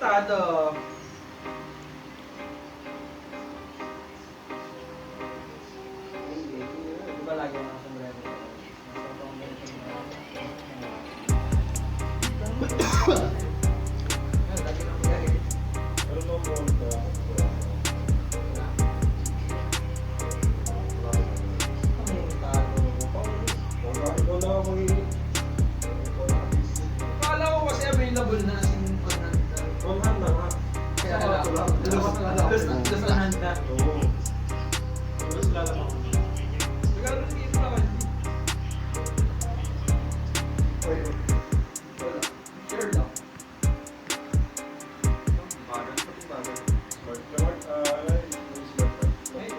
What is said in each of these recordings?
Tarantado. Di ba lagi mga sombrero? Akala ko kasi available na sin kaya lasahan na. Siguro dito naman. Wala. Sure lang.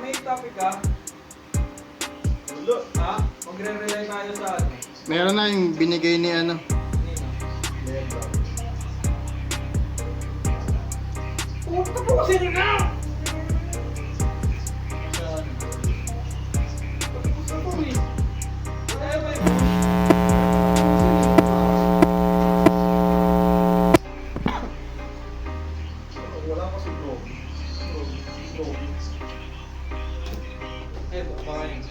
May topic ka? Ha? Magre-rely tayo sa ano? Meron na yung binigay ni ano. Pumunta po kasi rin na! Tapos na po eh. Kaya ba yun? Wala kasi bro. Eto, baka yun.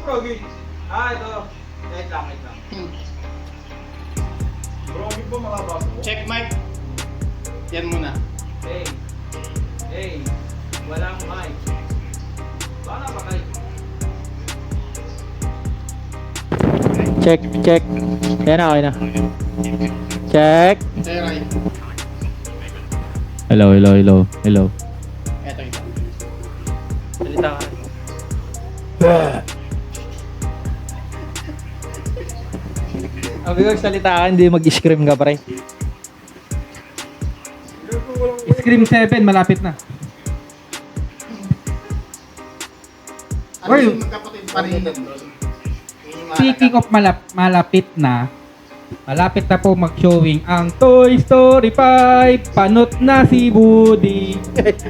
Froggy. Ito. Wait lang. Bro, hindi ba makabasa mo? Check mic. Yan muna. Hey. Walang mic. Baka pa kayo. Check. Yan na, okay na. Check. Teray. Hello. Eto ito. Salita ka. Sabi ko, salita ka, hindi mag-scream ka, pre. Scream 7, malapit na. Ano Well, yung magkapatid pa rin yun, bro? Speaking of malapit na po mag-showing ang Toy Story 5. Panot na si Woody.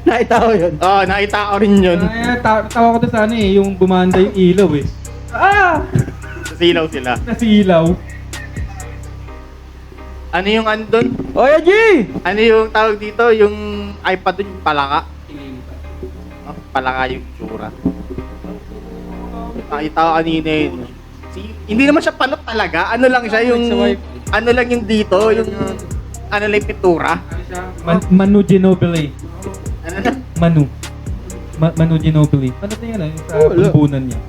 Nakita ko yun. Oo, nakita ko rin yun. Ay, tawa ko to sa ano eh, yung gumanda yung ilaw eh. Silaw sila. Nasilaw. Ano yung andun? Oy, Aji! Ano yung tawag dito? Yung iPad dun, yung palaka? Oh, palaka yung tsura. Nakita ko kanina yun. Hindi naman siya panot talaga. Ano lang siya yung... Ano lang yung dito, yung... Ano lang yung pintura. Manu Ginobili. Ano na? Manu Ginobili. Ano na yan eh, sa pambunan niya.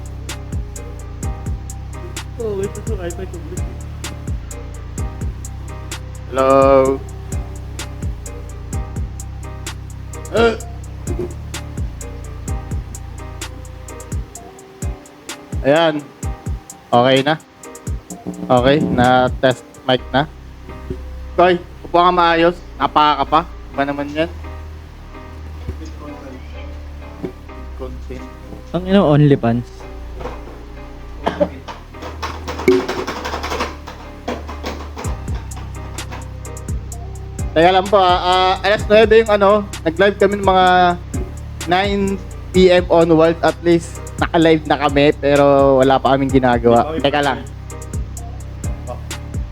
Oh, ito sa iPad yung Hello? Ayan. Okay na. Okay, na-test mic na. Koy, upo ka maayos. Napaka ka pa. Ba naman yan? Content. Ang OnlyFans. Teka lang po, alas 9 yung ano, nag-live kami ng mga 9 PM onwards, at least naka-live na kami, pero wala pa kaming ginagawa. Teka lang.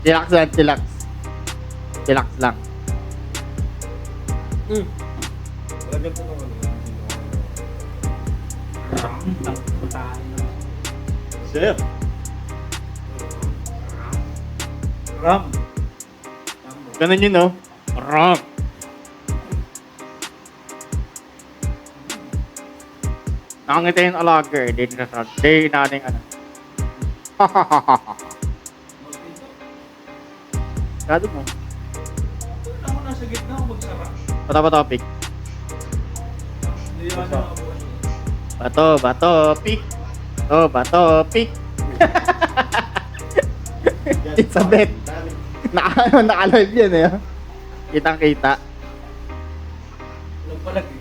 Chillax lang, chillax. Chillax lang. Lagyan ko ng ano. Sir. Ram. Ganun yun, no? Rock. Nakangita yung alaga, di nasad. Di nating ano. Kado mo. Ako nasa gitna ako magsara. Bato topic. Hindi ako nakabukas. Bato pick. Bato pick. It's a bet. Naka-live yan eh. Kitang kita. Nagpalag eh.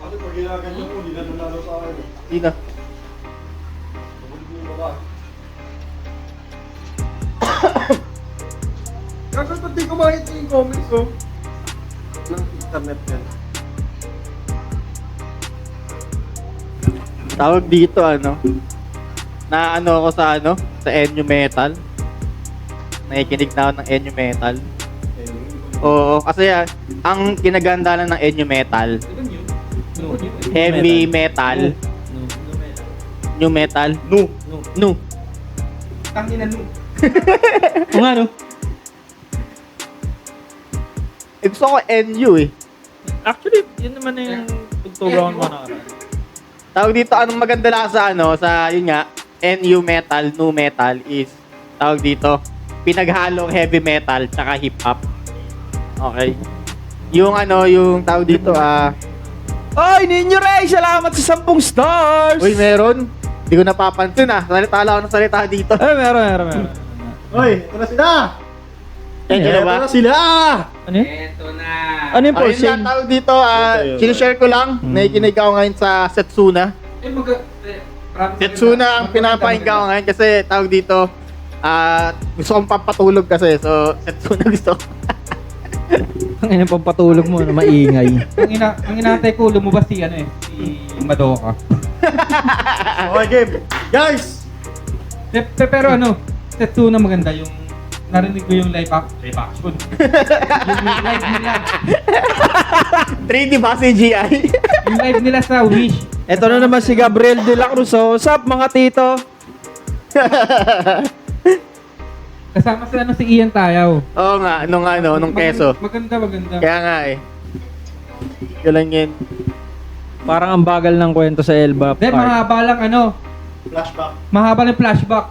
Ano pag ginaganyan mo, hindi na nanalo sa akin. Sino? Nabuli mo yung baba. Kapag ba't di ko makita yung comments ko? Ng internet yan. Tawag dito ano? Na ano ako sa ano? Sa Enyo Metal. Nakikinig na ako ng Enyo Metal. Eh, hindi ko Oo, kasi ang kinaganda lang ng Enyo Metal, heavy metal, new metal, nu. Tangina no. Kung ano? Gusto ko NU eh. Actually, yun naman na yung tugtugan mo na. Tawag dito, anong maganda lang sa yun nga, NU metal, nu metal is, tawag dito, pinaghalong heavy metal tsaka hip hop. Okay. Yung yung tawag dito, Oy, Ninyo Ray! Salamat sa 10 stars! uy, meron. Hindi ko napapansin Salita lang ako ng salita dito. Meron. Hoy, ito na sila! Thank you Ito ba? na sila! Ano yun? Eto na. Ano yung Ayun portion? lang, tawag dito, Ito yun. sinishare ko lang, nakikinig ako ngayon sa Setsuna. Setsuna ang pinapahingga ko ngayon kasi tawag dito, gusto kong pampatulog kasi, so Setsuna gusto ko. Ang ina pampatulog mo na maingay. Ang inaantay ko, lumabas si Madoka. Okay, game! Guys! Pero Setsuna maganda yung narinig ko yung live action. Yung live nila. 3D ba CGI? Yung live nila sa Wish. Ito na naman si Gabriel de la Cruz. What's up mga tito? Kasama sa si Ian Tayaw. Oo nga, nung keso. Maganda. Kaya nga eh. Yun lang yun. Parang ang bagal ng kwento sa Elba. Then mahaba lang Flashback. mahaba lang flashback.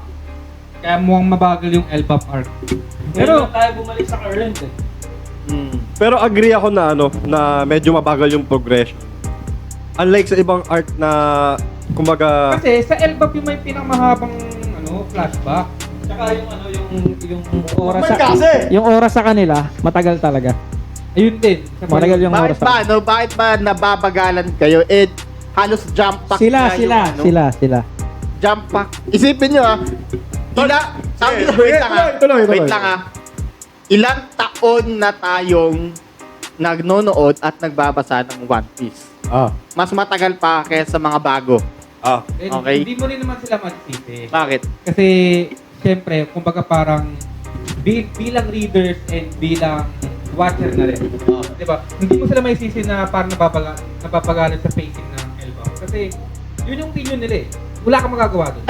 Kaya mukhang mabagal yung Elbap arc. Pero tayo bumalik sa current eh. Pero agree ako na medyo mabagal yung progression. Unlike sa ibang art na, kumbaga, Kasi sa Elbap yung may pinakamahabang flashback. Tsaka yung oras Ba't kasi? yung oras sa kanila, matagal talaga. Ayun din. Matagal yung Bakit oras. ba, bakit ba nababagalan kayo? Halos jump pack na yung, Sila. jump pack. Isipin nyo Tuloy. wait lang ilang taon na tayong nagnonood at nagbabasa ng One Piece. Mas matagal pa kaysa mga bago. Then, Okay. Hindi mo rin naman sila magsisi. Bakit? Kasi, syempre, kumbaga parang bilang readers and bilang watcher na rin. Diba? Hindi mo sila maisisi na parang napapagalan sa pacing ng Elbap. Kasi, yun yung opinion nila eh. Wala kang magagawa doon.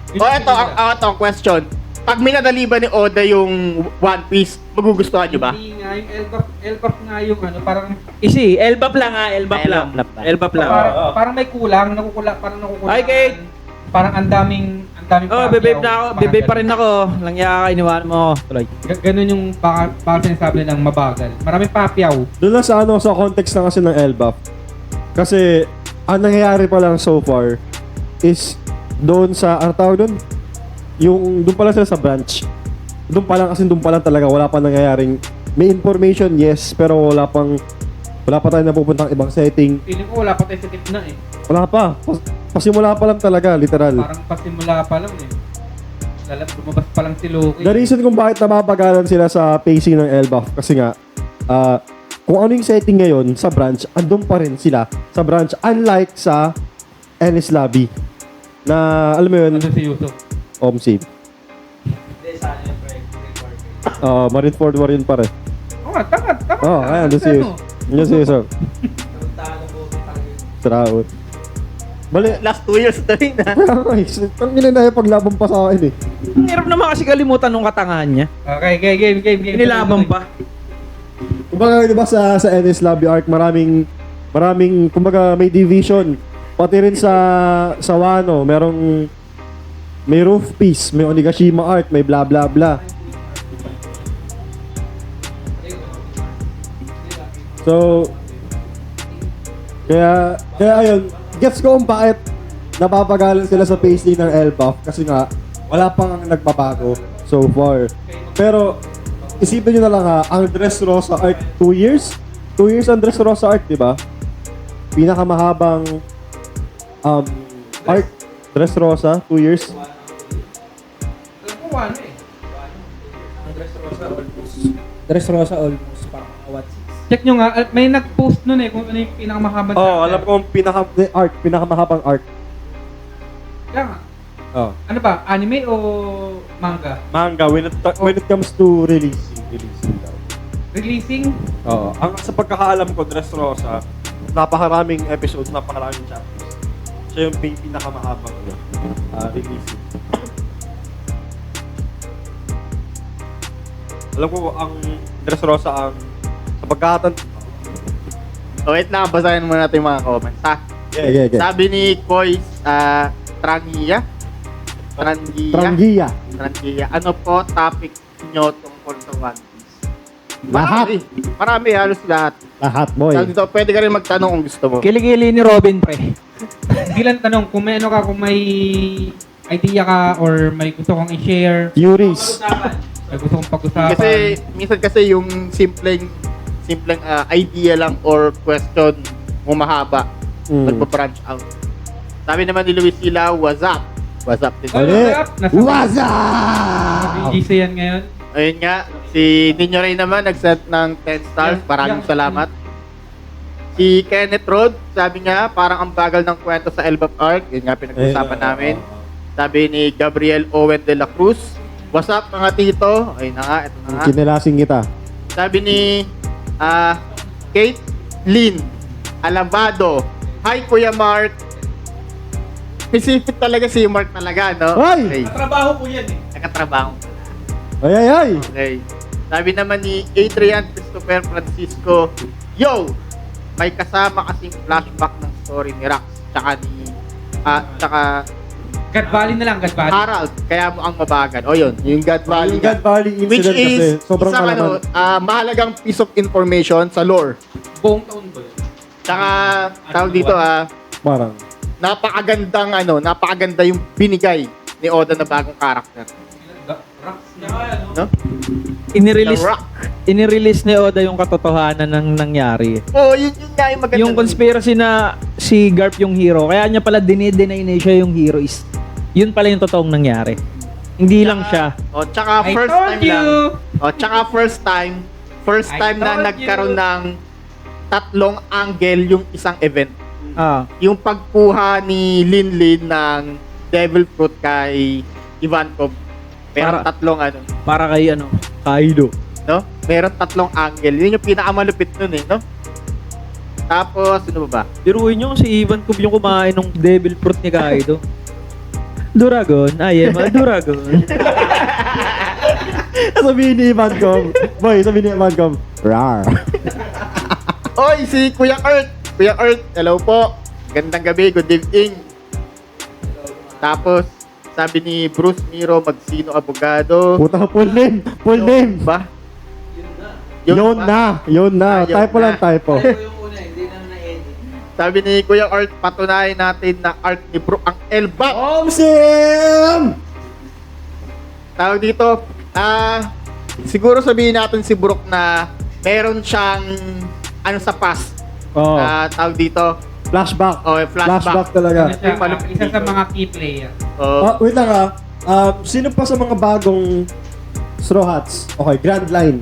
Ito, question. Pag minadali ba ni Oda yung One Piece, magugustuhan nyo ba? Hindi nga, yung Elbap nga yung parang Elbap lang. parang may kulang, parang nakukulang. Hi, Kate! Parang ang daming Oh, babe na ako. Babe pa rin ako. Lang yaka, iniwan mo. Tuloy. Ganun yung baka sinasabi nilang mabagal. Maraming papyaw. doon lang sa context na kasi ng Elbap. Kasi, ang nangyayari pa lang so far is doon sa, ano tawag doon? Yung, doon pa lang sila sa branch. Doon pa lang talaga, wala pa nangyayaring, may information, yes, pero wala pa tayo napupuntang ibang setting. Feeling ko wala pa tayo sa tip na eh. Wala pa. Pasimula pa lang talaga, literal. Parang pasimula pa lang eh. Lumabas pa lang si Loki. The reason kung bakit nababagalan sila sa pacing ng Elbaf, kasi nga, kung ano yung setting ngayon sa branch, andun pa rin sila sa branch, unlike sa Ennis Lobby. Na, alam mo yun, Ano si Yusuf? OMSI. Marineford war yun pare. Oo nga, tama. Ayan, doon si Yusuf. Doon si Yusuf. Saraot. Bali, Last 2 years na rin ang ginanaya paglaban pa sa akin eh. Ang hirap naman kasi kalimutan nung katangahan niya. Okay, game. Inilaban pa. Kumbaga, di ba sa Ennis Lobby arc, maraming, kumbaga, may division. Pati rin sa Wano, may roof piece, may Onigashima arc, may bla bla bla. So, kaya ayun, gets ko kung bakit napapagalan sila sa pacing ng Elbaf kasi nga, wala pang nagbabago so far. Pero, isipin nyo na lang ang Dressrosa arc, 2 years? 2 years ang Dressrosa arc, di ba? Pinakamahabang arc, Dressrosa, 2 years. Alam ko ano eh. Dressrosa almost parang what? Check nyo nga, may nag-post nun eh kung ano yung pinakamahabang Alam ko ang pinakamahabang arc. Kaya nga. Oh. Ano ba? Anime o manga? Manga, when it comes to releasing daw. releasing. Oo. Ang sa pagkakaalam ko, Dressrosa, napakaraming episodes, napakaraming chapters. Siya yung pinakamahabang releasing. Alam ko, ang Dressrosa ang sa pagkakatan. So, wait lang, basahin muna natin yung mga comments, ha? Yeah. Sabi ni Koy, Trangia. Ano po topic nyo tungkol sa One Piece? Lahat. Marami, halos lahat. Lahat, boy. Sabi dito, pwede ka rin magtanong kung gusto mo. Kilikili ni Robin, pre. Hindi lang tanong, kung may ano ka, kung may idea ka or may gusto kong i-share, Theories. may gusto kong pag-usapan. Kasi, minsan kasi yung simpleng idea lang or question mo mahaba, magpa-branch out. Sabi naman ni Luis Sila, what's up? What's up din. What's up? BGC yan ngayon. Ayun nga, si Ninyo Ray naman nag-set ng 10 stars. Maraming salamat. Si Kenneth Rod, sabi nga, parang ang bagal ng kwento sa Elbaf Arc. Yun nga, pinag-usapan namin. Sabi ni Gabriel Owen de la Cruz, what's up mga tito? Ayun na nga, ito na nga. Kinilasing kita. Sabi ni Kate Lynn Alabado, hi Kuya Mark. Specific talaga si Mark talaga, no? Ay! Trabaho ko yan eh. Nakatrabaho. Ay! Okay. Sabi naman ni Adrian Christopher Francisco, yo! May kasama kasing flashback ng story ni Rax tsaka ni God Valley na lang, God Valley. Harold, kaya mo ang mabagan. O yun, yung God Valley. Yung God Valley Which incident kasi is sobrang isang kalaman. mahalagang piece of information sa lore. Buong taon ba yun? Tsaka, tawag dito Parang. napakaganda yung binigay ni Oda na bagong karakter. Rocks na. No? Inirelease, The Rock. inirelease ni Oda yung katotohanan ng nangyari. Oh, yun nga yung maganda. Yung conspiracy na si Garp yung hero, kaya niya pala dinideny na siya yung hero is, yun pala yung totoong nangyari. Hindi lang siya. Oh, tsaka I first told time you! lang. Oh, tsaka first time na told nagkaroon you. ng tatlong angle yung isang event. Yung pagkuha ni Linlin ng Devil Fruit kay Ivankov. Meron Para- tatlong Para kay Kaido. no? Meron tatlong angle. Yun yung pinakamalupit nun no? Tapos, ano ba? Biruin nyo si Ivankov yung kumain ng devil fruit ni Kaido. Duragon, I am a Duragon. Sabihin ni Ivankov. Boy, sabihin ni Ivankov. Rar. Oy, si Kuya Earth! Kuya Earth, hello po. Gandang gabi, good evening. Tapos, sabi ni Bruce Miro, Magsino Abogado. Puta, full name. Full name. Ba? Yun na. Yun Typo na. lang, typo. Sabi ni Kuya Art, patunayan natin na art ni Brook ang Elbaf. Sim! Tawag dito, siguro sabihin natin si Brook na meron siyang sa past. Oh, Tawag dito, flashback. flashback. Talaga. Ano siya, Yung malupit isa sa dito. mga key player. Wait lang sino pa sa mga bagong Straw Hats? Okay, Grand Line.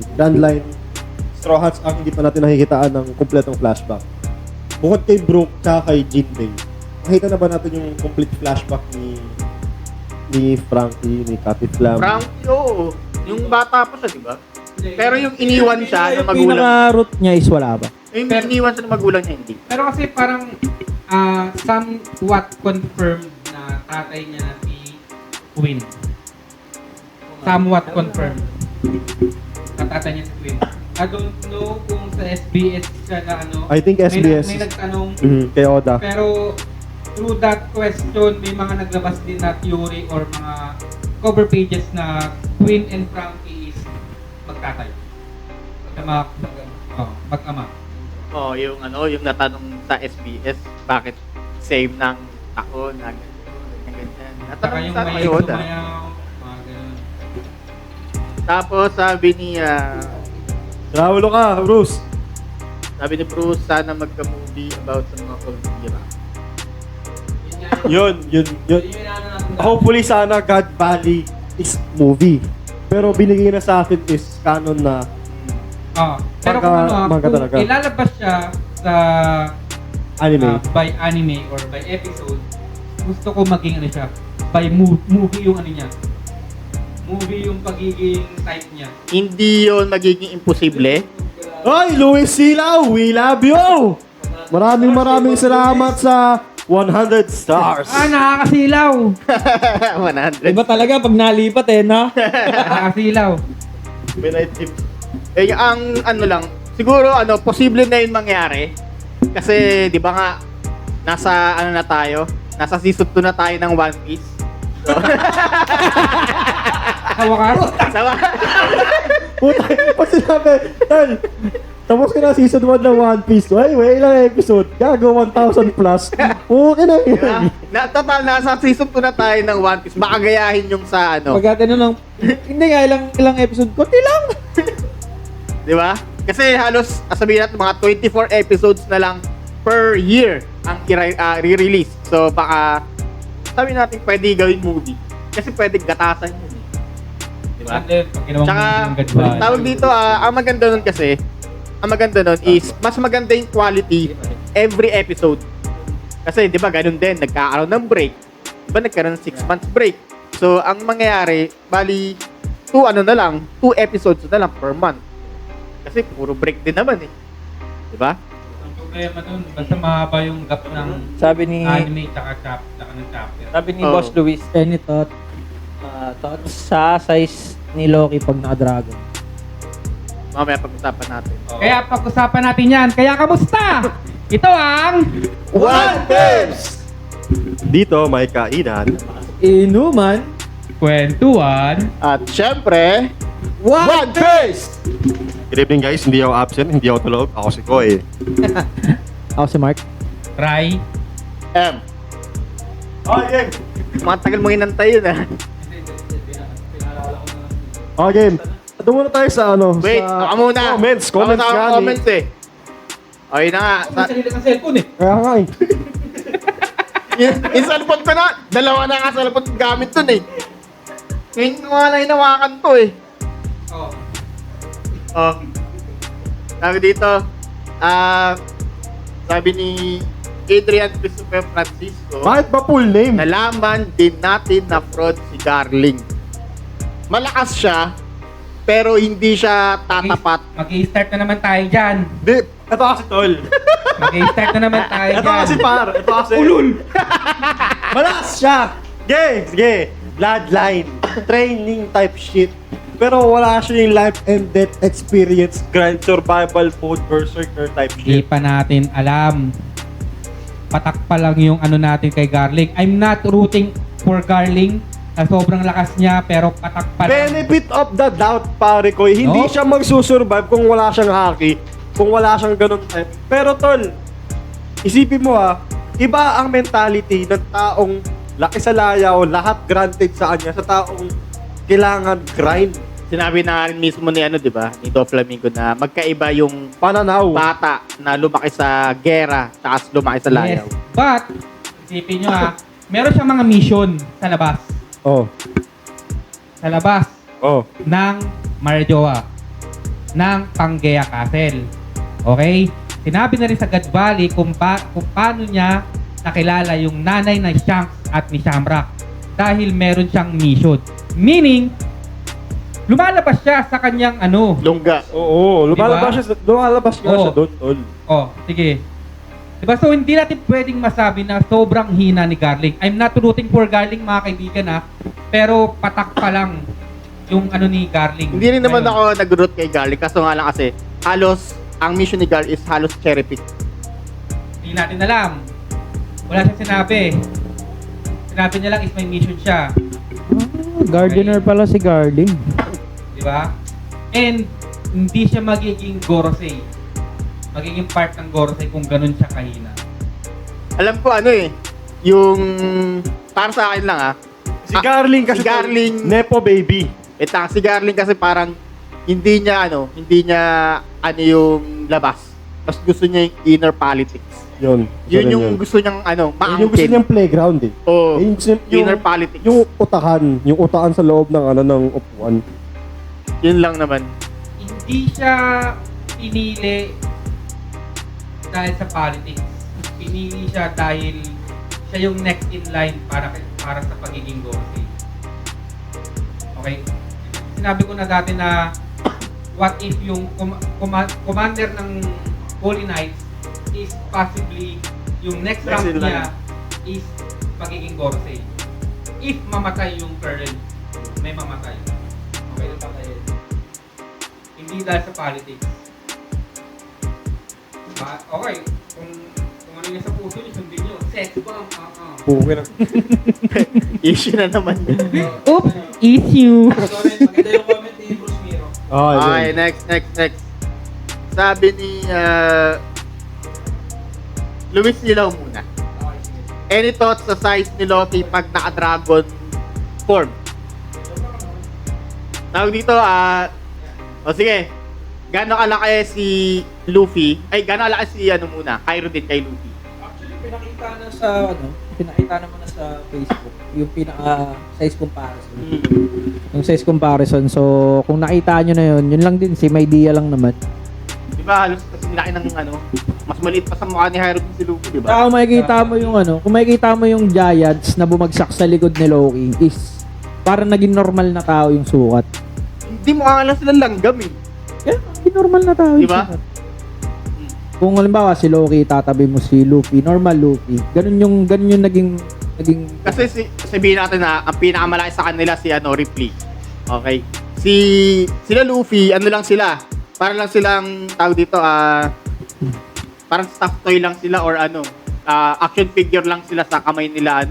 Straw Hats ang hindi pa natin nakikitaan ng kumpletong flashback. Bukod kay Brook tsaka kay Jinbei, nakita na ba natin yung complete flashback ni Frankie, ni Cathy Flam? Frankie, oo. Yung bata pa siya, di ba? Pero yung iniwan siya ng Yung magulang. pinaka-root niya is wala ba? Yung iniwan siya ng magulang niya, hindi. Pero kasi parang somewhat confirmed na tatay niya na si Queen. Somewhat confirmed na tatay niya si Queen. I don't know kung sa SBS siya na I think SBS. May nagtanong. Kay Oda. Pero through that question, may mga naglabas din na theory or mga cover pages na Queen and Frankie is magtatay. Mag-ama. Oh, yung yung natanong sa SBS, bakit same ng taon, ganyan. Saka Natanong yung sa may Oda. sumayaw, mga ganun. Tapos sabi ni Rawalo ka, Bruce. Sabi ni Bruce, sana magka-movie about sa mga old era. Yun. Hopefully sana God Valley is movie. Pero binigay na sa akin is canon na Pero kung manga kung talaga. ilalabas siya sa anime. by anime or by episode, gusto ko maging siya, by movie yung niya. Movie yung pagiging type niya. Hindi yon magiging imposible Oy, Luis Silaw, we love you! Maraming salamat sa 100 stars. Nakakasilaw. 100. Iba talaga pag nalipat no? Nakakasilaw. Midnight tips. Eh, ang ano lang, siguro posible na yun mangyari. Kasi, di ba nga, nasa ano na tayo? Nasa season 2 na tayo ng One Piece. So, Kawakas. Sama. Puta, pag sinabi, tol, tapos ka na season 1 ng One Piece. Ay, may ilang episode. Gago, 1,000 plus. Okay na yun. Total, nasa season 2 na tayo ng One Piece. Baka gayahin yung sa Pag lang, hindi nga, ilang episode, konti lang. Di ba? Kasi halos, sabihin natin, mga 24 episodes na lang per year ang re-release. So, baka, sabi natin, pwede gawin movie. Kasi pwede gatasan yun. Di ba? Tsaka, tawag dito, ang maganda nun kasi, ang maganda nun is, mas maganda yung quality every episode. Kasi, di ba, ganun din, nagkakaroon ng break. Di ba, nagkaroon ng 6 months break. So, ang mangyayari, bali, 2 episodes na lang per month. Kasi, puro break din naman eh. Di ba? Ang problema dun, basta mahaba yung gap ng Sabi ni anime tsaka ng chapter. Sabi ni Oh. Boss Luis, any thoughts sa size ni Loki pag naka-dragon? Mamaya pag-usapan natin. Kaya pag-usapan natin yan. Kaya kamusta? Ito ang... One Piece! Dito, may kainan. Inuman, Kwentuhan. At syempre, One Piece! Good evening guys, hindi ako absent, hindi ako tulog. Ako si Koy. ako si Mark. Try. M. Okay. Matagal mo inantay yun ah. Okay. Ito muna tayo sa Wait, sa ako muna. Comments Ako nga. sa comments eh. Okay na nga. May sarili kang cellphone eh. Kaya nga eh. Yung cellphone ko na, dalawa na nga cellphone gamit dun eh. Ngayon ko nga lang hinawakan to eh. Oh. Oh. Sabi dito, sabi ni Adrian Christopher Francisco, Bakit ba full name? nalaman din natin na fraud si Garling. Malakas siya, pero hindi siya tatapat. Mag-i-start na naman tayo dyan. Di, ito kasi tol. Mag-i-start na naman tayo Ito dyan. kasi par. Ito kasi. Ulul! Malakas siya. Sige. Bloodline. Training type shit. Pero wala siya yung life and death experience, grind, survival, food, berserker type Hindi shit. pa natin alam. Patak pa lang yung ano natin kay Garling. I'm not rooting for Garling na sobrang lakas niya pero patak pa lang. Benefit of the doubt, pare ko. Hindi Nope. siya magsusurvive kung wala siyang haki, kung wala siyang ganun type. Pero tol, isipin mo iba ang mentality ng taong laki sa layaw, lahat granted sa kanya, sa taong kailangan grind. Sinabi na rin mismo ni di ba, ni Doflamingo na magkaiba yung Pananaw. bata na lumaki sa gera tapos lumaki sa layaw. Yes. But, isipin nyo meron siyang mga mission sa labas. Oh. Sa labas Oh. ng Marjoa. Ng Pangea Castle. Okay? Sinabi na rin sa God Valley kung paano niya nakilala yung nanay na Shanks at ni Shamrock. Dahil meron siyang mission. Meaning, lumalabas siya sa kanyang Lungga. Oo, lumalabas nga Oo. siya doon, tol. Oh, sige. Diba? So, hindi natin pwedeng masabi na sobrang hina ni Garling. I'm not rooting for Garling, mga kaibigan, pero patak pa lang yung ni Garling. Hindi rin naman Ngayon, ako nag-root kay Garlic kaso nga lang kasi halos ang mission ni Garlic is halos cherry pick. Hindi natin alam. Wala siyang sinabi. Sinabi niya lang is may mission siya. Gardener pala si Garling. Di ba? And hindi siya magiging Gorosei. Magiging part ng Gorosei kung ganun siya kahina. Alam ko yung para sa akin lang Si Garling kasi si Garling, Nepo baby. si Garling kasi parang hindi niya yung labas. Mas gusto niya yung inner politics. Yun. Yun yung gusto niyang Yun yung gusto maangkin. niyang playground eh. Oh, Yun yung inner politics. yung utakan sa loob ng ng upuan. Yun lang naman. Hindi siya pinili dahil sa politics. Pinili siya dahil siya yung next in line para sa pagiging Gorosei. Okay? Sinabi ko na dati na what if yung commander ng Holy Knights is possibly yung next rank in line. niya is magiging Gorsei. If mamatay yung Colonel, may mamatay. Okay na patayin. Hindi dahil sa politics. Okay, kung ano yung sa puso niyo, sundin nyo. Sex bomb, Puwi na. Issue na naman yun. Oops, issue. Comment, maganda yung comment ni Bruce Miro. Okay, next. Sabi ni Luis Nilaw muna. Okay, sige. Any thoughts sa size ni Loki pag naka-dragon form? Tawag dito, sige. Gano'ng kalaki si Luffy? Ay, gano'ng kalaki si Kairo din kay Luffy? Actually, pinakita naman na sa Facebook, yung pinaka-size comparison. Yung size comparison. So, kung nakita nyo na yun lang din, si may idea lang naman. Di ba, halos kasi laki ng mas maliit pa sa mukha ni Hiro din si Luffy, di ba? Kung makikita mo yung giants na bumagsak sa likod ni Loki is parang naging normal na tao yung sukat. Hindi mukha lang silang langgam eh. Kaya naging normal na tao yung Diba? sukat. Kung halimbawa si Loki, tatabi mo si Luffy, normal Luffy. Ganun yung naging Kasi sabihin natin na ang pinakamalaki sa kanila si Ripley. Okay? Sila Luffy, lang sila? Para lang silang tawag dito parang stuffed toy lang sila or action figure lang sila sa kamay nila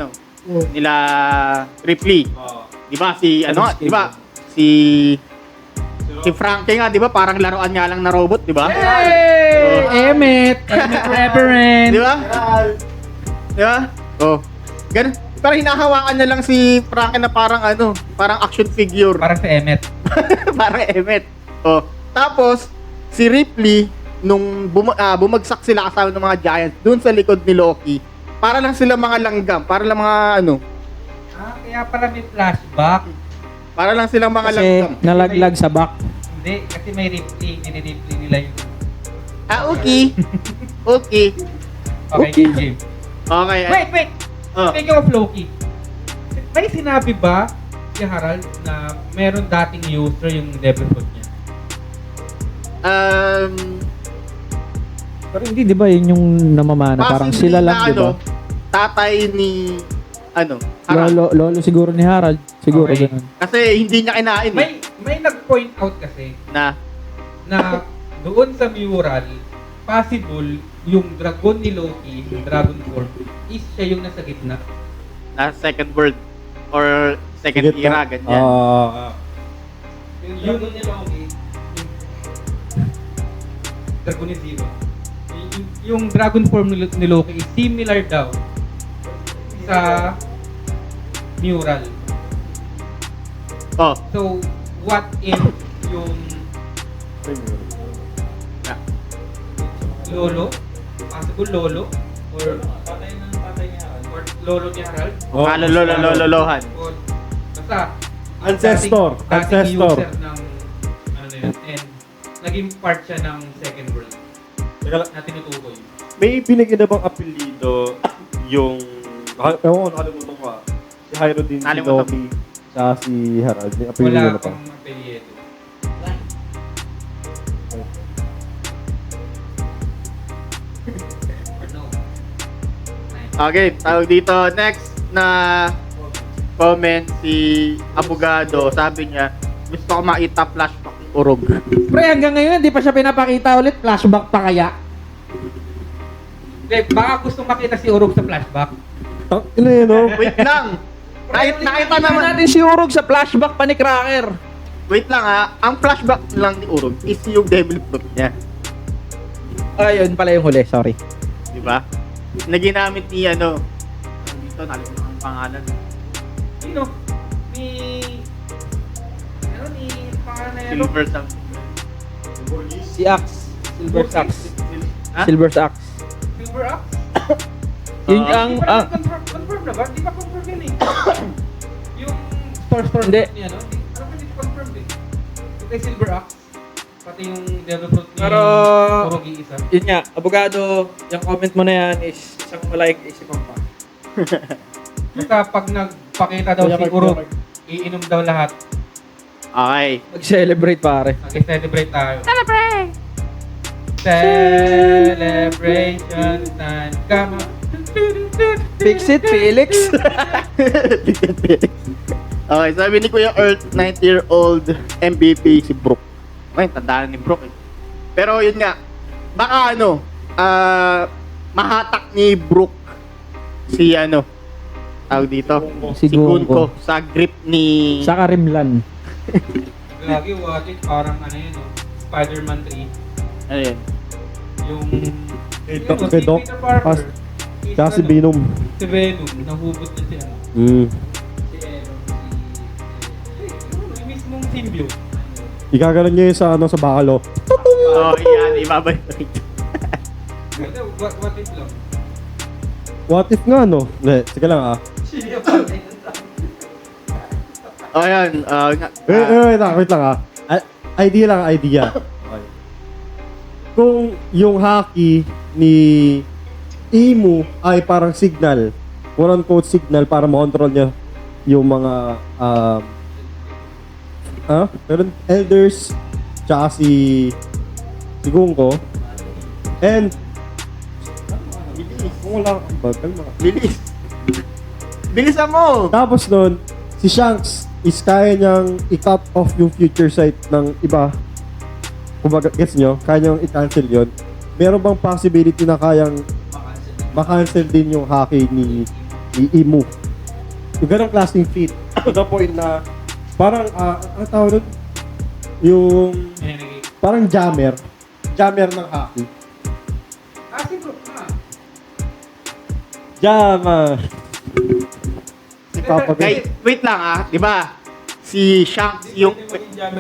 nila Ripley. Di ba si di ba si Frankie nga, di ba parang laruan nga lang na robot, di ba? Hey! Emmet Reverend. Di ba? Di ba? Oh. Ganun. Parang hinahawakan niya lang si Frankie na parang parang action figure. Parang sa Emmet. Parang Emmet. Oh. Tapos si Ripley nung bumagsak sila kasama ng mga giants doon sa likod ni Loki, para lang sila mga langgam, para lang mga Kaya pala may flashback. para lang silang mga Kasi langgam. nalaglag sa back. Hindi, kasi may replay. Nire-replay nila yung... Okay. Okay. Okay, Jim. Okay. Wait! Oh. Speaking of Loki, may sinabi ba si Harald na meron dating user yung Devil Fruit niya? Pero hindi, di ba, yun yung namamana. Parang Possibly sila lang, na, di ba? tatay ni Harald. Lolo siguro ni Harald. Siguro Okay. ganun. Kasi hindi niya kinain May nag-point out kasi na na doon sa mural, possible yung dragon ni Loki, yung dragon form, is siya yung nasa gitna. second world or second Sige, era, ganyan. Yung dragon ni Loki, Dragon ni Ziva. Yung dragon form ni Loki is similar daw sa mural. Oh, So, what if yung lolo, possible lolo, or patay niya. or lolo ni Harald, lolohan. or basta Ancestor. dating Ancestor. user ng ano na yun, and naging part siya ng second world Teka lang, na tinutukoy. may binigyan na bang apelido yung... Ewan ko, nakalimutan ko si Hiro din, si Nakalimutan Loki, sa si Harald. May apelido Wala na pa. pang apelyido. Or no? Okay, tawag dito. Next na comment si Abogado. Sabi niya, gusto ko makita flashback ng urog. Pre, hanggang ngayon, hindi pa siya pinapakita ulit. Flashback pa kaya? Hindi, baka gusto makita si Urog sa flashback. Ina yun, no? Wait lang! Nakita naman natin si Urog sa flashback pa ni Cracker. Wait lang ha, ang flashback lang ni Urog is yung devil fruit niya. Ayun pala yung huli, sorry. Di ba? Na ginamit ni dito, nakalimutan ang pangalan. Sino? Ni... Ano ni... Pangalan na yan? Silver something. Si Axe. Silver Axe. Ha? Silver Axe. Silver Axe? Yun Hindi ang... pa naman confirm na ba? Hindi pa confirm yun eh. Yung store Hindi. niya, no? Hindi pa confirm eh. Yung kay Silver Axe, pati yung Devil Fruit ni Pero- Kurogi isa. Yun nga, abogado, yung comment mo na yan is isang malaking isipan pa. Basta pag nagpakita daw si Urog, iinom daw lahat. Okay. Mag-celebrate pare. Mag-celebrate tayo. Celebration time. Come on. Fix it, Felix. Okay, sabi ni Kuya Earth, 90-year-old MVP si Brook. Ay, tandaan ni Brook eh. Pero yun nga, baka mahatak ni Brook si tawag dito, Si Gunko. sa grip ni... Sa Karimlan. Lagi, what it, parang yun, Spider-Man 3. Ano yun? Yung... Kay yun, Doc- si kay Doc Peter Parker. Pas- Is, Kaya si Venom. Si Venom, nahubot na si Mm. si mismong symbiote. Ikagalan niya yun sa bakalo. Oh, yan, ibabalik. What if lang? What if nga, no? Hindi, sige lang Oh, yan. Wait lang Idea lang, idea. Okay. Kung yung haki ni Imu ay parang signal, quote-unquote signal para ma-control niya yung mga pero elders tsaka si Gunko and kung wala kang bagal Bilis. Bilisan mo! tapos nun si Shanks is kaya niyang i-cut off yung future sight ng iba. Kumbaga, gets nyo? Kaya niyang i-cancel yun. Meron bang possibility na kayang ma-cancel din yung haki ni Imu? Yung ganong klaseng feat. To the point na parang, ang tawag nun? Yung parang jammer. Jammer ng haki. Si Brook na. Jammer! Si Papa Kay, wait lang di ba? Si Shanks yung...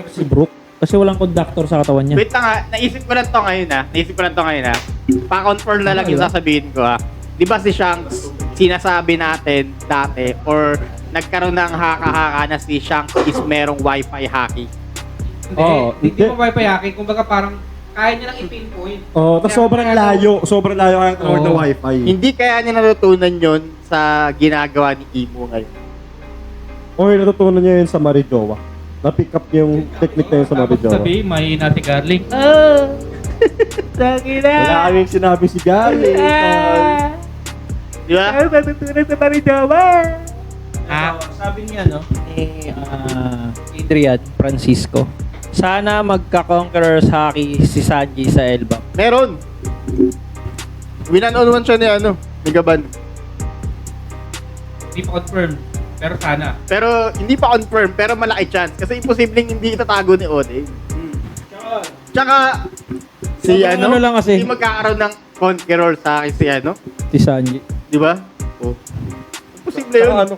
Si Brook. Kasi walang conductor sa katawan niya. Wait lang naisip ko lang to ngayon Pa-confirm na lang yung sasabihin ko Di ba si Shanks, sinasabi natin dati or nagkaroon ng haka-haka na si Shanks is merong wifi haki. Hindi mo wifi hacking. Kumbaga parang kaya niya lang i-pinpoint. tapos sobrang layo kaya tawag na wifi. Hindi kaya niya natutunan yon sa ginagawa ni Imu ngayon. O natutunan niya yun sa Marijoa. Na-pick up yung technique na yun sa Marijoa. Sabi, may nati garlic. Wala kaming sinabi si Gary. Di ba? Sabi niya, ni Adrian Francisco, sana magka-conquerors hockey si Sanji sa Elba. Meron. Winan-on-one siya ni Gaban. Hindi pa confirmed. Pero sana. Pero hindi pa confirm, pero malaki chance. Kasi imposibleng hindi itatago ni Oden. Tsaka, si Ano lang kasi. hindi magkakaroon ng conqueror sa akin Si Sanji. di ba? Oh. Imposible yun.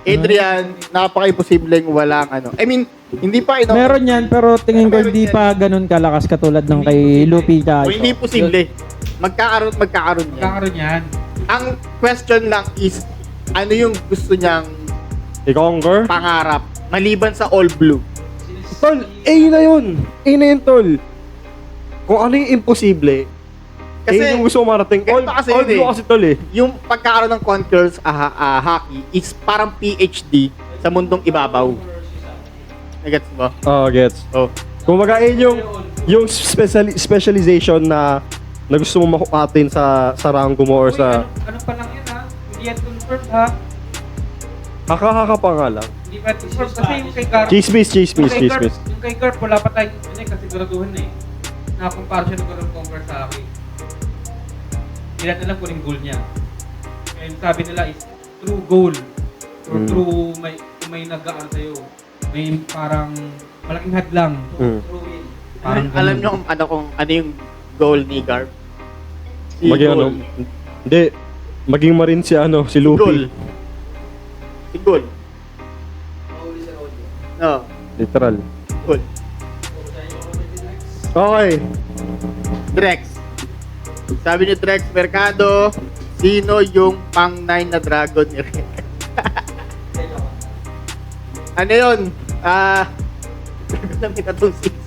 Adrian, napaka-imposibleng walang I mean, hindi pa Meron yan, pero tingin ko hindi pa ganun kalakas katulad ng kay Luffy O, ka. hindi posible. Magkakaroon yan. Magkakaroon yan. Ang question lang is, ano yung gusto niyang I-conquer? pangarap maliban sa all blue? Tol, yun na yun, tol. Kung ano yung imposible, Kasi, yung gusto mo marating. ganito kasi All yun blue kasi tol yung pagkakaroon ng conquerors hockey is parang PhD sa mundong ibabaw. Nagets mo? Gets. Oh. Kumbaga, yung specialization na gusto mo makukatin sa rango mo or sa... Ano pa lang yan Hindi yan confirmed Haka-haka pa nga lang. Hindi pa confirmed kasi yung kay Garp. Chismis. Yung kay Garp, wala pa tayong kasiguraduhan Nakakumpara siya ng ganun conquer sa akin. Hindi natin alam kung yung goal niya. And sabi nila is true goal. Or true may nag-aan sa'yo. May parang malaking hadlang. True win. Parang Alam ganun. niyo kung ano yung goal ni Garp? Si Maging Goal. Hindi. Maging marin si Goal. Luffy. Si Goal. No, Literal. Goal. Okay. Drex. Sabi ni Drex Mercado, sino yung pang-9 na dragon ni Ren? Ano yun? Namin na itong season.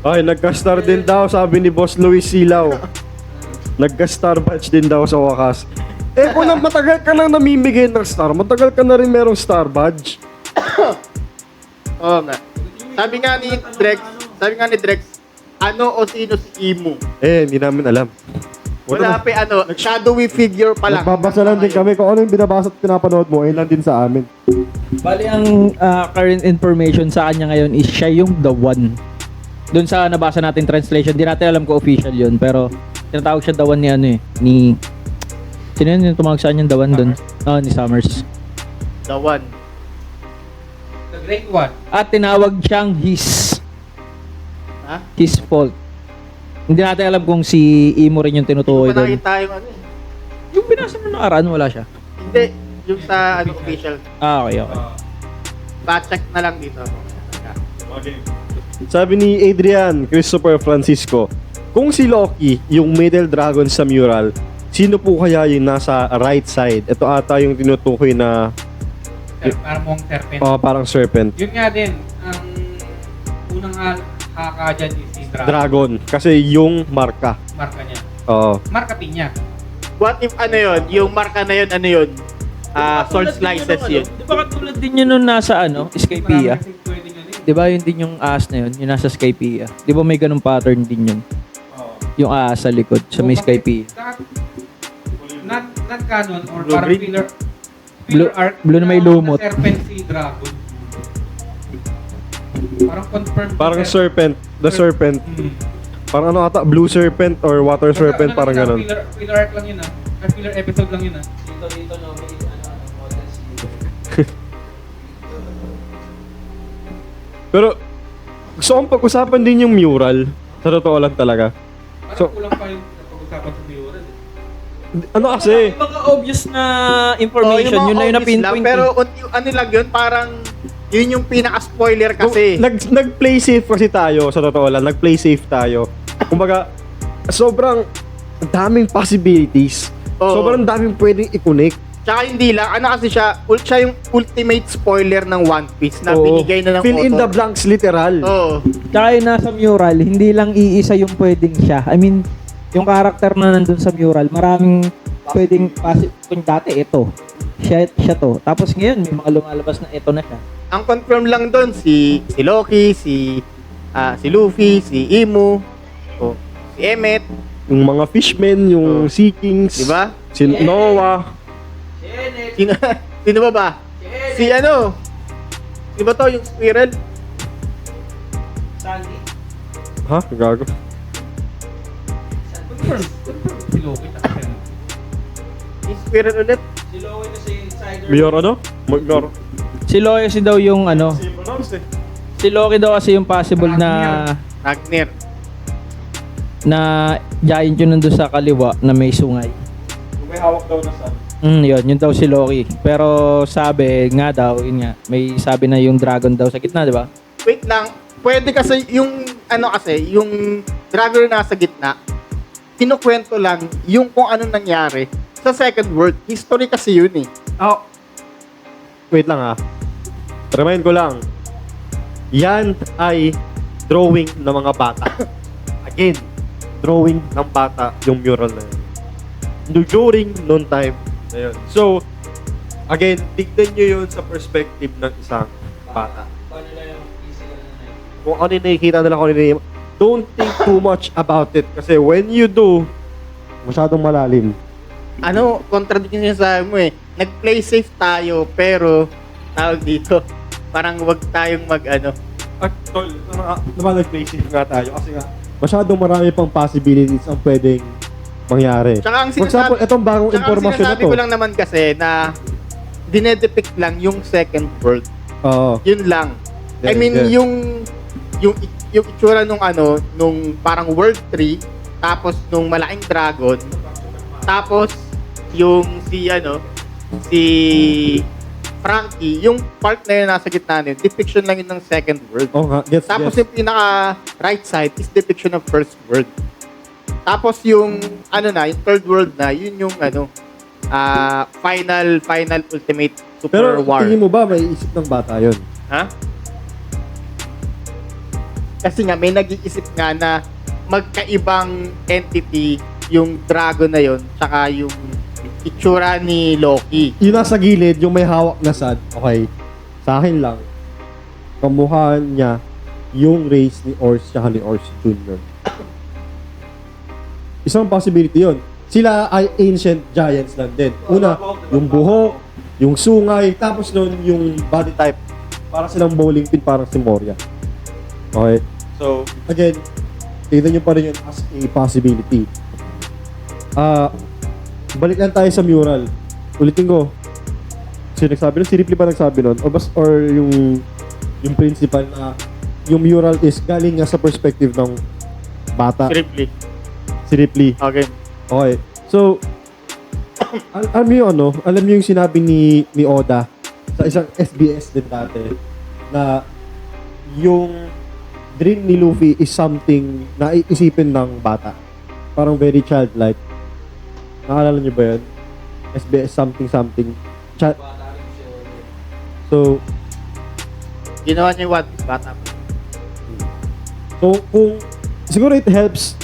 Okay, nagka-star din daw, sabi ni Boss Luis Silaw. Nagka-star batch din daw sa wakas. Eh, kung matagal ka nang namimigay ng star, matagal ka na rin merong star badge. Oo nga. Sabi nga ni Drex, ano o sino si Imo? Eh, hindi namin alam. Wala pa shadowy figure pa lang. Nagbabasa lang din kami kung ano yung binabasa at pinapanood mo, ayun lang din sa amin. Bali, ang current information sa kanya ngayon is siya yung the one. Doon sa nabasa natin translation, di natin alam kung official yun, pero tinatawag siya the one ni ano eh, ni... Sino yun yung tumawag sa kanya the one doon? Oh, ni Summers. The one. The Great One. At tinawag siyang his. Ha? His fault. Hindi natin alam kung si Imo rin yung tinutukoy Hindi ko doon. nakita yung ano eh. Yung binasa mo nakaraan, wala siya. Hindi, yung sa official. Ah, okay, okay. Pa-check na lang dito. Sabi ni Adrian Christopher Francisco, kung si Loki, yung middle dragon sa mural, sino po kaya yung nasa right side? Ito ata yung tinutukoy na Parang mong serpent. parang serpent. Yun nga din, ang unang haka dyan is si Dragon. Dragon. Kasi yung marka. Marka niya. Oo. Marka pinya. What if ano yun? Yung marka na yun, ano yun? Sword slices yun. Di ba katulad din yun nung nasa ano, Skypiea? Marami kasing pwede nga din. Di ba yun din yung ahas na yun, yung nasa Skypiea? Di ba may ganung pattern din yun? Yung ahas sa likod, sa may Skypiea. Not canon or Blue parang green? filler arc. blue na may lumot. Na serpent si Dragon. Parang confirmed. Parang serpent. The serpent. Hmm. Parang ano ata, blue serpent or water serpent, parang ganun. Filler arc lang yun filler episode lang yun Dito, no, may models dito. Pero gusto kong pag-usapan din yung mural. Sa totoo lang talaga. Parang So- kulang pa yung pag-usapan sa mural. Ano kasi, Yung mga obvious na information, mga yun na yung obvious lang, na-pinpoint. pero ano lang yun, parang yun yung pinaka-spoiler kasi. nag-play safe kasi tayo, sa totoo lang. Nag-play safe tayo. Kumbaga, sobrang daming possibilities. Oo. Sobrang daming pwedeng i-connect. Tsaka hindi lang, ano kasi siya yung ultimate spoiler ng One Piece na Oo. binigay na ng Fill in author. the blanks, literal. Oo. Tsaka yung nasa mural, hindi lang iisa yung pwedeng siya. I mean, yung karakter na nandun sa mural, maraming pwedeng kung dati ito. Siya to. Tapos ngayon, may mga lumalabas na ito na siya. Ang confirm lang doon si Loki, si Luffy, si Imo, si Emmet, Yung mga fishmen, yung Oo. Sea Kings, di ba? si Noah. Sino sino ba? Si ano? Di ba to yung squirrel? Sandy. Ha? Gago. Confirm si Loki. Si squirrel ulit. Si Lowe kasi insider. Mayor ano? Mayor. Si Loki kasi daw yung ano, si Loki daw kasi yung possible na Ragnar. giant yun nandun sa kaliwa na may sungay. May hawak daw na sa Yun daw si Loki. Pero sabi nga daw, yun nga, may sabi na yung dragon daw sa gitna, di ba? Wait lang. Pwede kasi yung yung dragon na nasa gitna, kinukwento lang yung kung ano nangyari sa second world. History kasi yun eh. Oh. Wait lang ha. Remind ko lang. Yan ay drawing ng mga bata. Again, drawing ng bata yung mural na yun. During noon time na yun. So, again, tignan nyo yun sa perspective ng isang bata. Paano lang yung physical na night? Kung ano yung nakikita nila, kung ano yung don't think too much about it. Kasi when you do, masyadong malalim. Ano, contradiction yung sabi mo eh. Nag-play safe tayo, pero tawag dito, parang wag tayong mag-ano. At tol, naman nag-play safe nga tayo kasi nga masyadong marami pang possibilities ang pwedeng mangyari. Tsaka ang For example, itong bagong tsaka ang impormasyon na sinasabi to. ko lang naman kasi na dinedepict lang yung second world. Oo. Yun lang. I Yeah, mean, yeah. yung itsura nung parang World 3, tapos nung malaking dragon, tapos yung si Frankie, yung part na yun nasa gitna na yun, depiction lang yun ng second world. Oo nga, gets, Tapos gets. yung pinaka right side is depiction of first world. Tapos yung yung third world na, yun yung final ultimate super Pero war. tingin mo ba may isip ng bata yun? Ha? Kasi nga may nag-iisip nga na magkaibang entity yung dragon na yon tsaka yung itsura ni Loki. Yung nasa gilid, yung may hawak na sad, okay, sa akin lang, kamukha niya yung race ni Ors tsaka ni Ors Jr. Isang possibility yun. Sila ay ancient giants lang din. Una, yung buhok, yung sungay, tapos nun yung body type. Para silang bowling pin, parang si Moria. Okay? So, again, tignan nyo pa rin yun as a possibility. Balik lang tayo sa mural. Ulitin ko. Sino nagsabi nun? Si Ripley ba nagsabi nun? Or yung principal na yung mural is galing nga sa perspective ng bata. Si Ripley. Okay. Okay. So, alam mo yung alam mo yung sinabi ni Oda sa isang SBS din dati na yung dream ni Luffy is something na iisipin ng bata. Parang very childlike. Naalala niyo ba yun? SBS something. So, Ginawa niya yung One Piece, bata pa. kung siguro it helps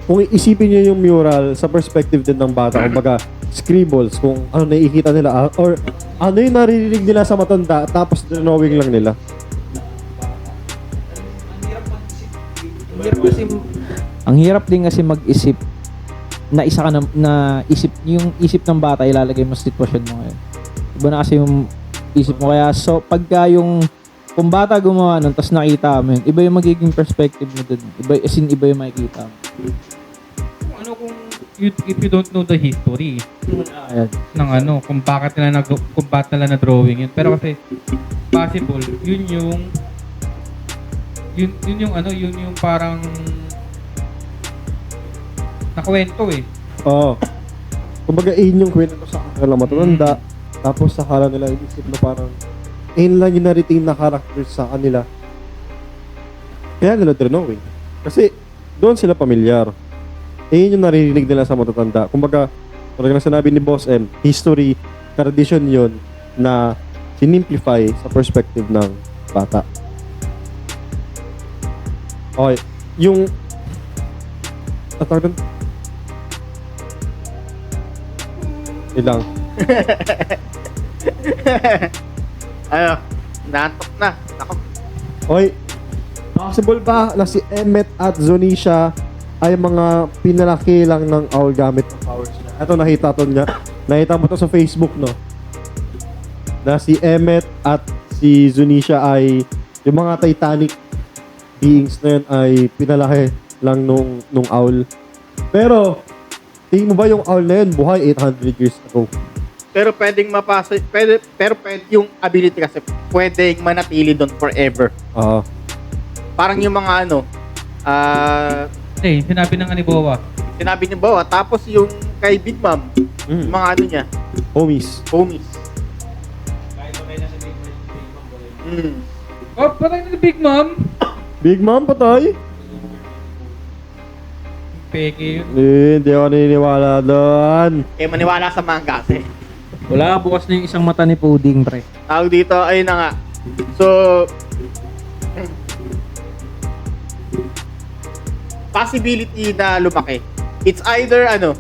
kung isipin niyo yung mural sa perspective din ng bata, kumbaga scribbles, kung ano nakikita nila or ano yung naririnig nila sa matanda tapos drawing lang nila. Ang hirap din kasi mag-isip na isa ka na isip, yung isip ng bata ilalagay mo sa sitwasyon mo ngayon. Iba na kasi yung isip mo. Kaya so, pagka yung kung bata gumawa nun, tapos nakita mo yun, iba yung magiging perspective mo dun. Iba yung makikita mo. Kung if you don't know the history Ayan. ng kung bakit nila na drawing yun. Pero kasi possible yun yung parang nakwento eh. Oo. Kumbaga yun yung kwento sa kanila matanda, tapos sakala nila inisip na parang ayun lang yung na-retain na characters sa kanila. Kaya nila drawing. Kasi doon sila pamilyar. Yun yung naririnig nila sa matatanda. Kumbaga, talagang sinabi ni Boss M, history, tradition yun na sinimplify sa perspective ng bata. Okay. Yung tawag doon? Ilang. Ano? Naantok na. Ako. Okay. Possible ba na si Emmet at Zonisha ay mga pinalaki lang ng owl gamit ng powers niya? Ito nakita mo to sa Facebook, no? Na si Emmet at si Zonisha ay yung mga Titanic beings na yun ay pinalaki lang nung owl. Pero tingin mo ba yung owl na yun buhay 800 years ago? Pero pwedeng mapasa, pero pwede yung ability kasi pwedeng manatili doon forever. Parang yung mga Sinabi ng Anibowa. sinabi niyo ba, tapos yung kay Big Mom, yung mga niya, Homies. homies. Kahit okay na sa Big Mom. Mm. Oh, patay na si Big Mom. Big Mom patay? Peke yun. Hindi ako naniniwala doon. Kaya maniwala sa manga kasi. Wala, bukas na yung isang mata ni Pudding, pre. Tawag dito, ayun na nga. So, possibility na lumaki. It's either ano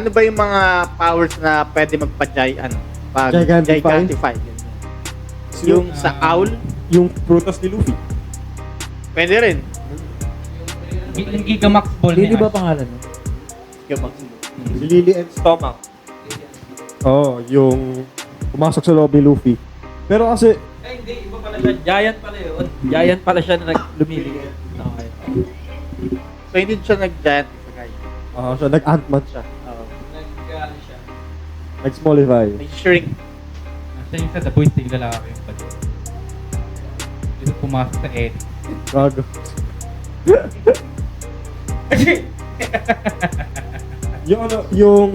ba yung mga powers na pwede pag Gigantify? gigantify. Yung sa owl, Yung prutas ni Luffy. pwede rin. Yung Gigamax Ball Lili niya. ba pangalan mo? Si Lily and Stomach. Oo, yung pumasok sa loob ni Luffy. Pero kasi, Ay, hindi. Iba pala siya. Giant pala yun. Giant pala siya na lumiliit. Okay. So hindi siya nag-giantify. siya, nag-Ant-Man siya. Nag-ano siya. Nag-Smallify. May shrink. Nasa yung sa The Boys, yung lalaki yung pala. Yung pumasok sa Eddie. Gago. yung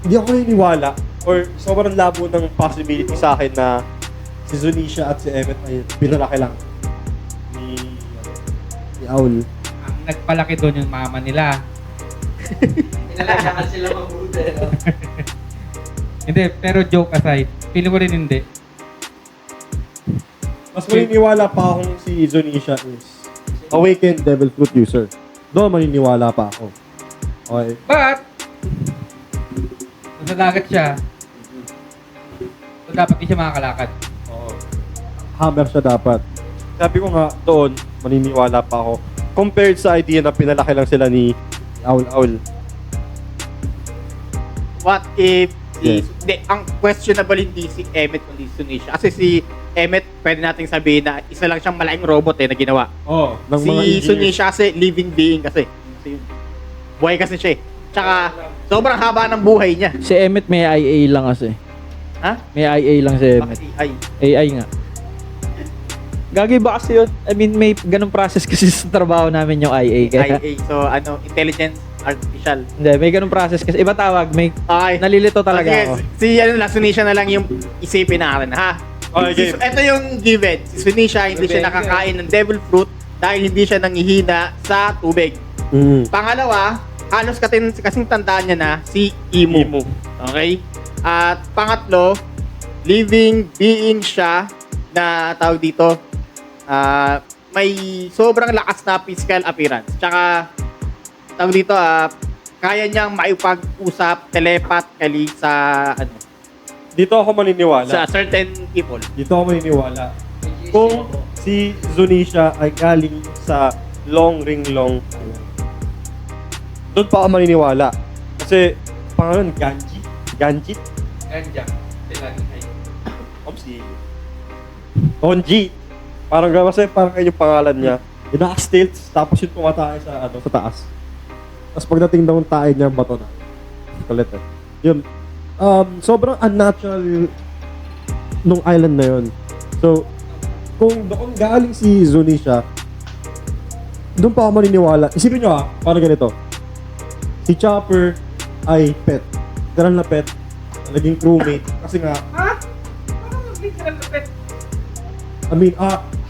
hindi ako naniniwala or sobrang labo ng possibility sa akin na si Zunisha at si Emmet ay pinalaki lang ni Owl. Ang nagpalaki doon yung mama nila. Inalagaan sila mabuti. No? Hindi, pero joke aside, feeling ko rin hindi. Mas maniniwala pa akong si Zunisha is awakened devil fruit user. Doon maniniwala pa ako. Okay. But, Sa dagat siya. So, dapat di siya makakalakad. Oo. Hammer siya dapat. Sabi ko nga, doon, maniniwala pa ako. Compared sa idea na pinalaki lang sila ni Owl. What if si... Yes. Hindi, ang questionable hindi si Emmet kundi si Sunisha. Kasi si Emmet, pwede nating sabihin na isa lang siyang malaking robot na ginawa. Oo. Ng mga Si engineers. Sunisha kasi living being kasi. Buhay kasi siya eh. Tsaka, sobrang haba ng buhay niya. Si Emmet may IA lang kasi. Ha? May IA lang si Emmet. Bakit AI? AI nga. Gagi ba kasi yun? I mean, may ganung process kasi sa trabaho namin yung IA. Kaya, IA. So, intelligence artificial. hindi, may ganung process kasi. Iba tawag, may Okay. nalilito talaga Okay, ako. si Sunisha na lang yung isipin natin, ha? Okay. Ito yung given. Si Sunisha, hindi siya nakakain ng devil fruit dahil hindi siya nangihina sa tubig. Pangalawa, halos kasing tandaan niya na si Imu. Okay? At pangatlo, living being siya na tawag dito, may sobrang lakas na physical appearance. Tsaka, tawag dito, kaya niyang maipag-usap telepathically sa Dito ako maniniwala. sa certain people. Dito ako maniniwala. Kung si Zunisha ay galing sa Long Ring Long, doon pa ako maniniwala. Kasi, pangalan, Ganji? Ganja. Sila ni Ay. Si Onji. Parang kasi parang yung pangalan niya. Ina-stilts, tapos yung tumatay sa taas. Tapos pagdating daw ng tayo niya, bato na. Kulit eh. Yun. Sobrang unnatural nung island na yun. So, kung doon galing si Zunisha, doon pa ako maniniwala. Isipin nyo paano ganito. Si Chopper ay pet. Literal na pet. Naging crewmate. Kasi nga, Ha? Parang literal na pet. I mean,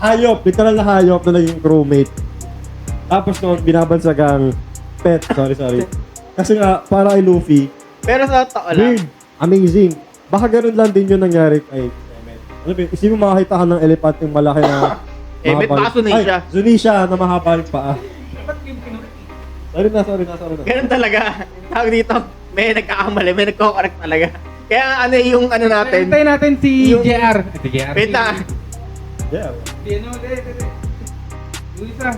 hayop. Literal na hayop na naging crewmate. Tapos noon, binabansagang pet. Sorry. Kasi nga, para kay Luffy, Pero sa totoo lang, weird. Amazing. Baka ganun lang din yung nangyari kay Emmet. Ano ba, isipin mo makakita ka ng elepante yung malaki na Emmet mahaba- baka Zunisha. Ay, Zunisha na mahaba yung paa. Ba't yung kinulit? Sorry na. ganun talaga. Tawag dito, may nagkakamali, may nagko-correct talaga. Kaya yung natin, Hintayin natin si Yung- JR. Si JR. wait lang. Yeah. Hindi. Yung isa.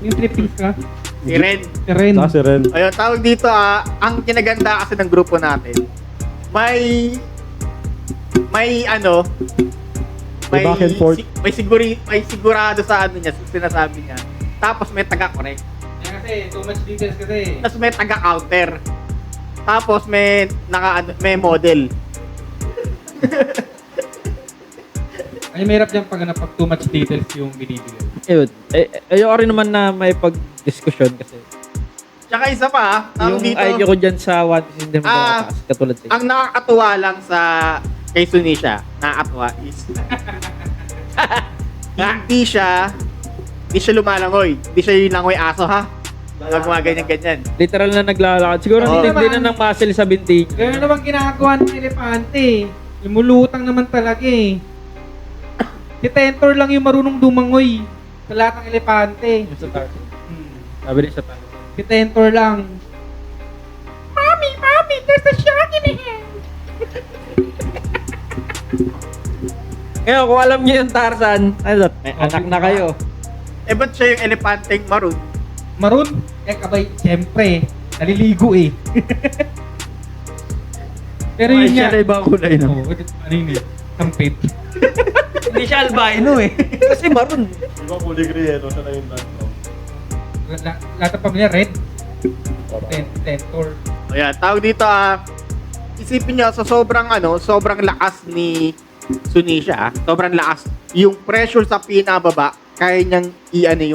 Yung trippings ka. Si Ren. Si Ren. Saka si Ren. Ayun, tawag dito ang kinaganda kasi ng grupo natin, may May back and forth. may sigurado sa niya, sa sinasabi niya. Tapos may taga-correct. Kasi too much details kasi. Tapos may taga-counter. Tapos may may model. Ay, mahirap dyan pag too much details yung binibigay. Ayun. Ayoko rin naman na may pag-diskusyon kasi. Tsaka isa pa, tawag Yung dito, idea ko dyan sa One Piece hindi naman Ah, nakataas. Katulad sa ang nakakatuwa lang sa kay Sunisha, nakakatuwa is hindi siya lumalangoy. Hindi siya yung langoy aso, ha? Mga ganyan-ganyan. literal na naglalakad. Siguro Oo. hindi na ng muscle sa binti. Gano'n naman ginagawa ng elepante. Lumulutang naman talaga eh. Si Tentor lang yung marunong dumangoy sa lahat ng elepante. Yung sa Tarzan. Hmm. Sabi rin sa Tarzan. Si Tentor lang. Mommy, there's a shark in here. Ngayon, kung alam niyo yung Tarzan, may anak na kayo. Eh, ba't siya yung elepanteng maroon? Maroon? Kabay, siyempre, naliligo eh. Pero yun nga. Siya na ibang kulay na. Oo, ano yun eh? Sampit. Hindi siya albino eh. Kasi maroon. Iba kulay gray, siya na yung light brown. Lahat ng pamilya, red. Tentor. Ayan, tawag dito isipin nyo, sa sobrang lakas ni Sunisha, sobrang lakas. Yung pressure sa pinababa, kaya niyang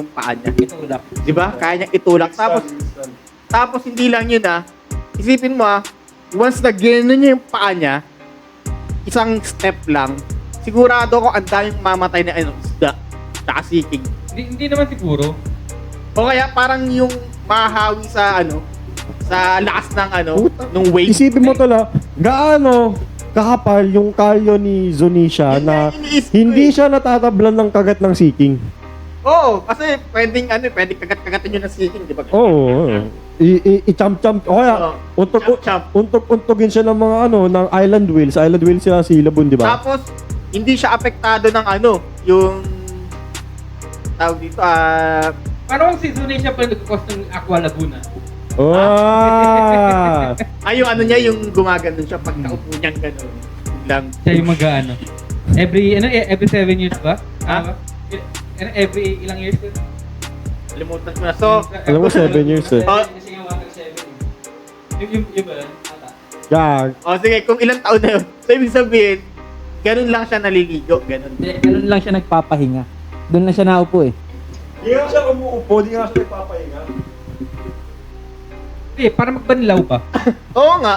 yung paa niya. Itulak. Di ba? Kaya niyang itulak. Tapos hindi lang yun isipin mo once na gano'n niya yung paa niya, isang step lang, sigurado ko ang daming mamatay na isda, tsaka siking. Hindi naman siguro. O kaya parang yung mahahawi sa sa lakas ng nung wave. Isipin mo tala, gaano kakapal yung kalyo ni Zunisha na Iniisip ko hindi siya natatablan ng kagat ng seeking. Oo, kasi pwedeng kagat-kagatin yun ng sihing, di ba? Oo. I-champ-champ. O kaya, Champ-champ. untugin siya ng mga ng island whales. Island whales sila silabon, di ba? Tapos, hindi siya apektado ng yung tawag dito, Parang si Zunisha pa nagkakos ng Aqua Laguna. Ah! yung niya, yung gumaganon siya pagkaupo niyang gano'n. Biglang, Siya yung mag-ano. Every 7 years ba? Ha? Every ilang years din? kalimutan ko na. So, Alam mo, 7 years eh. oh, Kasi nga water 7. Yung ba yun? Ata. Gag. sige, kung ilang taon na yun. So, ibig sabihin, ganun lang siya naliligo, ganun. Hindi, ganun lang siya nagpapahinga. Doon lang siya naupo eh. Di nga siya umuupo, di nga siya nagpapahinga. Hindi, para magbanlaw pa. Oo nga.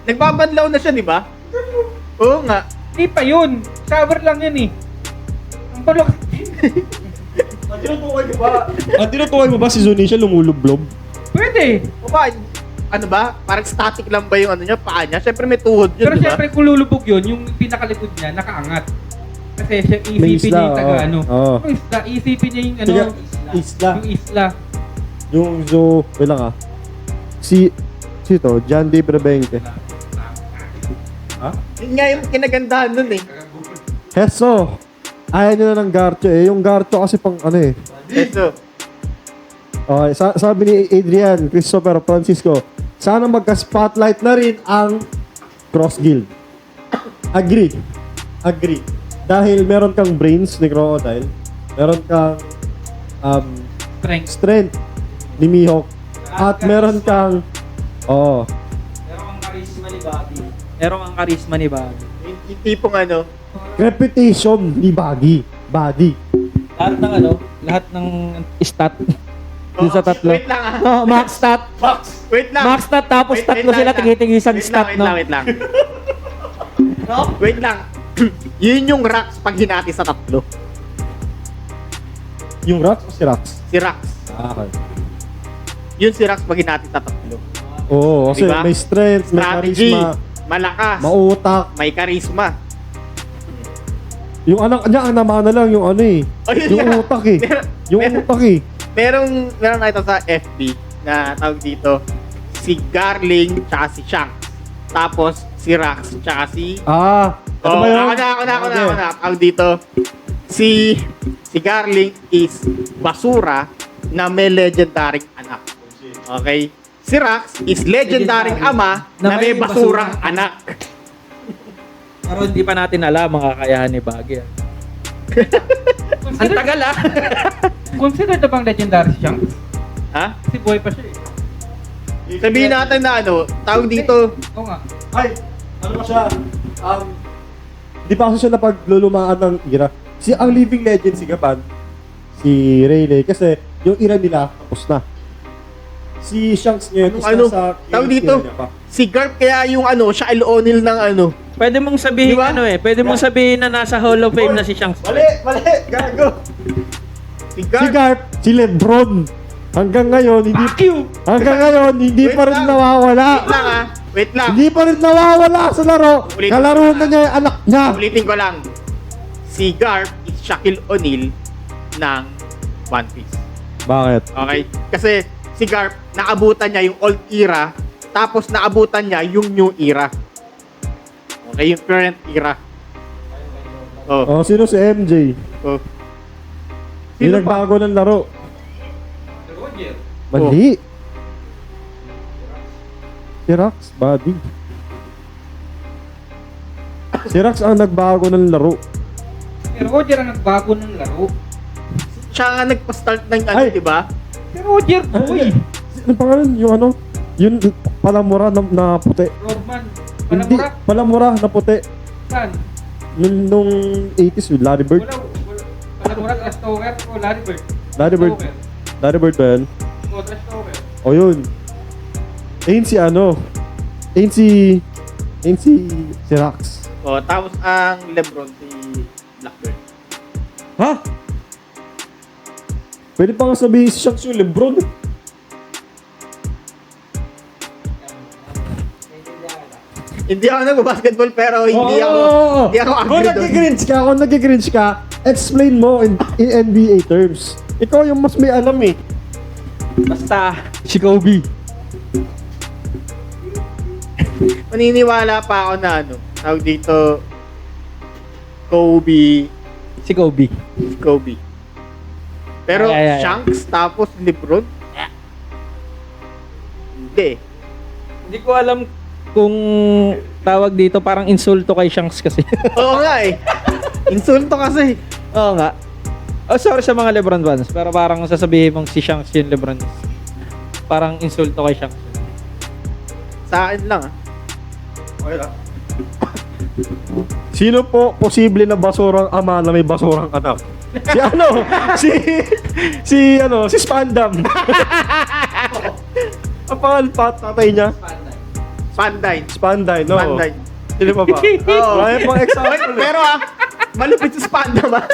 Nagbabanlaw na siya, di ba? Oo nga. Hindi pa yun. Shower lang yun eh. Ang balok. Ang tinutukoy mo ba si Zunisha lumulublob? Pwede. O ba, ano ba? Parang static lang ba yung niya, paa niya? Siyempre may tuhod yun, Pero di ba? syempre kung lulubog yun, yung pinakalikod niya nakaangat. Kasi siya May isipin isla, niya yung taga oo. ano. Oo. Yung isla, isipin niya yung ano. Tiga- Isla. Yung isla. Yung wait lang Si to, John D. Prebenque. Yun nga yung kinagandahan nun eh. Heso! Ayaw nyo na ng Garcho eh. Yung Garcho kasi pang So, Okay, sabi ni Adrian, Christopher, Francisco, sana magka-spotlight na rin ang Cross Guild. Agree. Dahil meron kang brains ni Crocodile, meron kang strength ni Mihawk, at meron kang Pero ang charisma ni Bobby. yung tipong reputation ni Body. Lahat ng stat. Dun sa tatlo. Wait lang Oh, max stat. Wait lang. Max stat tapos Wait tatlo lang, sila wait lang. tigitigisan stat, no? Wait lang. Wait lang. Yun yung Rax pag hinati sa tatlo. Yung Rax o si Rax? Si Rax. Okay. Yun si Rax pag hinati sa tatlo. Oo, kasi Diba? may strength, may Strategy. charisma, Malakas. mautak. May karisma. Yung anak niya, ang naman na lang yung Oh, yun yung nga. utak eh. Yung Meron- utak eh. Meron nakita sa FB na tawag dito si Garling tsaka si Shanks. Tapos si Rax tsaka si Ano ba yun? Ako na. Tawag dito si Garling is basura na may legendaring anak. Okay? Si Rax is legendaring ama na may basurang anak. Pero hindi pa natin alam ang kakayahan ni Baggy. Ang tagal ah. Consider na bang legendary si Shanks? Ha? Kasi buhay pa siya eh. Sabihin natin na tawag dito, Oo nga. Ay, ano ba siya? Di pa kasi siya napaglulumaan ng era. Ang living legend si Gapan, si Rayleigh, kasi yung era nila tapos na. Si Shanks ngayon is nasa tawag dito, era niya pa. si Garp kaya yung Shaquille O'Neal ng Pwede mong sabihin Di ba? pwede mong sabihin na nasa Hall of Fame na si Shanks. Mali, gago. Si Si Garp, Garp, si Lebron. Hanggang ngayon, hindi Wait pa rin lang. nawawala. wait lang. Hindi pa rin nawawala sa laro. Ulitin. Kalaro na niya yung anak niya. Ulitin ko lang. Si Garp is Shaquille O'Neal ng One Piece. Bakit? Okay? Kasi si Garp, naabutan niya yung old era, tapos naabutan niya yung new era. Okay, yung current era. Oh. Sino si MJ? Oh. Yung Sino pa? nagbago ng laro. Si Roger. Mali. Si Rax, buddy. Si Rax ang nagbago ng laro. Si Roger ang nagbago ng laro. Siya nga nagpa-start ng Ay. di ba? Si Roger, boy. Ano pangalan? Yung Yung palamura na puti. Rodman. Hindi, Palamura. palamura na puti. Saan? Nung 80s with Larry Bird. Wala. Palamura, Trash Tower o Larry Bird? Larry Bird. Stoker. Larry Bird ba yan? O, Trash Tower. O yun. Ayun si Rax. Oh, tapos ang LeBron si Blackbird. Ha? Pwede pa nga sabihin si Shanks yung Lebron. Hindi ako nag-basketball pero hindi ako agree doon. Kung nag-cringe ka, explain mo in NBA terms. Ikaw yung mas may alam eh. Basta, si Kobe. Maniniwala pa ako na ano, tawag dito, Kobe. Si Kobe. Kobe. Pero Ay. Shanks tapos LeBron? Hindi. Hindi ko alam kung tawag dito, parang insulto kay Shanks kasi. Oo nga eh. Insulto kasi. Oo nga. Oh, sorry sa mga LeBron fans, pero parang sasabihin mong si Shanks yung LeBron. Parang insulto kay Shanks. Sa akin lang ah. Okay lang. Sino po posible na basurang ama na may basurang anak? Si ano? Si Spandam. Ang pangalan pa tatay niya? Panday. Spanday, no? Panday. Sino pa ba? Oo. Ay, pang example. Pero malupit si Spandam ah.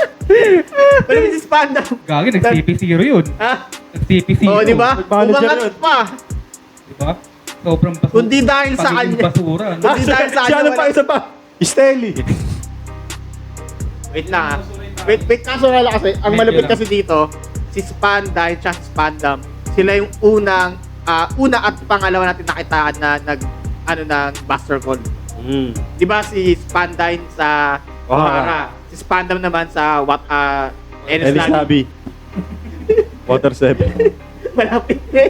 Malupit si Spandam. Gagi, nag-CP0 yun. Ha? Nag-CP0. Oo, di ba? Manager Umangat yun. pa. Di ba? Sobrang basura. Kundi dahil sa Pagiging kanya. basura. No? Kundi dahil sa Si ano kanya. pa, isa pa? Stelly. Wait lang ah. Wait, kaso nga lang kasi, ang Wait malupit lang. kasi dito, si Spanday at si Spandam, sila yung una at pangalawa natin nakitaan na ng Buster Call. Di ba si Spanday sa Ohara, si Spandam naman sa Ennis Enislabi. Labi. Water 7. Malapit eh.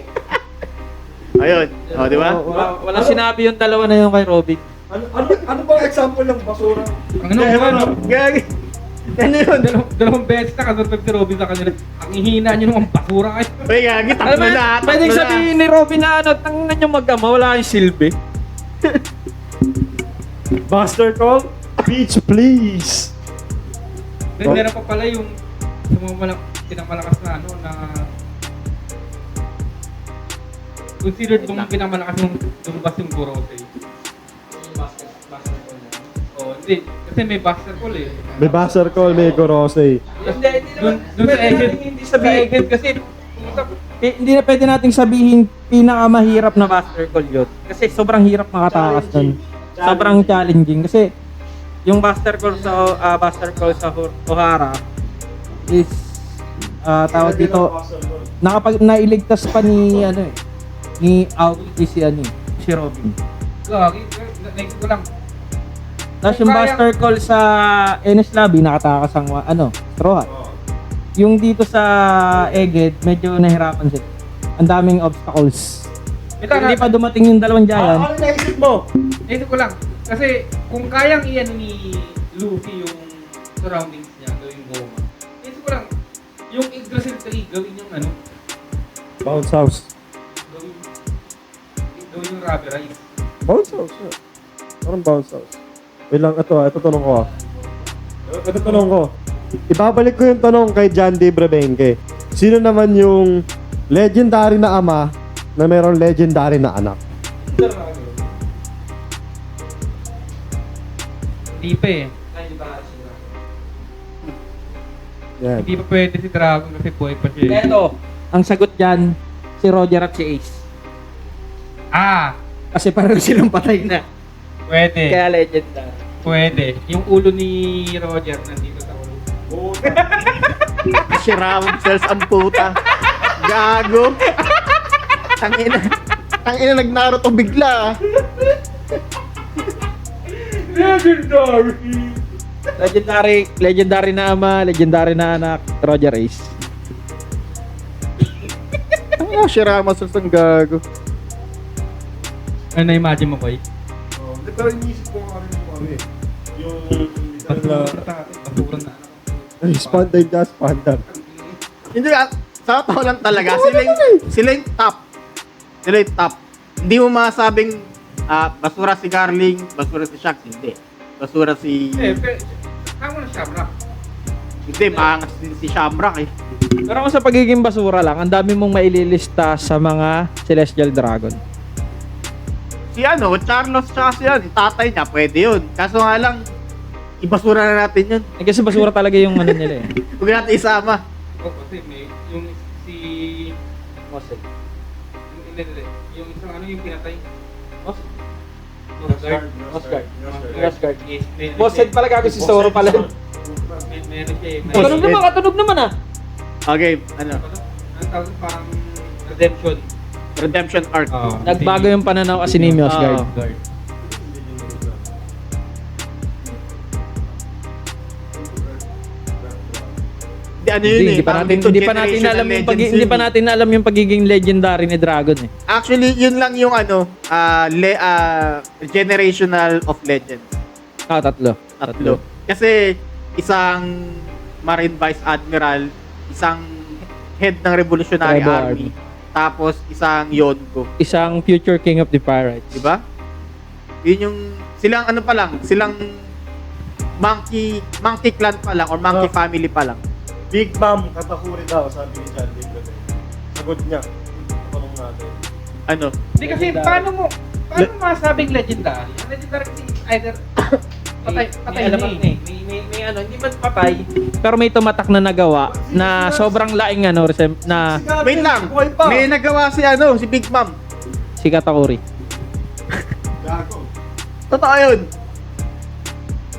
Ayun, di ba? Wala sinabi yung dalawa na yun kay Robin. Ano bang example ng basura? Ang ano, Gagi. Ano yun? dalawang beses na kasunod si Robin sa kanila. Ang ihina nyo nung basura kayo. Uy, gagi, Alam mo, tatlo na. pwedeng tatlo na. sabihin ni Robin na ano, tangan nyo mag-ama, wala kayong silbi. Buster Call? Beach, please. Then meron pa pala yung pinamalakas na ano na considered kung pinamalakas yung lumabas yung Kurosei. Oh, hindi. Kasi may Buster Call eh. May Buster Call, may Gorosei. Dun sa Egghead. Hindi Sa Egghead kasi Hindi na pwede nating sabihin pinakamahirap na Buster Call yun. Kasi sobrang hirap makatakas nun. Sobrang challenging. Kasi yung Buster Call sa Ohara is tawag dito nailigtas pa ni ni Aoki si Robin. gagi, naisip ko lang. Tapos yung Buster Call sa Ennis Labi nakatakas ang Straw Hat. Yung dito sa Egghead, medyo nahirapan sila. Ang daming obstacles. Hindi pa dumating yung dalawang giant. Ano naisip mo? Naisip ko lang. Kasi kung kayang iyan ni Luffy yung surroundings niya, gawing goma. Naisip ko lang, yung Yggdrasil 3, gawin yung Bounce House. gawin yung rubberized. Bounce House. Yeah. Parang Bounce House. Wait lang, ito tanong ko ah. Ito tanong ko. Ibabalik ko yung tanong kay John D. Brebenke. Sino naman yung legendary na ama na mayroong legendary na anak? Hindi pa eh. Yan. Hindi pa pwede si Dragon kasi buhay pa siya. Ito, ang sagot dyan, si Roger at si Ace. Ah! Kasi parang silang patay na. Pwede. Kaya legendary. Pwede. Yung ulo ni Roger nandito sa ulo. Si Ramon Cells ang puta. Gago. Tangina nag-Naruto bigla. Legendary na ama, legendary na anak, Roger Ace. Si Ramon Cells ang gago. Ano na-imagine mo, Koy? Pero inisip ko nga rin yung Basura na. Ay, Spanday ka, Spandam. Hindi sa tao lang talaga. Sila yung top. Sila yung top. Hindi mo masabing basura si Garling, basura si Shanks. Hindi. Basura si... Pero, kamo na Shamrock. Hindi, maangas din si Shamrock eh. Pero kung sa pagiging basura lang, ang dami mong maililista sa mga Celestial Dragon. Si Charlos tsaka si tatay niya, pwede yun. Kaso nga lang, ibasura na natin yun. Kasi basura talaga yung nila eh. Huwag natin isama. Kasi may, yung si... Mosel. Yung isang yung pinatay. Osgard. Osgard. Osgard. Yes. Mosel pala gago si Zoro pala. Meron siya eh. Katunog naman, katunog naman ah. Okay, ano? Ang tawag parang redemption. Redemption arc. Nagbago yung pananaw kasi ni Mios Guard. Guard. Di, ano yun Hindi eh. pa natin tawag dito, hindi pa natin generational alam yung legends hindi yun pa eh. natin alam yung pagiging legendary ni Dragon eh. Actually, yun lang yung ano, generational of legends. Tatlo. Tatlo. Kasi isang Marine Vice Admiral, isang head ng Revolutionary Tribal Army, tapos isang Yonko. Isang future king of the pirates. Di ba? Yun yung, silang ano pa lang, silang monkey clan pa lang or monkey family pa lang. Big Mom Katakuri daw, sabi ni John David. Sagot niya. Tanong natin. Ano? Hindi kasi paano mo masabing legendary? Ang legendary kasi either patay May alamat na na eh. May ano, hindi man patay. Pero may tumatak na nagawa na sobrang laing ano, na Wait lang. Buhay pa. May nagawa si ano, si Big Mom. si Katakuri. Gago. Totoo yun.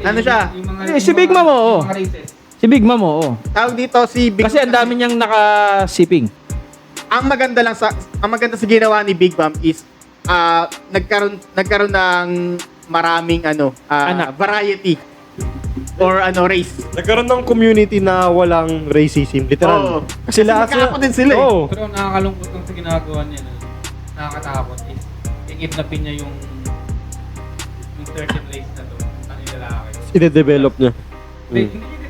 Ano siya? Si Big Mom, oo. Yung mga races. Si Big Mom, oo. Tawag dito si Big Kasi ang dami niyang nakasiping. Ang maganda sa ginawa ni Big Mom is nagkaroon ng maraming Anak. variety or race. Nagkaroon ng community na walang racism, literal. Oo. Kasi lahat magkakapatid din sila eh. Oo. Pero ang nakakalungkot lang sa ginagawa niya na nakakatakot is i-kidnapin niya yung certain race na to, ang ilalaki. Ide-develop niya. Hindi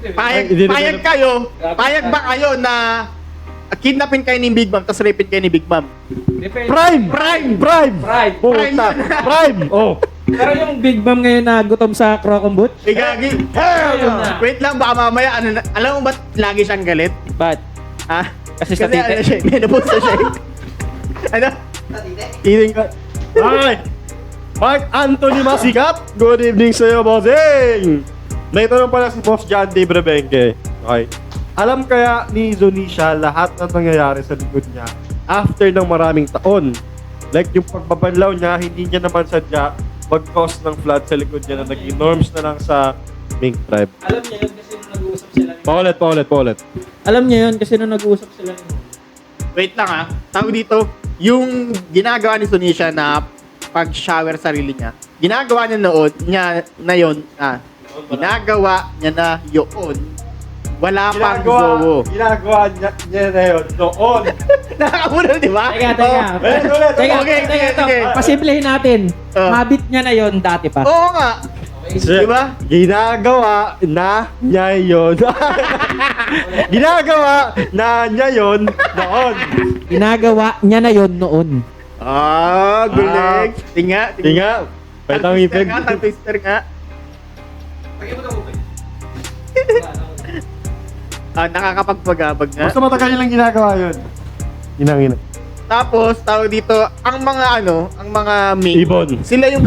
Payag Ay, payag ba kayo na kidnapin kayo ni Big Mom tapos rapin kayo ni Big Mom? Depende. Prime! Prime! Prime! Prime! Puta! Prime! Oh! Pero yung Big Mom ngayon na gutom sa Crocombut, Igagi. Wait lang, baka mamaya alam mo ba't lagi siyang galit? but Ha? Kasi sa ano tite. siya, menopause na siya. Ano? Eating ka. Hi! Mark Anthony Masikat! Good evening sa iyo, bossing! May tanong pala si Boss John Dave Rebenque. Okay. Alam kaya ni Zunisha lahat ng nangyayari sa likod niya after ng maraming taon? Like yung pagbabanlaw niya, hindi niya naman sadya mag-cause ng flood sa likod niya na naging norms na lang sa Ming tribe. alam niya yun kasi nung nag-uusap sila ni Paulit. Alam niya yun kasi nung nag-uusap sila ni Wait lang ha. Tawag dito, yung ginagawa ni Sunisha na pag-shower sarili niya, ginagawa niya noon, ginagawa niya na yun, wala pang Zowo. Ginagawa niya na yun noon. Nakakamunol, di ba? Teka. Okay, sige. Pasimplihin natin. Oh. Habit niya na yon dati pa. Oo nga. Di ba? Ginagawa na niya yun. Ginagawa na niya yun noon. Ginagawa niya na yon noon. Gulig. Tinga. Tinga. Pwede ang ipig. Tongue twister nga. Lagyan mo na ubay. Nakakapagpagabag nga. Basta matagal nilang ginagawa yun. Ginangina. Tapos, tawag dito, ang mga mink. Ibon. Sila yung...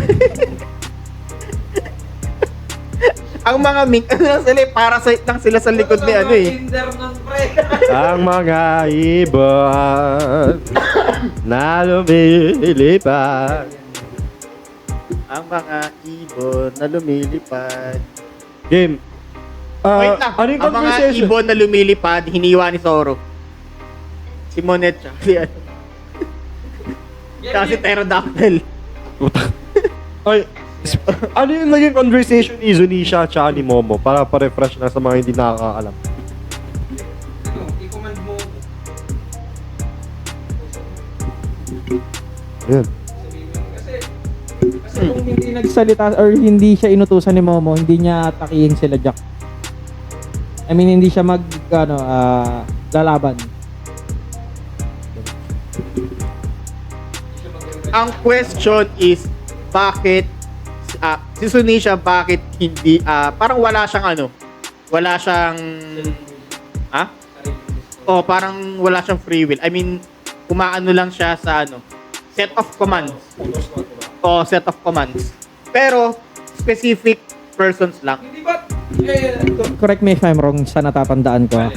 ang mga mink, sila, parasite lang sila sa likod ni Tinder nun, pre. Ang mga ibon na lumilipad. Ang mga ibon na lumilipad. Game. Wait lang, Ano yung ang mga conversation? ibon na lumilipad, hiniwa ni Zoro. Si Monet siya. Si Pterodactyl. Ay, ano yung naging conversation ni Zunisha at ni Momo para pa-refresh na sa mga hindi nakakaalam? I-command mo. Ayun. Kasi kung hindi nagsalita or hindi siya inutusan ni Momo, hindi niya takihin sila Jack. I mean, hindi siya lalaban. Ang question is, bakit si Sunisha, bakit hindi parang wala siyang parang wala siyang free will. I mean, umaano lang siya sa set of commands. Set of commands. Pero specific persons lang. Hindi ba? Correct me if I'm wrong sa natatandaan ko.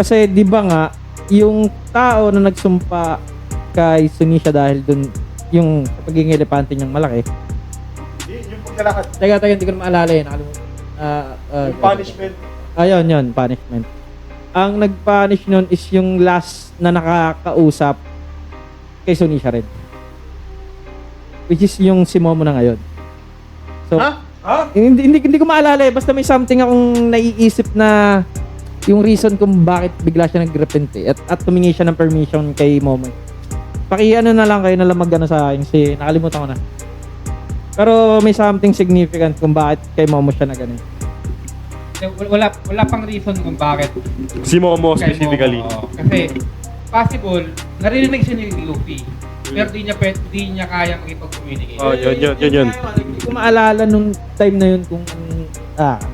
Kasi di ba nga, yung tao na nagsumpa kay Sunisha dahil dun yung pagiging elepante niyang malaki. Yung pagkalakad, Teka, hindi ko na maalala eh. Nakalimutan. yung punishment. Ayun, yun, punishment. Ang nag-punish nun is yung last na nakakausap kay Sunisha Red. Which is yung si Momo na ngayon. So, Ha? hindi ko maalala eh. Basta may something akong naiisip na yung reason kung bakit bigla siya nag-repent eh. At tumingi siya ng permission kay Momo. Ano na lang kayo na lang mag-ano sa akin kasi nakalimutan ko na. Pero may something significant kung bakit kay Momo siya na ganun. Wala pang reason kung bakit Si Momo kay specifically. Momo. Kasi possible, narinig siya ni Luffy. Pero di niya kaya makipag-communicate. Oh, yun. Hindi ko maalala nung time na yun kung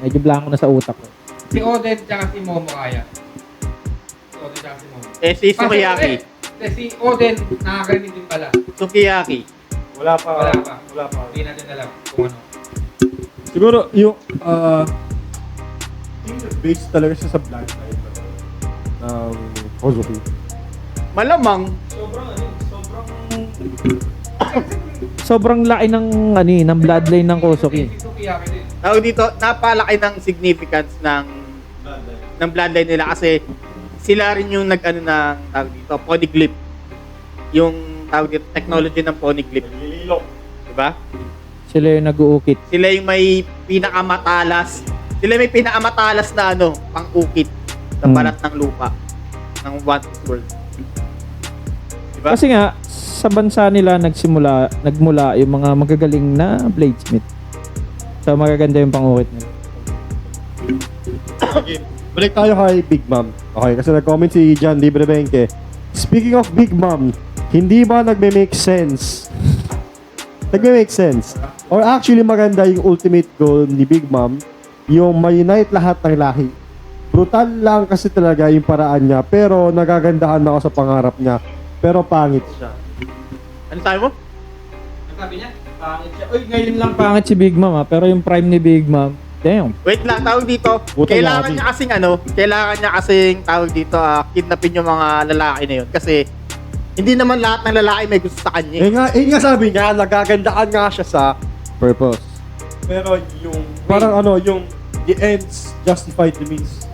medyo blanco na sa utak ko. Si Oden tsaka si Momo kaya. Si Oden tsaka si Momo. Si Sukiyaki. Si Oden, nakakarinig din pala. Sukiyaki. Wala pa. Wala pa. Hindi natin alam kung ano. Siguro, yung, based talaga siya sa bloodline ng Kozuki. Malamang. Sobrang laki ng bloodline ng Kozuki. Si Sukiyaki din. Tawag dito, napalaki ng significance ng bloodline nila kasi sila rin yung nag-ano ng tawag dito, poneglyph. Yung tawag dito, technology ng poneglyph. Diba? Sila yung nag-uukit. Sila yung may pinakamatalas. Sila may pinakamatalas na pang-ukit sa balat ng lupa ng One Piece World. Diba? Kasi nga, sa bansa nila nagmula yung mga magagaling na bladesmith. So magaganda yung pang-ukit nila. Balik tayo kay Big Mom. Okay, kasi nag-comment si John Libre Benke. Speaking of Big Mom, hindi ba nagme-make sense? Nagme-make sense. Or actually maganda yung ultimate goal ni Big Mom, yung ma-unite lahat ng lahi. Brutal lang kasi talaga yung paraan niya, pero nagagandahan ako sa pangarap niya. Pero pangit siya. Ano sabi mo? Ang sabi niya? Pangit siya. Uy, ngayon lang pangit si Big Mom pero yung prime ni Big Mom, damn. Wait lang, tawag dito. Putang Kailangan labi. niya kasing tawag dito, kidnapin yung mga lalaki na yun. Kasi, hindi naman lahat ng lalaki may gusto sa kanya. nga sabi niya, nagagandaan nga siya sa purpose. Pero yung, parang yung the ends justify the means.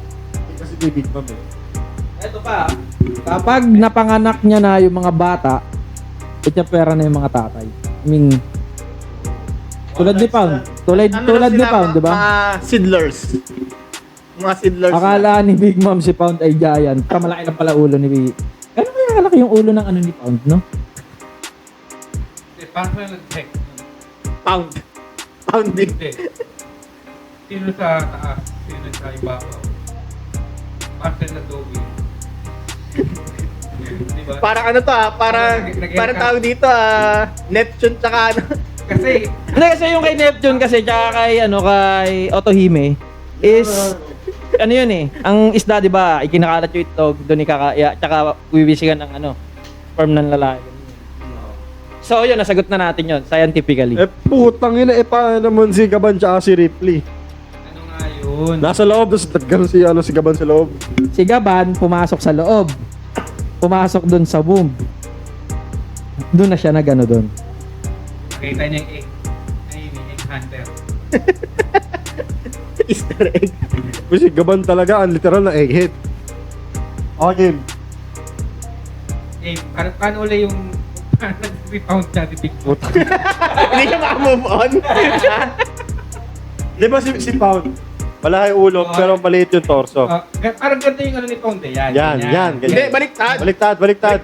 Kasi may Big Mom eh. Ito pa, kapag napanganak niya na yung mga bata, pera na yung mga tatay. I mean, tulad ni Pound. Tulad ni Pound, di ba? Mga seedlers. Mga seedlers. Akala ni Big Mom si Pound ay giant. Kamalaki lang pala ulo ni Big. Ano kaya kalaki yung ulo ng ni Pound, no? Paano na nag-check? Pounding. Hindi. Sino sa taas? Sino sa ibabaw? Master na Dobby. Diba? Parang parang tawag dito, Neptune tsaka Kasi, Hindi kasi yung kay Neptune kasi tsaka kay Otohime is yun eh. Ang isda 'di ba, ikinakalat yung itlog, doon ikakaya tsaka wiwisigan ng sperm ng lalaki. So yun, nasagot na natin yun scientifically. Putang ina, paano naman si Gaban tsaka si Ripley? ano nga yun? Nasa loob, tapos nagkaroon si Gaban sa loob. Si Gaban pumasok sa loob. Pumasok doon sa womb. Doon na siya nagano doon. Nakita niya yung egg. Egg hunter. Easter egg. Kasi Gaban talaga, ang literal na egghead. Okay. Eh, paano ulit yung nag-repound siya ni Big Mom? Hindi siya makamove on. Di ba si Pound? Malaki ulo, pero maliit yung torso. Parang ganito yung ni Pound eh. Yan. Yan. Hindi, baliktad. Baliktad. Baliktad.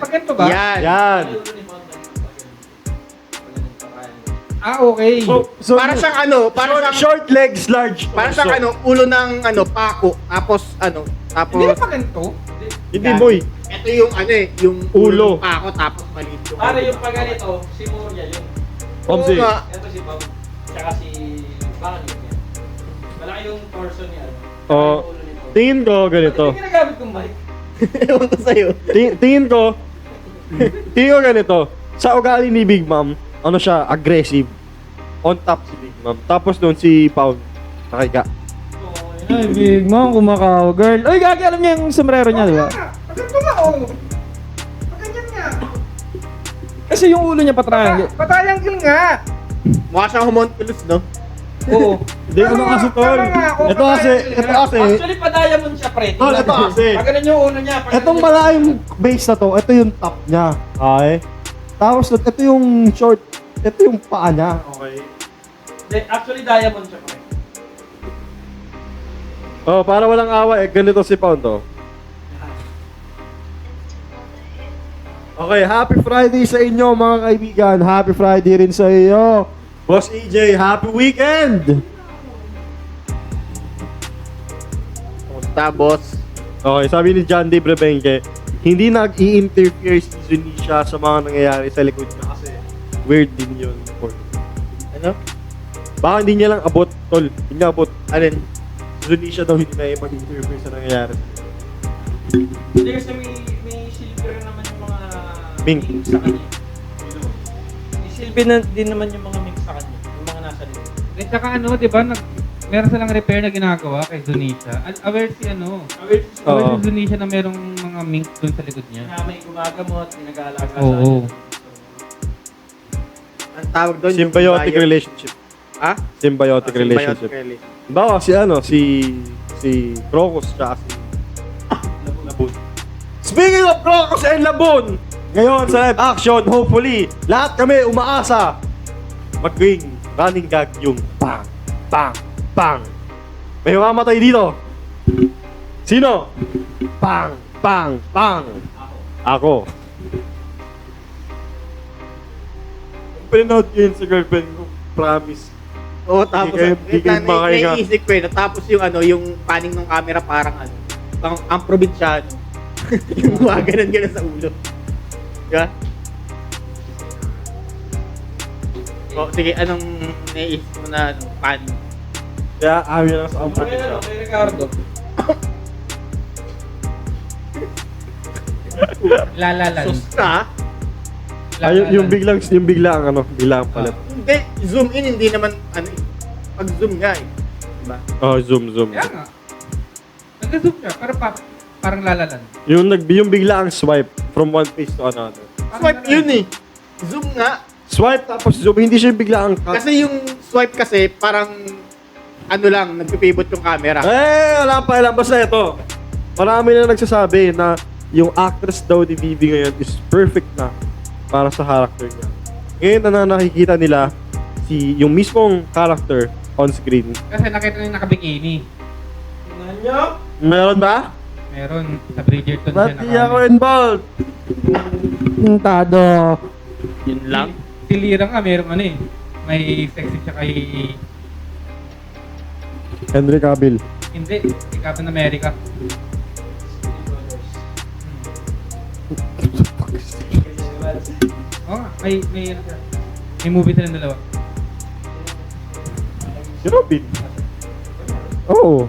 Pag ganito ba? Yan. Okay. So Para siyang short legs, large para torso. siyang ulo ng pako. Tapos Hindi na pa ganito. Hindi boy. ito yung yung Ulo. ng pako tapos maliit yung Para yung pag ganito, si Moria yun. Omsi. Oo nga. Ito si Bob. Tsaka si Bangin yan. Malaki yung torso niya. Oh, tingin ko ganito. Hindi ginagamit kong mic. Ewan ko sa'yo. Tingin ko ganito. Sa ugali ni Big Mom, siya, aggressive. On top si Big Mom. Tapos doon si Pound. Nakika. Ay, Big Mom, kumakaw, girl. Uy, gagi, alam niya yung sombrero niya, di ba? Pag ganito nga, oh. Pag ganyan nga. Kasi yung ulo niya patriangle. Patayang nga. Mukha siyang homunculus, no? Oo. Hindi ano kasi tol. Ito kasi. Actually, pa-diamond siya, pre. Tol, ito kasi. Pag ganun yung uno niya. Itong malayong base na to, ito yung top niya. Okay? Tapos ito yung short. Ito yung paa niya. Okay? Actually, diamond siya, pre. Oh, para walang awa ganito si Pound to. Okay, happy Friday sa inyo mga kaibigan. Happy Friday rin sa iyo. Boss EJ, happy weekend! Kumusta, boss? Okay, sabi ni John D. Brebenke, hindi nag-i-interfere si Zunisha sa mga nangyayari sa likod niya kasi weird din yun. Ano? Baka hindi niya lang abot, tol. Hindi niya abot. Alin? Si Zunisha daw hindi na mag-interfere sa nangyayari. Hindi kasi may silver naman yung mga Mink. sa kanya. May silver na din naman yung mga mink sa kanya. Yung mga nasa likod. At saka ano, di ba, meron silang repair na ginagawa kay Zunisha. Aware si Aware Oo. si Zunisha na merong mga mink doon sa likod niya. Kaya may gumagamot, pinag-aalaga sa Oo. kanya. Ang tawag doon? Symbiotic relationship. Ha? Symbiotic relationship. Bawa si Crocus tsaka si Labun. Speaking of Crocus and Labun, ngayon sa live action, hopefully, lahat kami umaasa maging running gag yung pang, pang, pang. May mamatay dito. Sino? Pang, pang, pang. Ako. Pinanood yun sa girlfriend ko, promise. Oo, tapos Di kayo makahinga. naisip ko eh, natapos yung ano, yung panning ng camera parang ano, ang probinsyano. Yung gumaganon sa ulo. Diba? O, sige, anong naisip mo na ano, panning? Kaya ayaw lang sa ampun Kay ano, kay Ricardo. Lalalan. Sus ka? yung biglang biglang palit. Hindi, zoom in, hindi naman, ano eh. Pag zoom nga eh. Diba? Oh, zoom. Kaya nga. Nag-zoom siya, pero parang lalalan. Yung bigla ang swipe from one face to another. Swipe yun eh. Zoom nga. Swipe tapos zoom, hindi siya bigla ang cut. Kasi yung swipe kasi, parang, ano lang, nagpipivot yung camera. Wala pa lang. Basta ito. Marami na nagsasabi na yung actress daw ni Vivi ngayon is perfect na para sa character niya. Ngayon na nakikita nila yung mismong character on screen. Kasi nakita niyo nakabikini. Tingnan nyo. Meron ba? Meron sa Bridgerton siya Ba't di ako naka. involved? Tado. Yun lang. Si Lira nga, meron ano eh. May sexy siya kay... Henry Cavill. Hindi, si Captain America. Oo nga, may ano siya. May movie silang dalawa. Si Robin. Oo.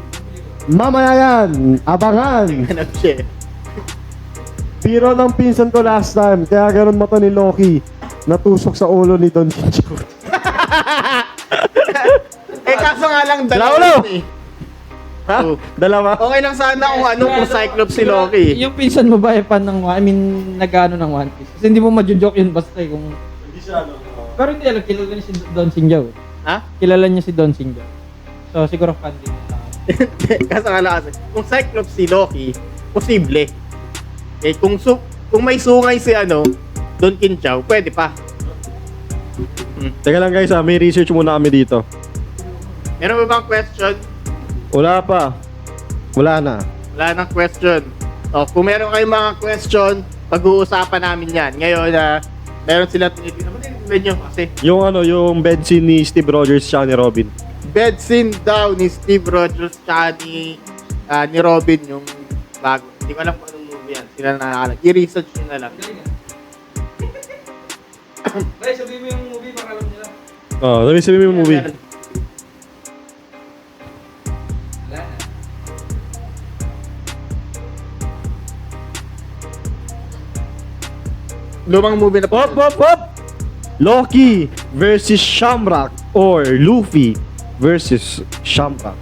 Mamaya yan. Abangan. Hanap siya eh. Biro ng pinsan ko last time, kaya ganun mata ni Loki. Natusok sa ulo ni Don Chincho. Eh kaso nga lang, Laulo! dalawa yun eh. Ha? Oh. Dalawa? Okay lang sana kung ano, kung Cyclops si Loki. Yung pinsan mo ba fan ng nag-ano ng One Piece? Kasi hindi mo ma-joke yun basta eh kung... Hindi siya, ano. Pero hindi alam, kilala niya si Don Sinjao. Ha? Kilala niya si Don Sinjao. So siguro fan din niya. Kaso nga lang kasi, kung Cyclops si Loki, posible. Eh, kung may sungay si ano, Don Quinchao, pwede pa. Teka lang guys, may research muna kami dito. Meron ba bang question? Wala pa. Wala na. Wala nang question. O, kung meron kayong mga question, pag-uusapan namin yan. Ngayon, meron sila tinitingnan. Ba't nyo kasi? Yung bed scene ni Steve Rogers siya ni Robin. Bed scene daw ni Steve Rogers tsaka ni Robin yung bago. Hindi ko alam kung anong movie yan. Sila na nakakalag. I-research nyo na lang. Pre, sabihin mo yung movie, baka alam nila. Oh, sabi mo yung movie. Wala na. Lumang movie na po. Pop! Loki versus Shamrock or Luffy versus Shamrock.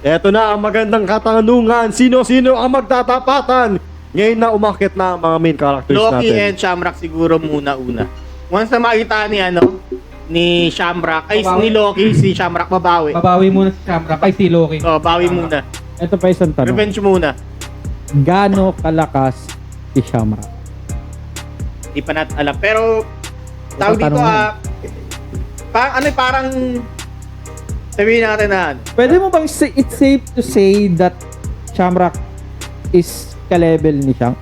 Eto na ang magandang katanungan. Sino-sino ang magtatapatan? Ngayon na umakit na ang mga main characters Loki natin. and Shamrock siguro muna. Once na makita ni Shamrock, ay Babawi. ni Loki, si Shamrock babawi. Babawi muna si Shamrock kay si Loki. Oh, bawi muna. Ito pa isang tanong. Revenge muna. Gaano kalakas si Shamrock? Hindi pa natin alam. Pero, tawag dito parang sabihin natin na ano. Pwede mo bang it's safe to say that Shamrock is ka-level ni Shank?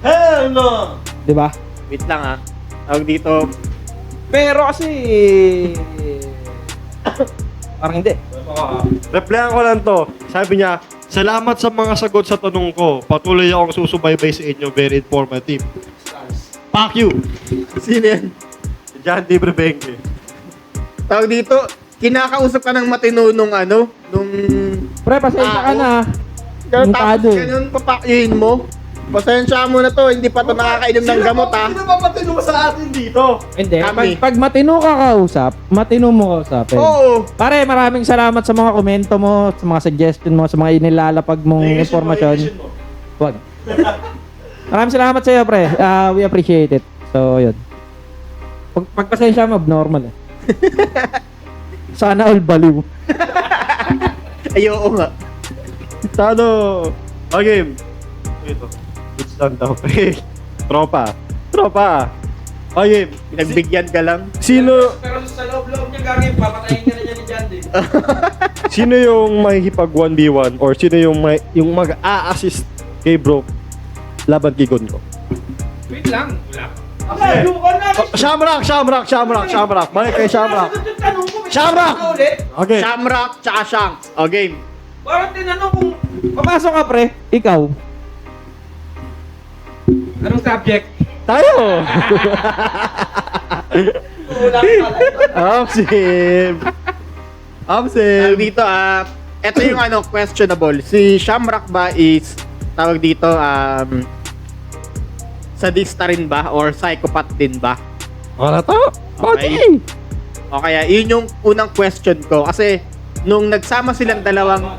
Hell no! Di ba? Wait lang ha. Tawag dito, Pero kasi... parang hindi. Replyan ko lang to. Sabi niya, salamat sa mga sagot sa tanong ko. Patuloy akong susubaybay sa inyo. Very informative. Fuck you! sino yan? Si John D. Brebenque. Tawag dito, kinakausap ka ng matino nung ano, nung... Pre, pasensya ka na. Tapos Mutado eh. ganun, papakyuhin mo. Pasensya mo na to, hindi pa to nakakainom ng gamot ha. Sino ba matino sa atin dito? Hindi. Kami. Pag matino ka kausap, matino mo kausapin. Oo. Pare, maraming salamat sa mga komento mo, sa mga suggestion mo, sa mga inilalapag mong impormasyon. Wag. Maraming salamat sa iyo, pre. We appreciate it. So, yun. Pagpasensya mo, abnormal eh. Sana all baliw. Ayoko nga. Tano. Okay. Ito. Goods lang daw. Tropa. Okay. Pinagbigyan ka lang. Sino Pero sa loob-loob niya gagawin, papatayin ka na niya ni John din. sino yung makikipag 1v1 or sino yung mag-a-assist kay bro laban kay Gonko? Wait lang. Wala. Shamrock. Balik kay Shamrock. Shamrock! Okay. Shamrock tsaka Shanks. O game. Parang tinanong kung... Papasok ka, pre. Ikaw. Anong subject? Tayo! Absim! Tawag dito, ito yung ano, questionable. Si Shamrock ba is, tawag dito, sadista rin ba? Or psychopath din ba? Wala to! Okay. O kaya, yun yung unang question ko. Kasi, nung nagsama silang dalawang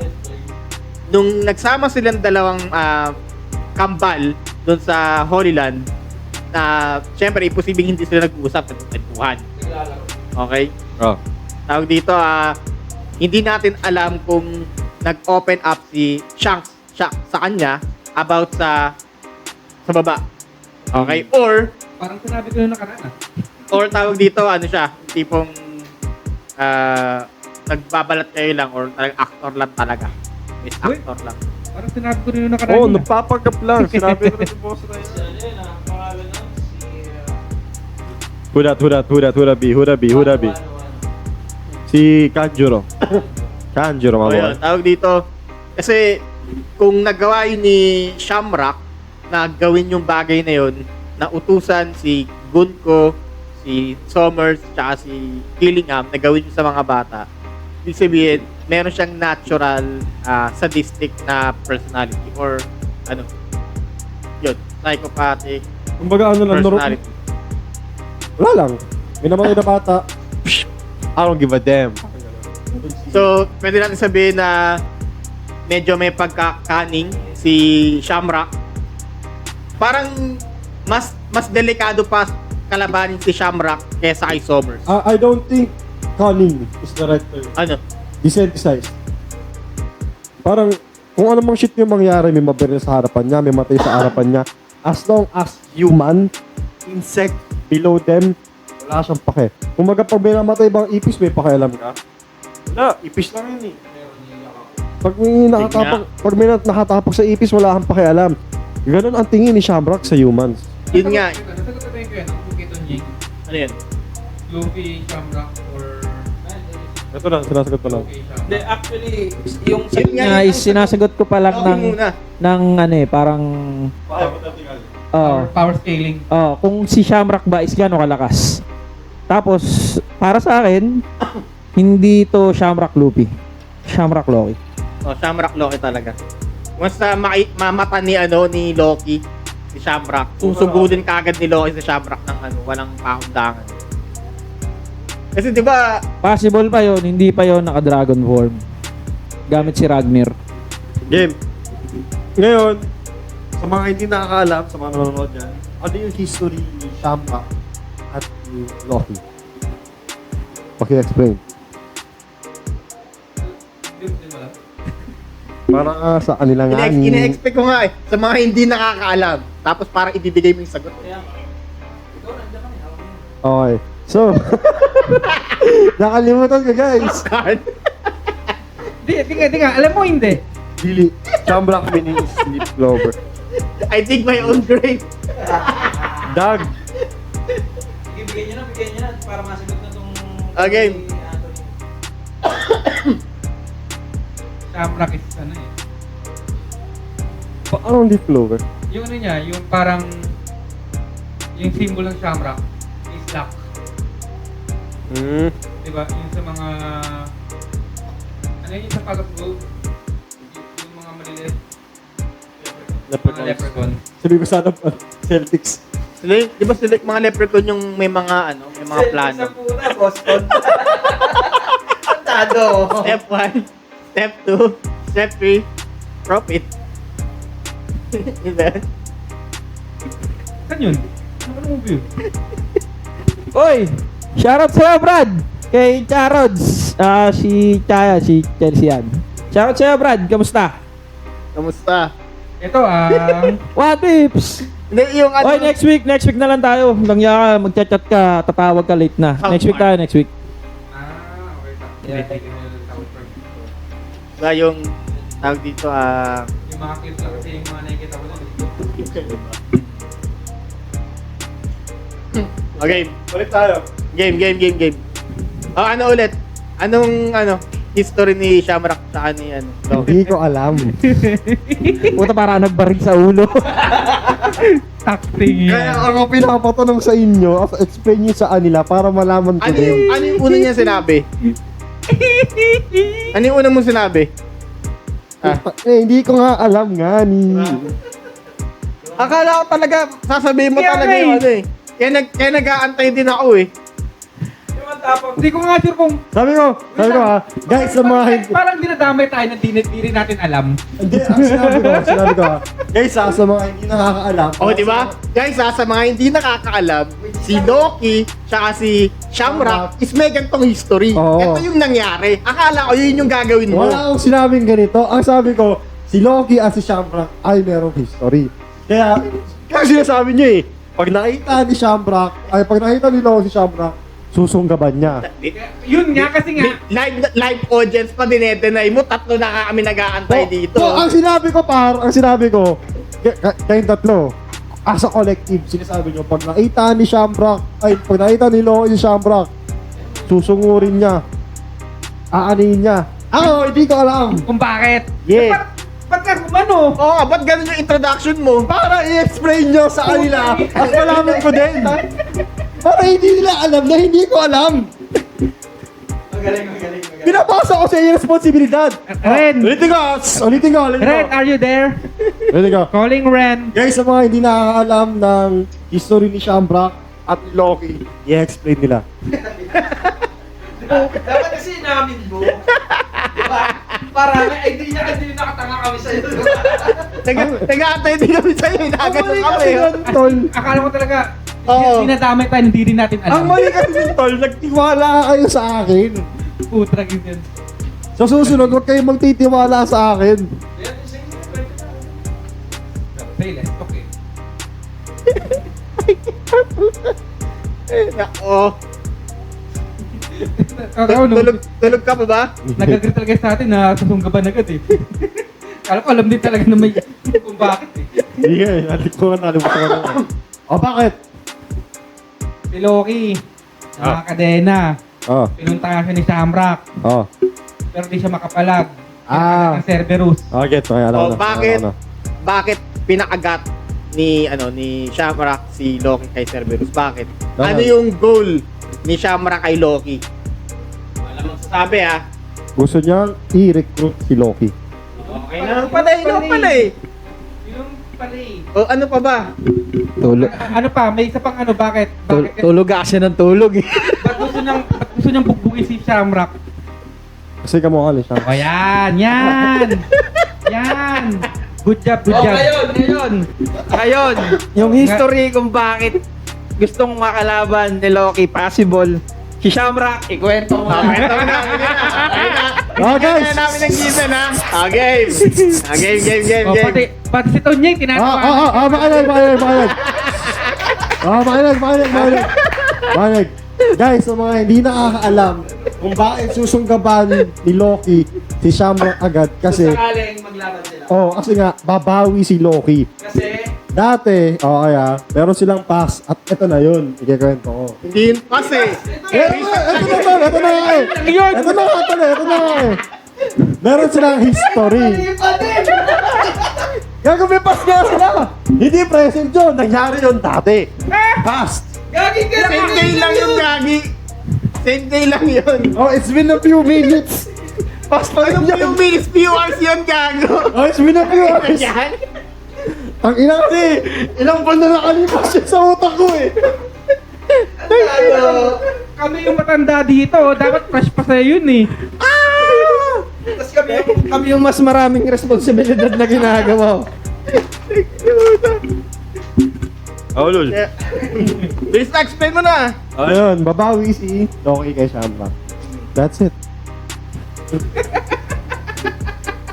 kambal doon sa Holy Land, syempre, imposibleng hindi sila nag-uusap at nagkuhan. Okay? Oh. Tawag dito, hindi natin alam kung nag-open up si Shanks sa kanya about sa baba. Okay? Parang sinabi ko yung nakaraan. Or tawag dito, ano siya, tipong nagbabalat kayo lang or talagang actor lang talaga. Is Uy. actor lang. Parang sinabi ko rin yung nakaraan. Oh, nagpapagap lang. Sinabi ko na si boss na yun. Huda B. Si Kanjuro. Kanjuro, O yun, mga tawag dito, kasi kung nagawa yun ni Shamrock na gawin yung bagay na yun, na utusan si Gunko, si Somers, tsaka si Killingham na gawin yun sa mga bata, ibig sabihin, meron siyang natural sadistic na personality or ano, yun, psychopathic Kumbaga ano lang, personality. wala lang. May namatay na bata. I don't give a damn. So, pwede natin sabihin na medyo may pagkakaning si Shamrock. Parang mas delikado pa kalabanin si Shamrock kesa kay Somers. I don't think cunning is the right term. Ano? Desensitized. Parang kung ano mang shit yung mangyari, may mabaril sa harapan niya, may matay sa harapan niya. As long as human, insect, below them, wala siyang pake. Kung pag may namatay bang ipis, may pakialam ka? Wala, ipis lang yun eh. Pag may nakatapak sa ipis, wala kang pakialam. Ganun ang tingin ni Shamrock sa humans. Yun nga. Nasagot ko ba yun? Ako kay Tonjing. Ano yan? Luffy, Shamrock, or... Ito lang, sinasagot ko lang. Okay, Shamrock. Hindi, actually, yung Yun nga, Nga, is sinasagot ko pa lang Okay ng muna. ano eh, parang Power scaling. kung si Shamrock ba is gaano kalakas. Tapos para sa akin, hindi to Shamrock Luffy. Shamrock Loki. Oh, Shamrock Loki talaga. Once na mamata ni Loki, si Shamrock, susugudin kagad ni Loki si Shamrock ng walang paundangan. Kasi 'di ba, Possible pa yon, hindi pa yon naka-dragon form. Gamit si Ragnir. Game. Ngayon, sa mga hindi nakakaalam, sa mga nanonood dyan, ano yung history ni Shamrock at ni Loki? Paki-explain. Di mo alam. Para sa kanila nga. Ine-expect ko nga eh, sa mga hindi nakakaalam. Tapos parang ibibigay mo yung sagot. Okay. So, nakalimutan ko guys. Di nga, alam mo hindi. Dili. Chambrak mini sleep clover. I dig my own grave. Dag. Sige, bigyan nyo na para masagot na tong... Okay. ni Anthony. Shamrock is ano eh. Anong leaf clover? Yung ano niya, yung parang yung symbol ng Shamrock is luck. Diba? Yung sa mga ano yun sa pag-upload yung mga maliliit mga leprechaun. Sabi ko sana Celtics. Di ba sila mga leprechaun yung may mga ano, may mga plano? Sa puna, Boston. Tantado. Step 1, step 2, step 3, profit. Diba? Saan yun? Ano movie yun? Oy! Shoutout sa'yo, Brad! Kay Charods. Si Chaya, si Chelsea yan. Shoutout sa'yo, Brad. Kamusta? Kamusta? Ito ang What tips? Hindi, yung ano, Oy, next week na lang tayo. Langya ka, magchat-chat ka, tatawag ka late na. Next week tayo, next week. okay ta. Yeah. Tinitigil nyo yung sound from dito. diba yung tawag dito, Yung mga cute lang kasi yung mga nakikita ko lang dito. okay, ulit tayo. Game. Ano ulit? Anong, history ni Shamrock sa ni ano? Hindi ko alam. Puta, para nagbarig sa ulo. Acting Kaya yan. ako pinapatanong sa inyo, explain nyo sa kanila para malaman ko din. Ano yung una niya sinabi? Ano yung una mong sinabi? Hindi ko nga alam nga ni. Akala ko talaga, sasabihin mo Kaya talaga nga yung ano eh. Kaya nag-aantay din ako eh. Yung ang tapang. Hindi ko nga sure kung Sabi ko guys sa mga hindi. parang dinadamay tayo na di rin natin alam. Hindi, ang sinabi ko guys sa mga hindi nakakaalam. O, di ba? Guys, sa mga hindi nakakaalam, si Loki, tsaka si Shamrock is may gantong history. Oo. Ito yung nangyari. Akala ko yun yung gagawin mo. Wala akong sinabing ganito. Ang sabi ko, si Loki at si Shamrock ay merong history. Kaya sinasabi niyo eh, pag nakita ni Shamrock, ay pag nakita ni Loki si Shamrock, susunggaban niya. Yun nga kasi nga. Live audience pa dinedenay mo. Tatlo na kami nag-aantay dito. So, ang sinabi ko, kayong tatlo, as a collective, sinasabi nyo, pag nakita ni Shamrock, pag nakita ni Loki si Shamrock, susungurin niya, aanihin niya. Ako, hindi ko alam. Kung bakit. Yeah. Ba't ka kumano? Oo nga, ba't ganun yung introduction mo? Para i-explain nyo sa kanila, at malaman ko din. Para hindi nila alam na hindi ko alam. Magaling. Pinapasa ko sa inyo responsibilidad. Ren! Ulitin ko. Ren, are you there? Ulitin ko. Calling Ren. Guys, sa mga hindi nakakaalam ng history ni Shamrock at ni Loki, i-explain nila. Dapat kasi namin mo. Diba? Para may hindi nakatanga kami sa'yo. Nag-aantay din kami sa'yo. Nagano kami. Tol. Akala ko talaga, Oo. dinadamay tayo, hindi rin natin Ang alam. mali kasi ng Tol, nagtiwala kayo sa akin. Putra yun. Sa susunod, huwag kayong magtitiwala sa akin. Say less, okay. Nako. Tulog ka pa ba? Nag-agree talaga sa atin na susunggaban agad eh. Kala ko alam din talaga na may kung bakit eh. Hindi nga eh, nalimutan ko na. O bakit? Si Loki, sa kadena, pinuntahan siya ni Shamrock, Oh. pero di siya makapalag. Ah. Ng Cerberus. Okay, okay, alam O, ko na. bakit? Alam ko na. Bakit pinakagat ni Shamrock si Loki kay Cerberus? Bakit? Bakit? Ano yung goal ni Shamrock kay Loki? Alam mo sasabi ha. Gusto niyang i-recruit si Loki. Okay na pala eh. Yung pala eh. O ano pa ba? Tulog. Ano pa, may isa pang ano, bakit? Bakit? Tulog kasi ng tulog eh. Ba't gusto niyang bugbugin si Shamrock? Kasi kamukha ni siya. O yan! Yan! Good job. Ngayon, yung history kung bakit gustong makalaban ni Loki, possible, Si Shamrock, ikwento mo. Ito na. Oh, guys. Kaya namin ng gisa na. Game. Game. Oh, pati si Tonyeng, tinatawa. Makinig. Guys, sa mga hindi nakakaalam kung bakit susunggaban ni Loki si Shamrock agad kasi Sakaling maglaban sila. kasi nga babawi si Loki. Kasi, Dati, kaya meron silang pass at ito na yun. Ikikwento ko. Hindi kasi. Ito na nga eh. Meron silang history. Gago, may pass nga sila. Hindi present yun. Nangyari yun dati. Past. gagi ka Same day lang yung gagi. Same day lang yun. Oh, it's been a few minutes. Past pa rin Ano yun. yung minutes viewers yun, gago? Oh, it's been a few hours. Yan. Ang ina kasi, ilang buwan na nakalipas yun sa utak ko eh. Kami yung matanda dito, dapat fresh pa sa'yo yun eh. Tapos Kami yung mas maraming responsibilidad na ginagawa. Lol. Bilis na, explain mo na. Ayun, babawi si Loki kay Shamrock. That's it.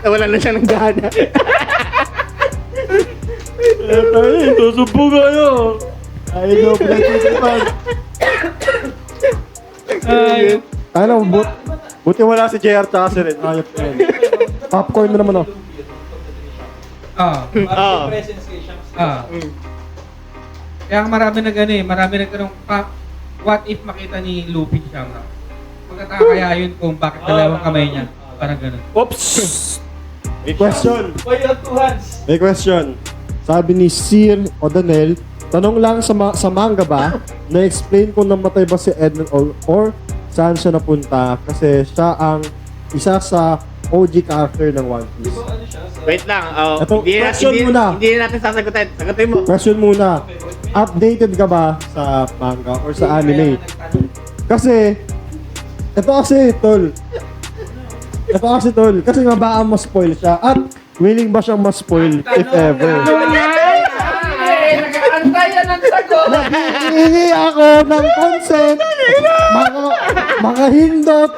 Wala na siya ng gana. Susubo kayo. Ay, no, pinag-isipan. Ano, buti wala si JR tsaka si Red. Ayop yun. Popcorn mo naman, oh. presence kay Shams. Kaya marami na gano'n eh, marami na gano'ng what if makita ni Luffy Shamrock? Magkataka kaya yun kung bakit dalawang kamay niya. Parang gano'n. Oops! May question. Why you have two hands? May question. Sabi ni Sir O'Donnell, tanong lang sa manga ba, na-explain kung namatay ba si Edna or saan siya napunta kasi siya ang isa sa OG character ng One Piece. Ano siya? Wait lang. Ito, question muna. Hindi natin sasagutin. Sagutin mo. Question muna. Updated ka ba sa manga or sa anime? Kasi, ito kasi, tol. Kasi nga baka ma-spoil siya. At willing ba siyang ma-spoil if ever? Nag-aantay yan ang sagot. Hihingi ako ng consent. Makahindot.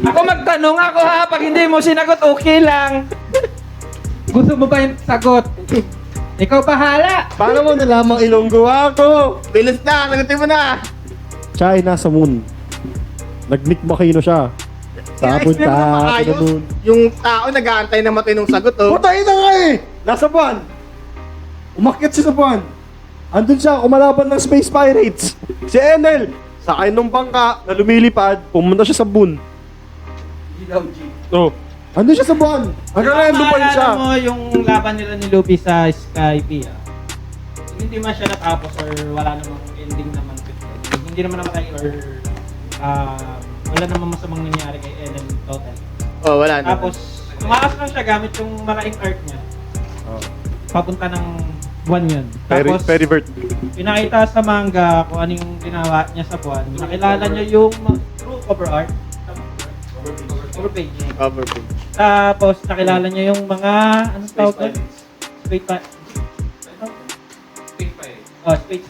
Ako magtanong ako ha, pag hindi mo sinagot, okay lang. Gusto mo ba yung sagot? Ikaw bahala! Paano mo nalamang Ilonggo ako? Bilis na, sagutin mo na. Siya ay nasa moon. Nag-Nick Makino siya. Sa Explain mo na punta maayos. sa moon. Yung tao nag-aantay na matinong sagot, oh. Putay na nga eh! Nasa buwan! Umakyat siya sa buwan. Andun siya, kumalaban ng Space Pirates. Si Enel, sakay nung bangka na lumilipad, pumunta siya sa moon. Oh. Andun siya sa buwan. Hanggang ngayon, doon pa rin siya. Maalala mo yung laban nila ni Luffy sa Skype, hindi man siya natapos or wala namang ending naman. Hindi naman namatay or wala namang masamang nangyari kay Enel total. Oh, wala na. Tapos, tumakas lang siya gamit yung malaking arc niya. Papunta ng buwan yun. Tapos, Perivert. pinakita sa manga kung ano yung ginawa niya sa buwan. Nakilala niya yung true cover art. Cover page. Cover page. Tapos, nakilala niya yung mga, anong tawag doon? Space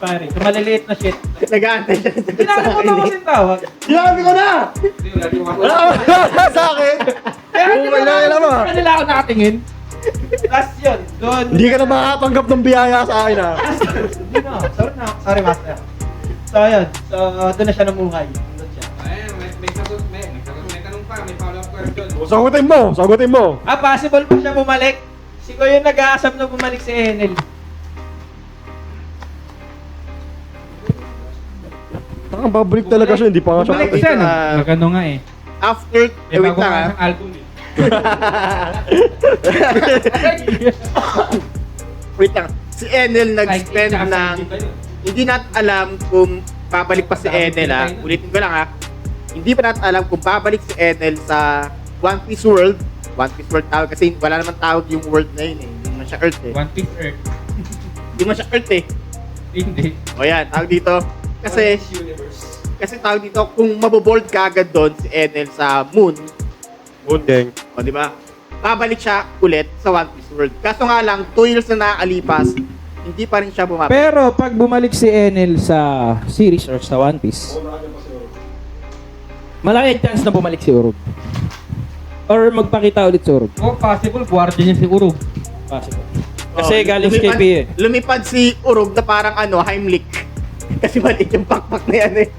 Pirate. Yung maliliit na shit. Nag-aantay siya. Kinakalimutan ko kasing tawag. Sinabi ko na! Wala ka sa akin! Kaya Kailangan mo. kanila ako nakatingin. Tapos yun, doon. Hindi ka na makatanggap ng biyaya sa akin ha. Hindi na. Sorry, master. So, yun. So, doon na siya namuhay. Doon siya. May tanong pa, may follow-up question. Sagutin mo. Possible pa siya bumalik. Si Ko yung nag-aasam na bumalik si Enel. Ang babalik talaga siya, hindi pa nga siya. Bumalik siya, no? Ah, Magano nga eh. After, May wait bago lang, nga ah. siyang album eh. Wait lang. Si Enel nag-spend ng... Hindi natin alam kung babalik pa si Enel, ha. Ulitin ko lang, ha. Hindi pa natin alam kung babalik si Enel sa One Piece World. One Piece World tawag kasi wala naman tawag yung world na yun, eh. Hindi man siya Earth, eh. One Piece Earth. Hindi man siya Earth, eh. Hindi. O yan, tawag dito. Kasi Universe. tawag dito, kung maboboard ka agad doon si Enel sa Moon, Moon Gang. o di ba? Babalik siya ulit sa One Piece World. Kaso nga lang, 2 years na nakakalipas, hindi pa rin siya bumabalik. Pero pag bumalik si Enel sa series or sa One Piece, Malaki chance na bumalik si Urug. Or magpakita ulit si Urug. O possible, guardian niya si Urug. Possible. Kasi Oh, galing sa lumipad- KPA eh. Lumipad si Urog na parang Heimlich. Kasi maliit yung pakpak na yan eh.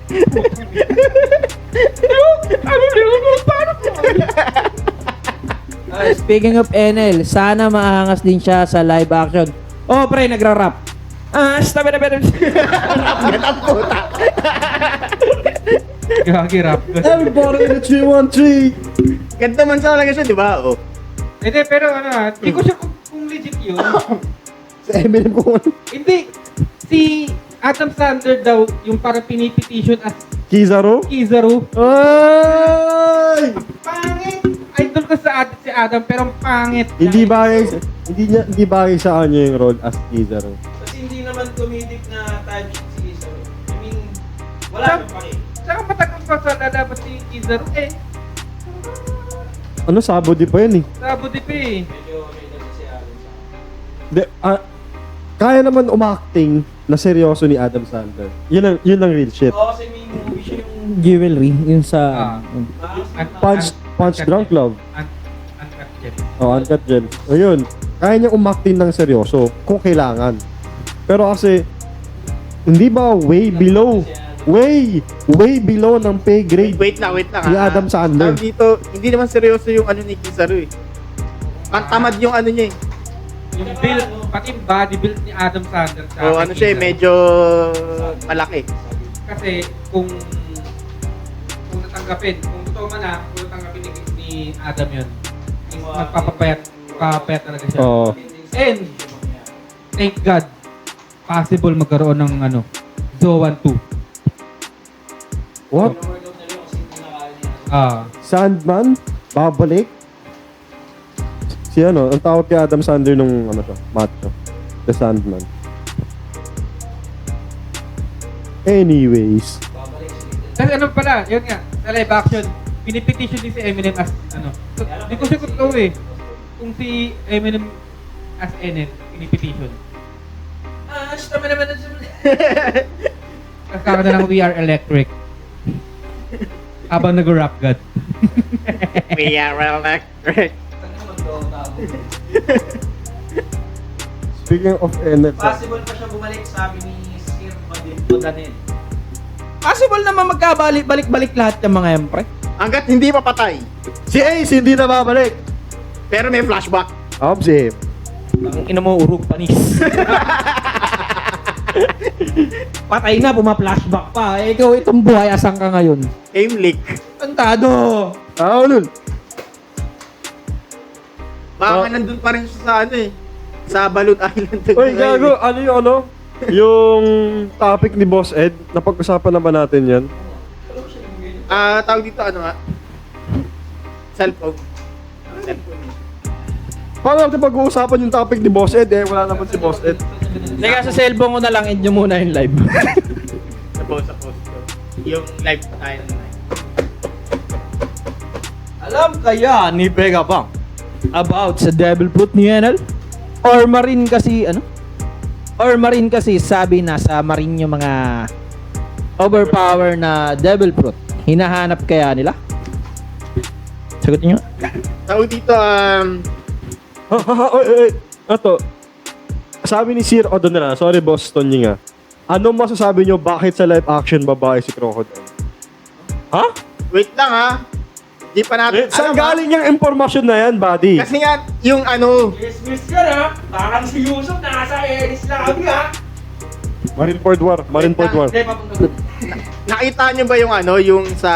Speaking of NL, sana maangas din siya sa live action. Oh, pre, nagra-rap. Stop it. Ganang puta. Gagi rap. Everybody in the 313! Ganda man sa talaga siya, di ba? Oh. Hindi, pero hindi ko siya kung legit yun. Sa Eminem ko. Hindi. Si Adam Sandler daw, yung parang pinipetition as Kizaru? Kizaru. Ay! Pangit! Idol ko sa si Adam, pero ang pangit. Hindi bagay sa kanya yung role as Kizaru. Kasi hindi naman comedic na type si Isa. I mean, wala Tsaka- nang paki. Tsaka matagal pa sa lalabas si Kizaru eh. Ano, Sabody pa yun eh. Sa Abu Dhabi. Medyo may dala si Aaron sa De, kaya naman umacting na seryoso ni Adam Sandler. Yun ang real shit. Oo, kasi may movie siya yung Jewelry, yun sa... Punch Drunk Love. Uncut Gems. Uncut Gems. Ayun. Kaya niya umacting ng seryoso kung kailangan. Pero kasi, hindi ba way below ng pay grade Wait lang. ni Adam Sandler. Tawag dito, hindi naman seryoso yung ni Kizaru eh. Pantamad yung niya eh. Yung build, pati yung body build ni Adam Sandler sa O akin, siya eh, Kizaru. medyo malaki. Kasi kung natanggapin, kung totoo man kung natanggapin ni Adam yun, papapayat talaga siya. Oo. And, thank God, possible magkaroon ng Zoan 2. What? Sandman? Babalik? Si ang tawag kay Adam Sandler nung macho. The Sandman. Anyways. Kasi pala, yun nga, sa live action, pinipetition din si Eminem as So, di ko siya totoo eh. Kung si Eminem as NL, pinipetition. Tama naman na siya. Kasama na lang We Are Electric. Habang nag-rap God. We are electric. Speaking of NF, Possible pa siya bumalik, sabi ni Sir Badinto Danel. Possible naman magkabalik-balik lahat yung mga yan, pre. Hanggat hindi papatay. si Ace hindi na babalik. Pero may flashback. Observe. Ang ina mo, Urug, panis. Patay na, puma-flashback pa. Eh, ikaw itong buhay, asan ka ngayon? Heimlich. Tantado! Ulul. Baka nandun pa rin siya sa sa Balloon Island. Uy, gago, yung topic ni Boss Ed, napag-usapan na ba natin yan? Tawag dito cellphone. Cellphone. Paano natin pag-uusapan yung topic ni Boss Ed wala naman si Boss Ed. Teka, sa cellphone ko na lang, end nyo muna yung live. Sa post ko. Yung live pa tayo ng live. Alam kaya ni Vegapunk about sa Devil Fruit ni NL? Or Marine kasi, Or Marine kasi sabi na sa Marine yung mga overpower na Devil Fruit. Hinahanap kaya nila? Sagutin nyo. Tawag dito, Ito, sabi ni Sir O'Donnell, sorry Boss Tony nga. Ano masasabi nyo bakit sa live action babae si Crocodile? Ha? wait lang Di pa natin Saan alam, galing yung impormasyon na yan, buddy? Kasi nga, yung Yes, ka na. Parang si Yusuf nasa Eris Labi Marineford War. Hindi, papunta doon. nakita nyo ba yung yung sa...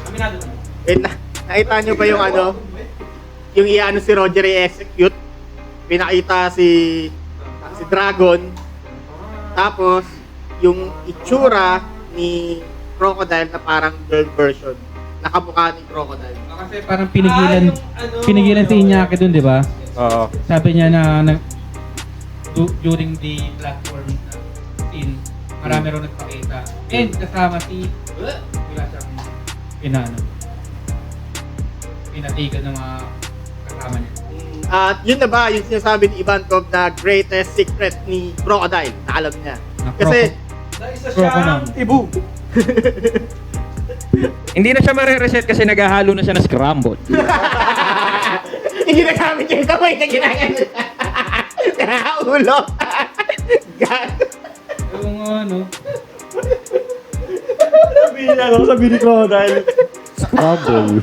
Aminado na. Nakita nyo ba yung yung si Roger i-execute? Pinakita si Dragon. Tapos, yung itsura ni Crocodile na parang girl version. Nakamukha ni Crocodile. Kasi parang pinigilan, yung pinigilan si Iñaki dun, di ba? Oo. Sabi niya na during the platform scene, marami raw nagpakita. And kasama si wala siyang pinatigan ng mga kasama niya. At yun na ba yung sinasabi ni Ivankov na greatest secret ni Crocodile na alam niya? Na Kasi Na isa Croco siyang naman. tibu. Hindi na siya mare-reset kasi naghahalo na siya ng scramble. Hindi nagamit yung kamay na ginagano. Ulo. Gago. Yung ano, Sabi ni Crocodile, Scrabble.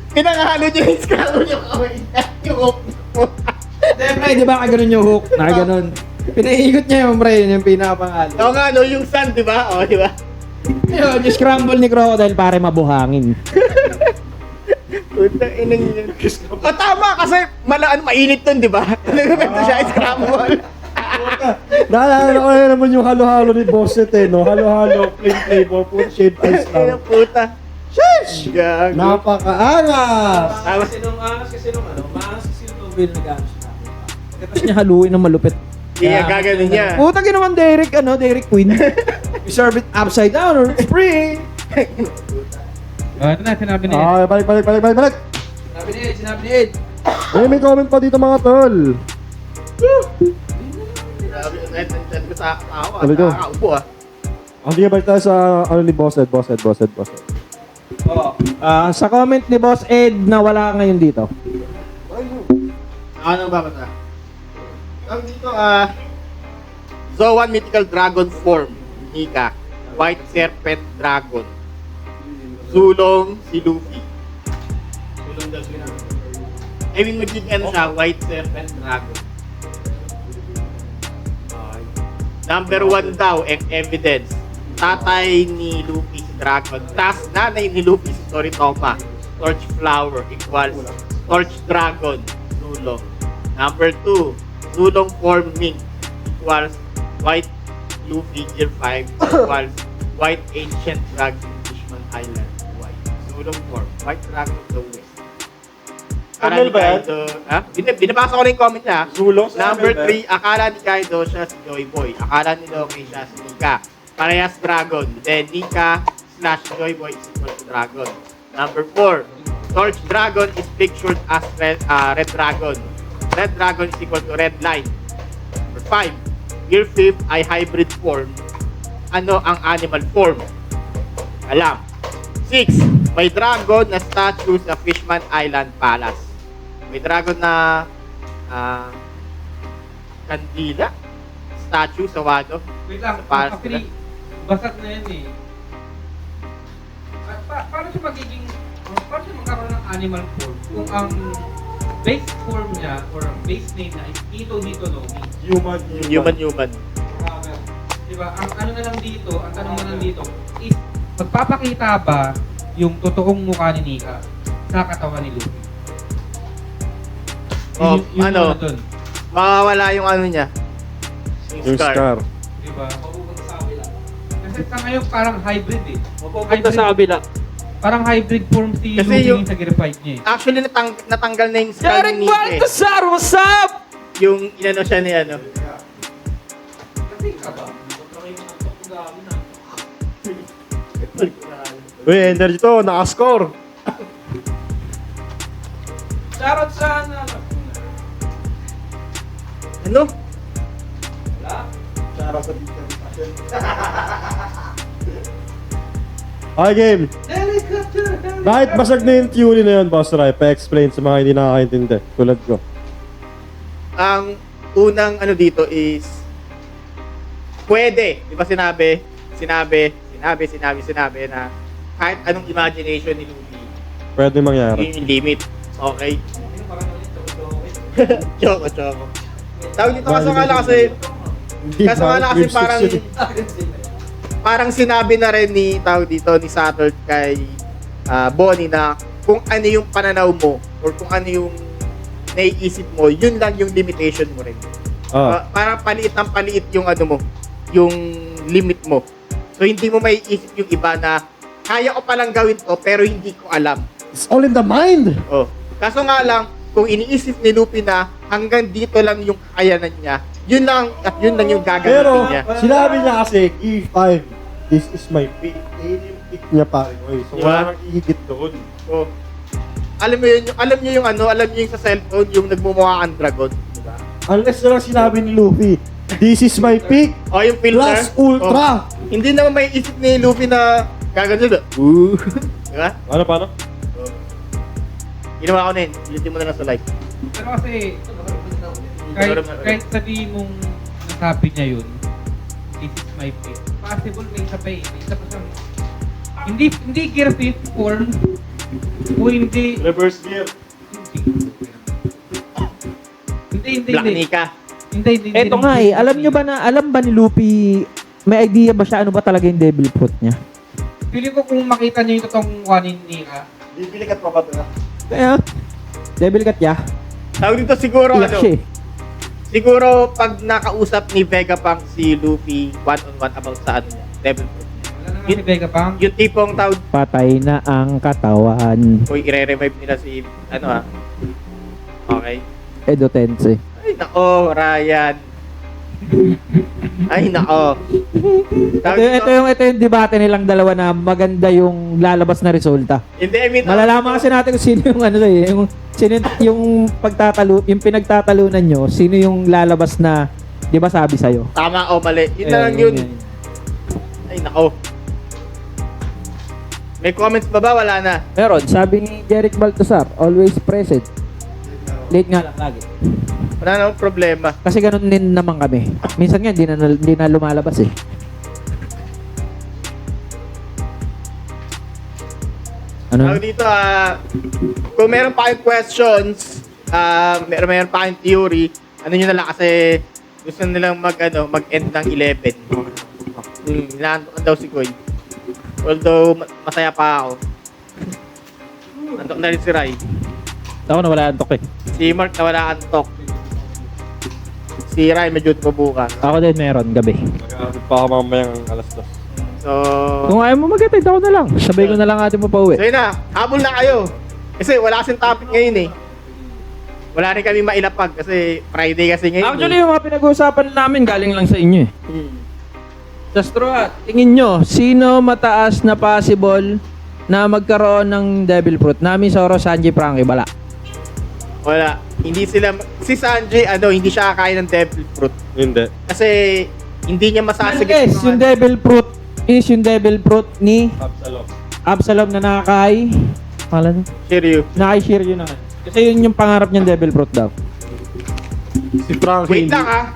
Pinangahalo niyo yung scramble yung kamay niya. Yung hook mo. Pre, di ba kaganon yung hook? Nakaganon. Pinaiikot niya yung pre, yun yung pinapangalo. Oo nga, no, yung sun, di ba? O, di ba? Yun, yung scramble ni Crocodile pare mabuhangin. Puta, inang yun. O, tama, kasi mainit dun, di ba? Nagpapento siya, scramble. Naalala ko na naman yung halo-halo ni Bosset eh, no? Halo-halo, plain flavor, puro shaved ice Ay, lang. puta. Sheesh! Gago. Napakaangas! Kasi nung maangas kasi yung Nobel na gano'n siya. Tapos niya haluin ng malupit. Iya, gaganon niya. Puta ginawan Derek Queen. You serve it upside down or spring. ito na, sinabi na Ah, balik. Sinabi ni Ed. May comment pa dito mga tol. Grabe, nandiyan ko sa awa. Sabi ko. Nakakaupo ah. Ang di balik tayo sa ano ni Bosset. Sa comment ni Boss Ed na wala ngayon dito. Ano ba ba? Ang dito Zoan Mythical Dragon Form, Nika. White Serpent Dragon. Sulong si Luffy. Sulong daw siya. I mean, magiging ano siya, White Serpent Dragon. Number 1 daw, evidence. Tatay ni Luffy si Dragon. Tas nanay ni Luffy si Toritoma. Torch Flower equals Torch Dragon. Sulong. Number 2, Sulong Form Mink equals White Luffy Gear 5 equals White Ancient Dragon Fishman Island. White. Sulong Form. White Dragon of the West. Ano ba yan? Binabasa ko na yung comment niya. Sulong? Number 3, akala ni Kaido siya si Joy Boy. Akala ni Loki siya si Nika. Parehas Dragon. Then Nika / Joy Boy is equal to Dragon. Number 4, Torch Dragon is pictured as Red Dragon. Red Dragon is equal to Red Line. Number 5, Gear 5 ay hybrid form. Ano ang animal form? Alam. 6, may dragon na statue sa Fishman Island Palace. May dragon na kandila statue sa Wado. Wait lang, Sa Paris actually, basag na yan eh. Paano siya magiging, paano siya magkaroon ng animal form kung ang base form niya or ang base name niya is Ito Nito no Mi? Human. Diba, ang ano na lang dito, ang tanong na lang dito is, magpapakita ba yung totoong mukha ni Nika sa katawan ni Luffy? Oh, ano? Dun. Mawawala yung ano niya. Yung scar. Diba? Kasi sa ngayon parang hybrid eh. Pupunta sa kabila. Parang hybrid form si Kasi Luffy yung- sa Gear 5 niya eh. Actually, natanggal na yung skull Derek ni Nick eh. Baltasar, what's up? Yung inano siya ni ano. Kasi ka ba? Uy, energy to, nakascore. Shoutout sa Ano? Okay, game. Bakit basag na yung theory na yun, Boss Rai? Pa-explain sa mga hindi nakakaintindi. Tulad ko. Ang unang ano dito is pwede, di ba sinabi na kahit anong imagination ni Luffy, Pwede mangyari. yun yung limit. Okay? Choco. Tawag dito kaso nga lang kasi parang sinabi na rin ni tawag dito ni Saturn kay Bonnie na kung ano yung pananaw mo or kung ano yung naiisip mo, yun lang yung limitation mo rin. Parang paliit yung ano mo, yung limit mo. So hindi mo maiisip yung iba na kaya ko palang gawin to pero hindi ko alam. It's all in the mind. Oh. Kaso nga lang, kung iniisip ni Luffy na hanggang dito lang yung kakayanan niya, yun lang yung Pero, gagawin niya. sinabi niya kasi, E5, this is my pick. Yun yung pick niya pare. So, Diba? wala kang ihigit doon. Oh. Alam niyo yung sa cellphone, yung nagmumukha ang dragon, di ba? Unless na lang sinabi ni Luffy, This is my pick. O, yung filter. Plus Ultra. Hindi naman may isip ni Luffy na gagano na. Di ba? Ano, paano? Ginawa ko na yun. Ulitin mo na lang sa live. Pero kasi, kahit sabihin mong nasabi niya yun, this is my pick. Possible may isa pa eh. May isa pa siyang, hindi gear 54, o hindi, Reverse gear. hindi. Black Nika. Hindi. Eto nga eh, alam ba ni Luffy, may idea ba siya ano ba talaga yung devil fruit niya? Feeling ko kung makita niyo yung totoong one in Nika, Bibili ka pa ba? Kaya, devil cut ya. Tawag dito siguro Iyak siya eh. Siguro pag nakausap ni Vegapunk si Luffy one-on-one about sa ano niya, Devil Fruit niya. wala na nga si Vegapunk. Yung tipong tawag, Patay na ang katawan. uy, i-revive nila si, ano okay. Edo Tensei. Ay, nako, Ryan. Ay, nako. Ito yung debate nilang dalawa na maganda yung lalabas na resulta. Hindi, I mean, Malalaman kasi natin kung sino yung ano eh, yung pinagtatalunan nyo, sino yung lalabas na, 'di ba sabi sa tama o mali. Yun na lang yun. Ay, nako. May comments ba ba? Wala na. Meron, sabi ni Jeric Baltasar, always present. Late nga lang lagi. Wala namang problema. Kasi ganun din naman kami. Minsan nga hindi na lumalabas eh. Ano? Tawag dito, kung meron pa kayong questions, meron pa kayong theory, ano nyo na lang kasi gusto nilang mag-end ng 11. Inaantok daw si Koy. Although, masaya pa ako. Antok na rin si Rai. Ako na wala antok eh. Si Mark na wala antok. Si Rai medyo bukas. Ako din meron, gabi. Mag-aabot pa ako mamayang alas 2. So, Kung ayaw mo mag-attend, ako na lang. Sabay ko na lang atin mo pa uwi. so yun na, habol na kayo. Kasi wala kasing topic ngayon eh. Wala rin kami mailapag kasi Friday kasi ngayon. Actually, yung mga pinag-uusapan namin galing lang sa inyo eh. Just throw out. Tingin nyo, sino mataas na possible na magkaroon ng Devil Fruit? Nami, Zoro, Sanji, Frankie, bala. Wala. Hindi sila, si Sanji, hindi siya kakain ng Devil Fruit. Hindi. Kasi, hindi niya masasagip. Yes, yung devil fruit is yung devil fruit ni Absalom. Absalom na nakakay. Palan? Shiryu. Nakay-share yun naman. Kasi yun yung pangarap niyang devil fruit daw. Si Frankie. Wait lang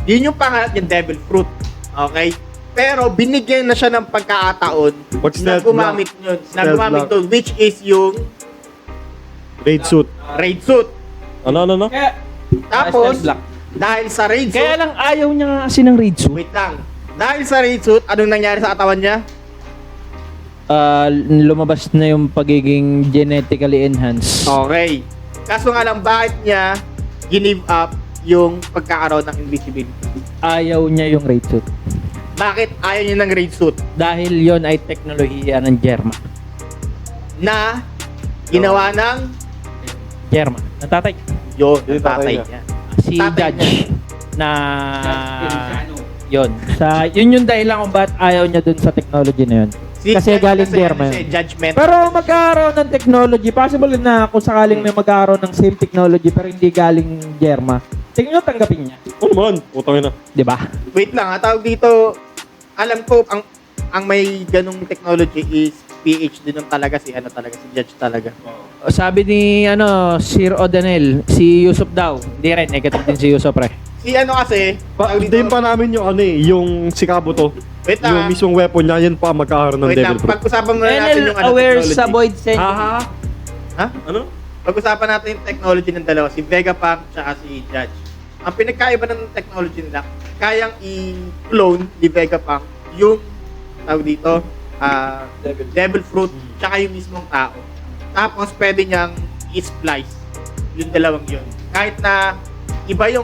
Yun yung pangalat niyang Devil Fruit. Okay? Pero, binigyan na siya ng pagkakataon na Mag-stealth gumamit yun. Na Stealth gumamit lang. doon, which is yung Raid suit. raid suit. Ano? Kaya, Tapos, Stealth black. dahil sa raid suit, Kaya lang ayaw niya nga kasi ng raid suit. wait lang. Dahil sa raid suit, anong nangyari sa katawan niya? Lumabas na yung pagiging genetically enhanced. Okay. Kaso nga lang, bakit niya give up yung pagkakaroon ng invisibility? Ayaw niya yung raid suit. Bakit ayaw niya ng raid suit? Dahil yon ay teknolohiya ng Germa. Na ginawa ng Natatay. yun, Yung tatay tatay niya. Si Tatay Judge na yun yung dahilan kung ba't ayaw niya dun sa technology na yun. Kasi galing Germa yun. Judgment. Pero magkakaroon ng technology, possible na kung sakaling may magkakaroon ng same technology pero hindi galing Germa, tingin nyo tanggapin niya. Ano naman? Utangin na. Di ba? Wait lang, tawag dito, alam ko, ang may ganung technology is PhD nun talaga si Judge talaga. Sabi ni Sir O'Donnell, si Yusuf daw. Hindi rin, negative din si Yusuf pre. Si kasi, tawag dito, Din pa namin yung yung si Kabuto. wait Yung lang, mismong weapon niya, yan pa magkakaroon ng wait lang, Devil Fruit. pag-usapan muna natin NL yung aware technology. sa Void Send. Ha? Ano? Pag-usapan natin yung technology ng dalawa, si Vegapunk tsaka si Judge. Ang pinagkaiba ng technology nila, kayang i-clone ni Vegapunk yung, tawag dito, Devil Fruit, tsaka yung mismong tao. Tapos, pwede niyang i-splice yung dalawang yun. Kahit na iba yung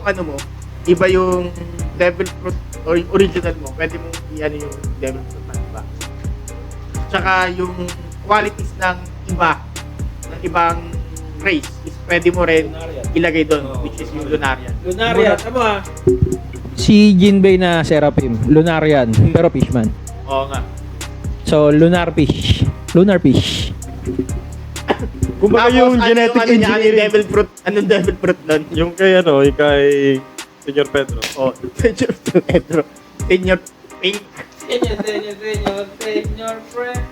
iba yung Devil Fruit or yung original mo, pwede mong yung Devil Fruit ng iba. Tsaka yung qualities ng ibang race is pwede mo rin ilagay doon, which is yung Lunarian. Lunaria, tama. Si Jinbei na Seraphim, Lunarian, pero fishman. Oo nga. So, Lunar Fish. Kumbaga yung genetic ano niya, engineering. Anong Devil Fruit nun? Yung kay Senyor Pedro. Oh, Senyor Pedro. Senyor Pink. Senior friend.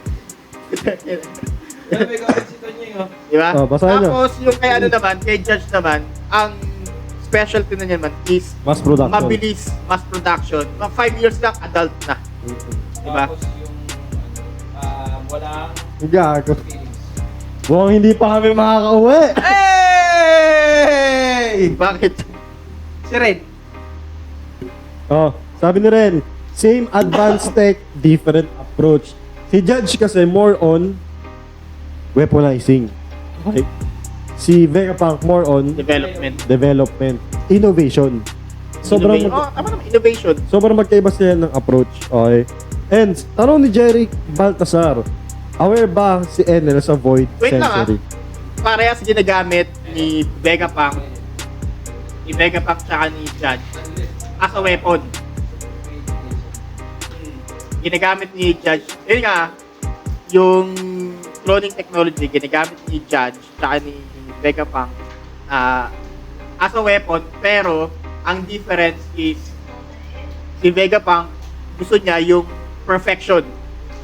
Alam mo, ikaw rin si Tonying, oh. Di ba? Oh, basahin nyo. Tapos yung kay ano naman, kay Judge naman, ang specialty na niyan man is Mass production. mabilis, mass production. Mga 5 years lang, adult na. Diba? Tapos yung, walang Gago. feelings. Mukhang hindi pa kami makakauwi. Hey! Bakit? Si Red. Oh, sabi ni Ren, same advanced tech, different approach. Si Judge kasi more on weaponizing. Okay? Si Vegapunk more on Development. innovation. Sobrang Oh, tama naman, innovation. sobrang magkaiba sila ng approach. Okay? And tanong ni Jerry Baltasar, aware ba si Enel sa Void Wait lang, Sensory? Parehas ginagamit ni Vegapunk, tsaka ni Judge as a weapon. Ginagamit ni Judge, yun nga, yung cloning technology, ginagamit ni Judge tsaka ni Vegapunk as a weapon, pero ang difference is si Vegapunk gusto niya yung perfection.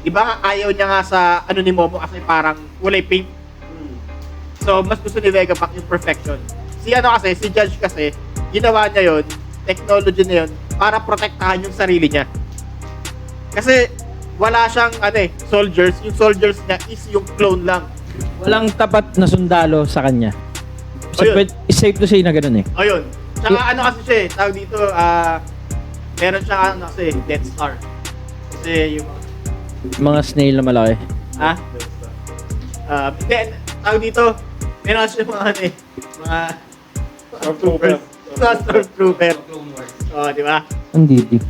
Di ba ayaw niya nga sa ano ni Momo kasi parang kulay pink. So, mas gusto ni Vegapunk yung perfection. Si Judge kasi, ginawa niya yon, technology na yon, para protektahan yung sarili niya. Kasi, wala siyang, soldiers. Yung soldiers niya is yung clone lang. Walang tapat na sundalo sa kanya. So, Ayun. it's safe to say na ganun eh. Ayun. Tsaka kasi siya tawag dito, meron siya Death Star. Kasi yung, Mga snail na malaki. then, tawag dito, meron siya mga Stormtroopers. Stormtrooper. Clone Wars. Oh, di ba? Hindi.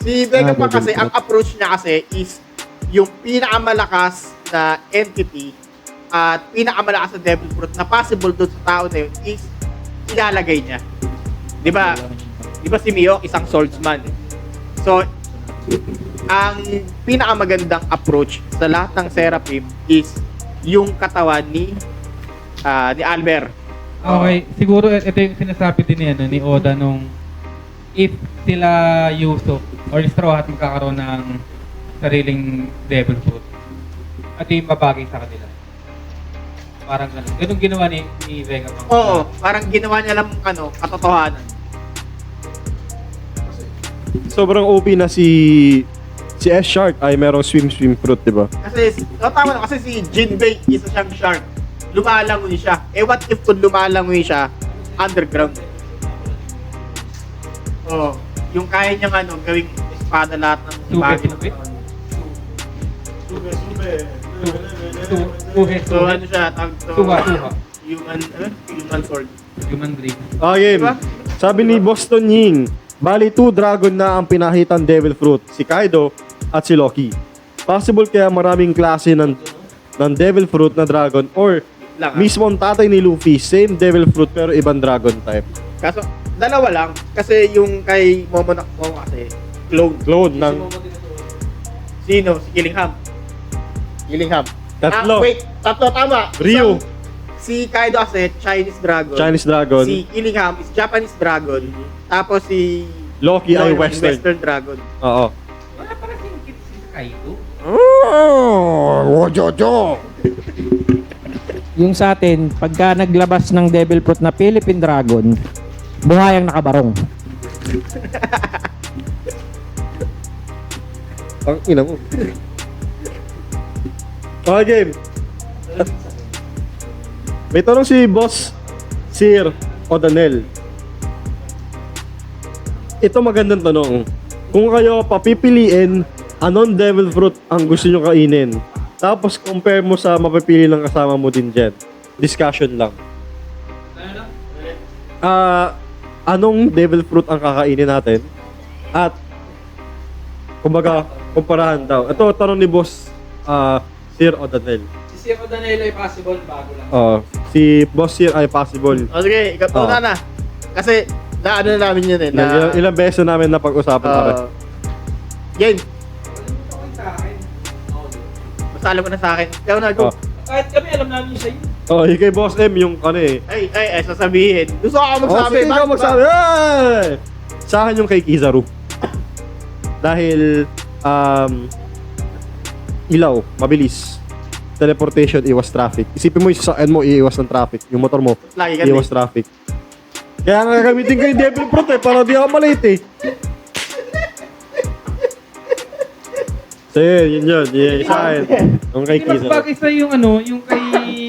Si Vegapunk kasi, Devil ang approach niya kasi is yung pinakamalakas na entity at pinakamalakas na Devil Fruit na possible doon sa tao na yun is ilalagay niya. Di ba? Di ba si Mio, isang swordsman. So, ang pinakamagandang approach sa lahat ng Seraphim is yung katawan ni Albert. Okay, siguro ito yung sinasabi din ni Oda nung if sila Yusuf or Straw Hat magkakaroon ng sariling Devil Fruit, at yung babagay sa kanila. Parang ganun. Ganun ginawa ni Vegapunk. Oo, parang ginawa niya lang katotohanan. Sobrang OP na si S-Shark ay merong swim fruit, di ba? Kasi, tama na, kasi si Jinbei isa siyang shark. Lumalangoy siya. What if kung lumalangoy siya, underground? Oh, yung kaya niyang gawing espada lahat ng bagay. So, siya, tawag to, Suha. human sword. Human Blade. Okay, Diba? sabi ni Boston Ying, bali 2 dragon na ang pinahitan Devil Fruit, si Kaido at si Loki. Possible kaya maraming klase ng Devil Fruit na dragon or Lang, mismo ang tatay ni Luffy, same Devil Fruit pero ibang dragon type. Kaso, dalawa lang. Kasi yung kay Momo kasi, clone. Ng Sino? Si Killingham. tatlo. Wait, tatlo tama. Ryu. Si Kaido kasi, Chinese dragon. Chinese dragon. Si Killingham is Japanese dragon. Tapos si Loki ay Western. dragon. Oo. Wala parang singkit si Kaido. Yung sa atin, pagka naglabas ng Devil Fruit na Philippine Dragon, buhayang nakabarong. Ang ina mo. Okay, game. May tanong si Boss Sir Odanel. Ito magandang tanong. Kung kayo papipiliin, anong devil fruit ang gusto nyo kainin? Tapos compare mo sa mapipili ng kasama mo din dyan. Discussion lang. Anong devil fruit ang kakainin natin? At kumbaga, kumparahan daw. Ito, tanong ni Boss Sir Odanel. Si Sir Odanel ay possible, bago lang. Si Boss Sir ay possible. O sige, ikaw una na. Kasi, na namin yun eh. Ilang beses na namin napag-usapan pa rin. Game. Sa akin. Basta alam mo na sa akin. Ikaw na, go. Oh. Kahit kami, alam namin yung sa'yo. Oh, yung kay Boss M, yung ano eh. Ay, sasabihin. Gusto ko Oh, magsabi. sige, ikaw magsabi. Ay! Sa akin yung kay Kizaru. Dahil, ilaw, mabilis. Teleportation, iwas traffic. Isipin mo yung sasakyan mo, iiwas ng traffic. Yung motor mo, Lagi ka iwas traffic. Kaya nga gagamitin ko yung Devil Fruit eh, para di ako malate eh. So yun, yun, sa akin. Yung kay Hindi mas Kizaru. bagay sa yung ano, yung kay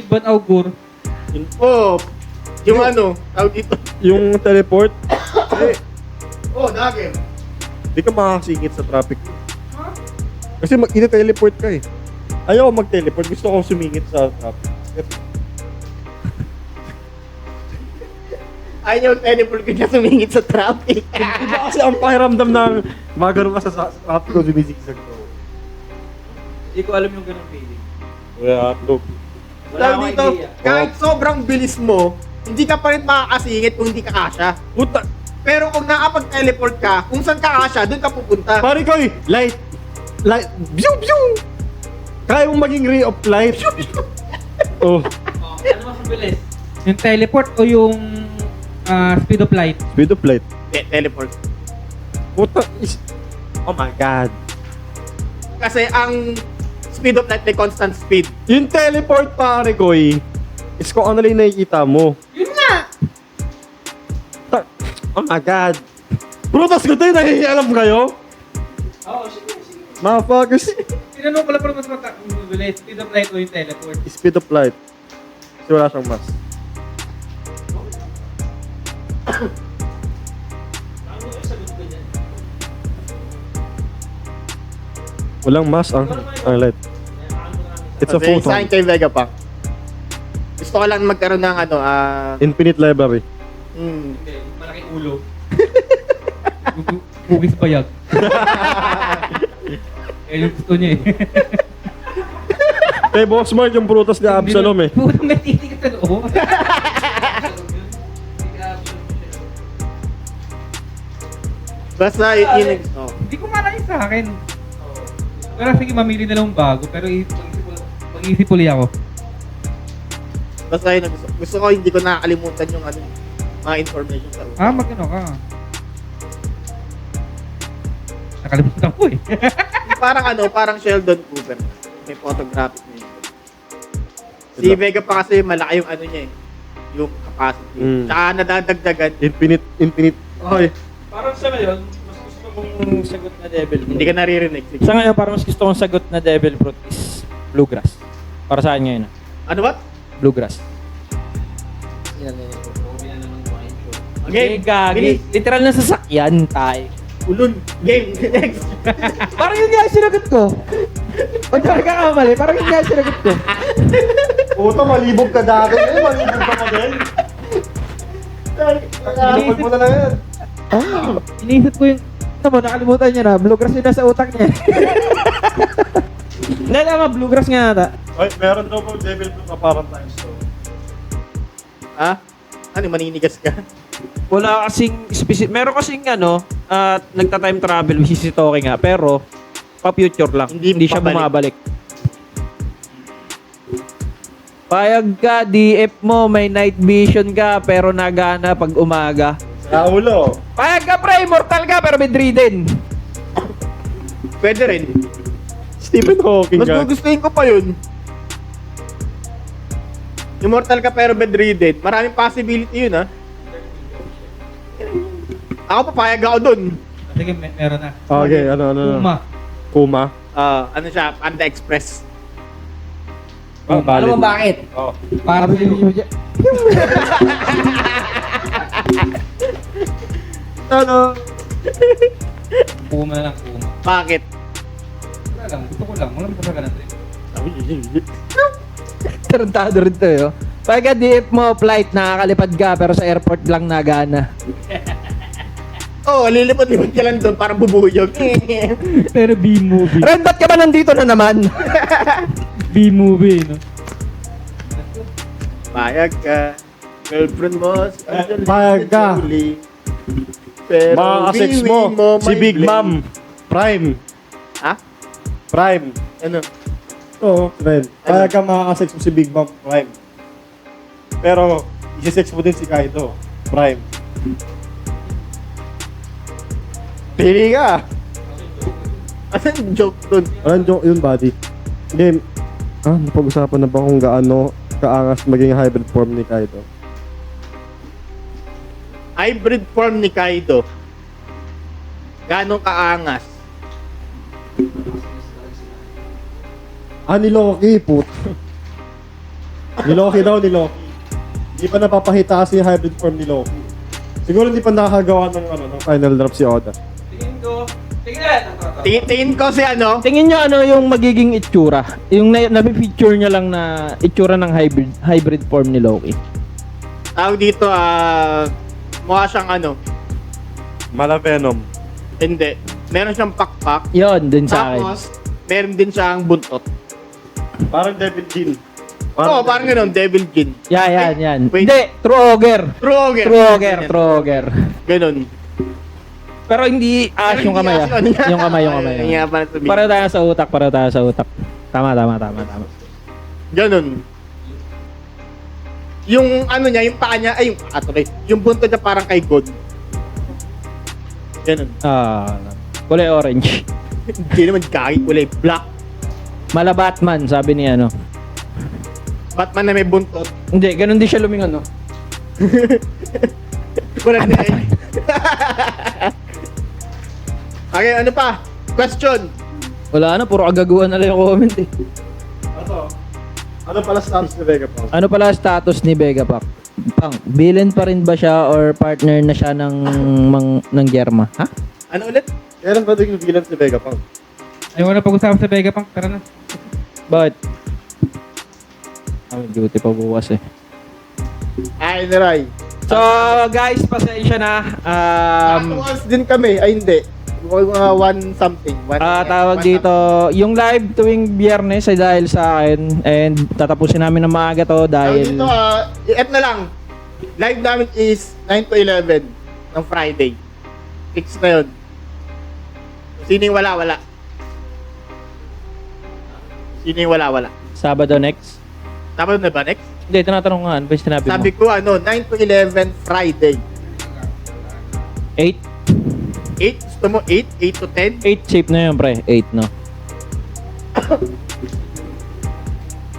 Ban Augur. Yung ano, tawag dito. Yung teleport, eh, Dagger. di ka makakasingit sa traffic. Kasi ina-teleport ka eh. Ayaw mag-teleport, gusto kong sumingit sa traffic. Ayaw teleport ka niya sumingit sa traffic. Iba kasi ang pakiramdam ng magano ka sa traffic o sumisikisag ko. Hindi ko alam yung ganung feeling. Kaya, look. Wala Tawag akong dito, idea. kahit sobrang bilis mo, hindi ka pa rin makakasingit kung hindi ka kasya. Puta, Pero kung nakapag-teleport ka, kung saan ka kasya, doon ka pupunta. pare ko eh, light, biu, biu! Kaya mong maging ray of light. Oh, Ano mas mabilis? Yung teleport o yung speed of light? speed of light. Teleport. Puta, oh my god. Kasi ang speed of light may constant speed. Yung teleport pare ko eh, is kung ano lang yung nakikita mo. Yun nga! Oh my god. Prutas ko tayo, nahihialam kayo? Oo, sige. Motherfuckers. Tinanong ko lang pero mas mabilis, speed of light o yung teleport. Speed of light. Kasi wala siyang mass. Ano yung sagot ko dyan? Walang mass ang light. It's a Kasi sa akin photon. kay Vegapunk. Gusto ko lang magkaroon ng Infinite library. Hindi, malaking ulo. Bugis payag. Eh, yung gusto niya eh. Kay Boss Mark, yung prutas ni Absalom eh. Putang may titig sa loob. Basta yun. Hindi ko malaking sa akin. Pero sige, mamili na lang bago. Pero mag-isip uli ako. Basta yun. Gusto ko hindi ko nakakalimutan yung mga information sa ulo. Mag-ano ka. Nakalimutan ko eh. Parang Sheldon Cooper. May photographic niya. Si Vega pa kasi malaki yung niya eh. Yung capacity. Mm. Tsaka nadadagdagan. Infinite. Okay. Parang sa ngayon, mas gusto kong sagot na Devil Fruit. Hindi ka naririnig. Sige. Sa ngayon, parang mas gusto kong sagot na Devil Fruit is Bluegrass. Para sa akin ngayon. Ano ba? Bluegrass. Game. Gagi. Bilis. Literal na sasakyan, tay. Ulun. Game. Next. Parang yun nga yung sinagot ko. O nagkakamali, parang yun nga yung sinagot ko. Puta, malibog ka dati. Malibog ka pa din. Nakakapag mo na lang yan. Iniisip ko yung, ano mo, nakalimutan niya na, bluegrass yun nasa utak niya. Hindi, tama, Bluegrass nga ata. Ay, meron daw po Devil Fruit na parang times to. Ha? Ano, maninigas ka? Wala kasing specific. Meron kasing nagta-time travel, which is si Toki nga. Pero, pa-future lang. Hindi Siya pabalik. bumabalik. Payag ka, DF mo, may night vision ka, pero nagana pag umaga. Sa ulo. Payag ka, pre, immortal ka, pero bedridden. Pwede rin. Stephen Hawking Mas ka. gugustuhin ko pa yun. Immortal ka pero bedridden. Maraming possibility yun, ha? Ako papayag ako dun. Sige, meron na. Okay, ano. Uma. Kuma. Ano siya? Panda Express. Alam mo bakit? Oh. Para Sabi sa'yo. niyo, Ano? Uma na lang, uma. Bakit? Wala lang, gusto ko lang. Walang gusto ka na trip. Tarantado rin to, yo. Payag ka, DF mo, flight, nakakalipad ka, pero sa airport lang nagana. Oo, lilipad-lipad ka lang doon para bubuyog. Pero B-movie. Ren, ba't ka ba nandito na naman? B-movie, no? Payag ka. Girlfriend mo, si Angelina Payag ka. Jolie. Pero Mga kasex wiwi mo, si may Big blame. Mom. Prime. Ha? Prime. Ano? Oo, friend. Kaya ka makakasex mo si Big Mom Prime. Pero, isi-sex mo din si Kaido. Prime. Pili ka. Asan joke dun? Anong joke yun, buddy? Game. Napag-usapan na ba kung gaano kaangas maging hybrid form ni Kaido? Hybrid form ni Kaido. Ganong kaangas? Ni Loki, put. Ni Loki daw, ni Loki. Hindi pa napapahita kasi yung hybrid form ni Loki. Siguro hindi pa nakakagawa ng, ng final drop si Oda. Tingin ko, tingnan! Tingin ko si ano? Tingin nyo ano yung magiging itsura? Yung na-feature niya lang na itsura ng hybrid form ni Loki. Tawag dito, mukha siyang ano? Malavenom. Hindi. Meron siyang pakpak. Yon din sa akin. Tapos, meron din siyang buntot. Parang Devil Jin. Oo, parang gano'n, Devil Jin. Yan. Wait. Hindi, True Ogre. True Ogre. True Ogre. Ganon. Pero hindi Pero yung hindi kamay. as yun. Yung kamay. Yung nga pala sabihin. Para tayo sa utak. Tama. Ganon. Yung ano niya, yung paa niya, ay yung paa tuloy. Yung buntot niya parang kay God. Ganon. Kulay orange. Hindi naman kaki, kulay black. Mala Batman, sabi ni ano. Batman na may buntot. Hindi, ganun din siya lumingon, no? Wala na eh. Okay, ano pa? Question. Wala na, puro kagaguhan na lang yung comment eh. Ano pala status ni Vegapunk? Ano pala status ni Vegapunk? Villain pa rin ba siya or partner na siya ng Germa? Ha? Ano ulit? Kailan ba din yung villain si Vegapunk? Ayaw na pag-usapan sa Vegapunk, tara na. Bakit? May duty pa bukas eh. Ay, naray. So guys, pasensya na. Once din kami. Ay, hindi. Mga one something. Tawag dito, yung live tuwing biyernes ay dahil sa akin and tatapusin namin ng maaga to Tawag dahil dito, i-add na lang. Live namin is 9 to 11 ng Friday. Fix na yun. Sino yung wala? Sino yung wala? Sabado next. Tama na ba next? Hindi, tinatanong nga, ano ba yung sinabi mo? Sabi ko 9 to 11 Friday. 8? 8? Gusto mo 8? 8 to 10? 8 shape na yun, pre. 8, no?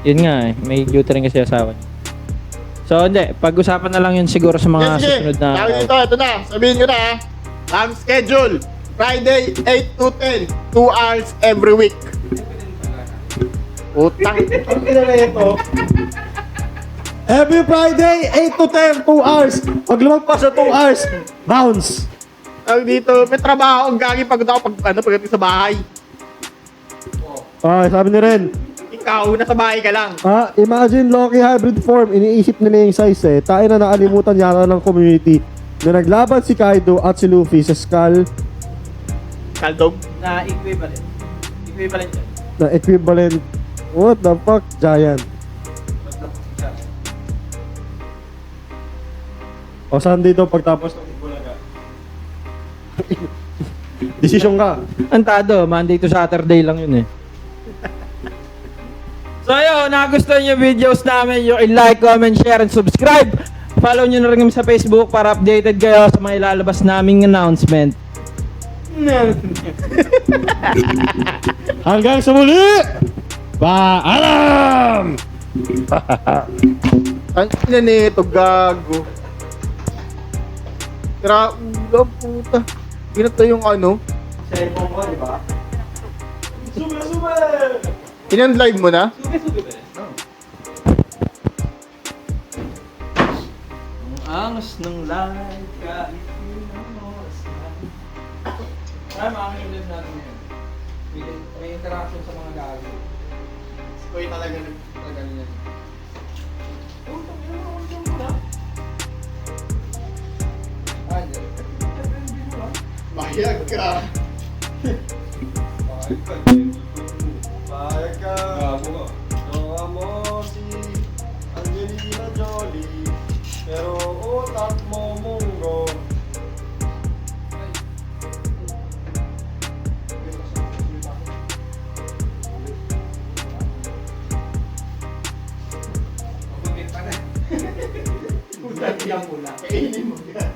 Yun nga eh, may duty rin kasi asawa niya. So, hindi. Pag-usapan na lang yun siguro sa mga susunod na Tawag dito, ito na. Sabihin ko na Ang schedule. Friday, 8 to 10. 2 hours every week. Utang. Every Friday, 8 to 10, 2 hours. Pag lumagpas sa 2 hours, bounce. Tawag dito, may trabaho. Ang gagi pagod ako pagdating sa bahay. Sabi ni Ren, Ikaw, nasa bahay ka lang. imagine Loki hybrid form, iniisip nila yung size eh. Tayo na nakalimutan yata ng community na naglaban si Kaido at si Luffy sa skull Kaldog. Na equivalent. Equivalent yan. na equivalent. What the fuck, giant. O Sunday daw pagtapos ng Bulaga. Desisyon ka. Antado, Monday to Saturday lang yun eh. So yun, nagustuhan nyo yung videos namin, yung like, comment, share, and subscribe. Follow nyo na rin kami sa Facebook para updated kayo sa mga ilalabas naming announcement. Hanggang sa muli! Paalam! Ang ina nito, gago. Tira, ulo, puta. Ginata yung ano. Cellphone ko, di ba? Inan-live mo na? Ang angas ng live kahit pinunos na. Ay, makakalive natin ngayon. May interaction sa mga gago. Koy talaga nagtagal yan. Bayag ka. Payag ka. Gawa mo si Angelina Jolie. Pero utak mo munggo. Mababit pa na. pula. Kainin mo yan.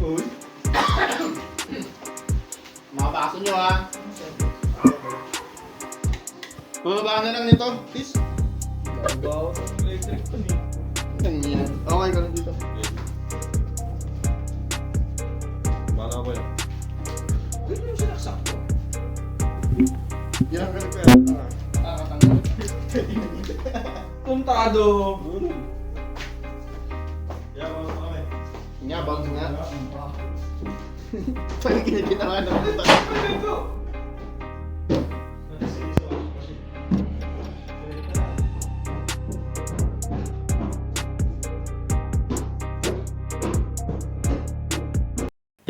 Uy. Mga baso nyo ha. Bumaba na lang nito, please. Bawa sa electric to ni. Ganyan. Okay ka lang dito. Bala ko yan. Pwede yung sinaksak ko. Yan ang galing ko yan. Nakakatanggal. Puntado. Nga, bounce nga. Parang ginaginawa ng puta.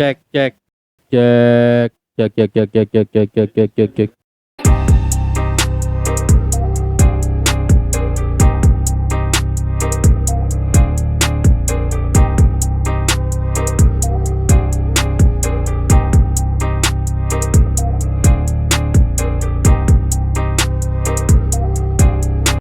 Check. Check. Check. Check. Check. Check. Check. Check. Check. Check. Check.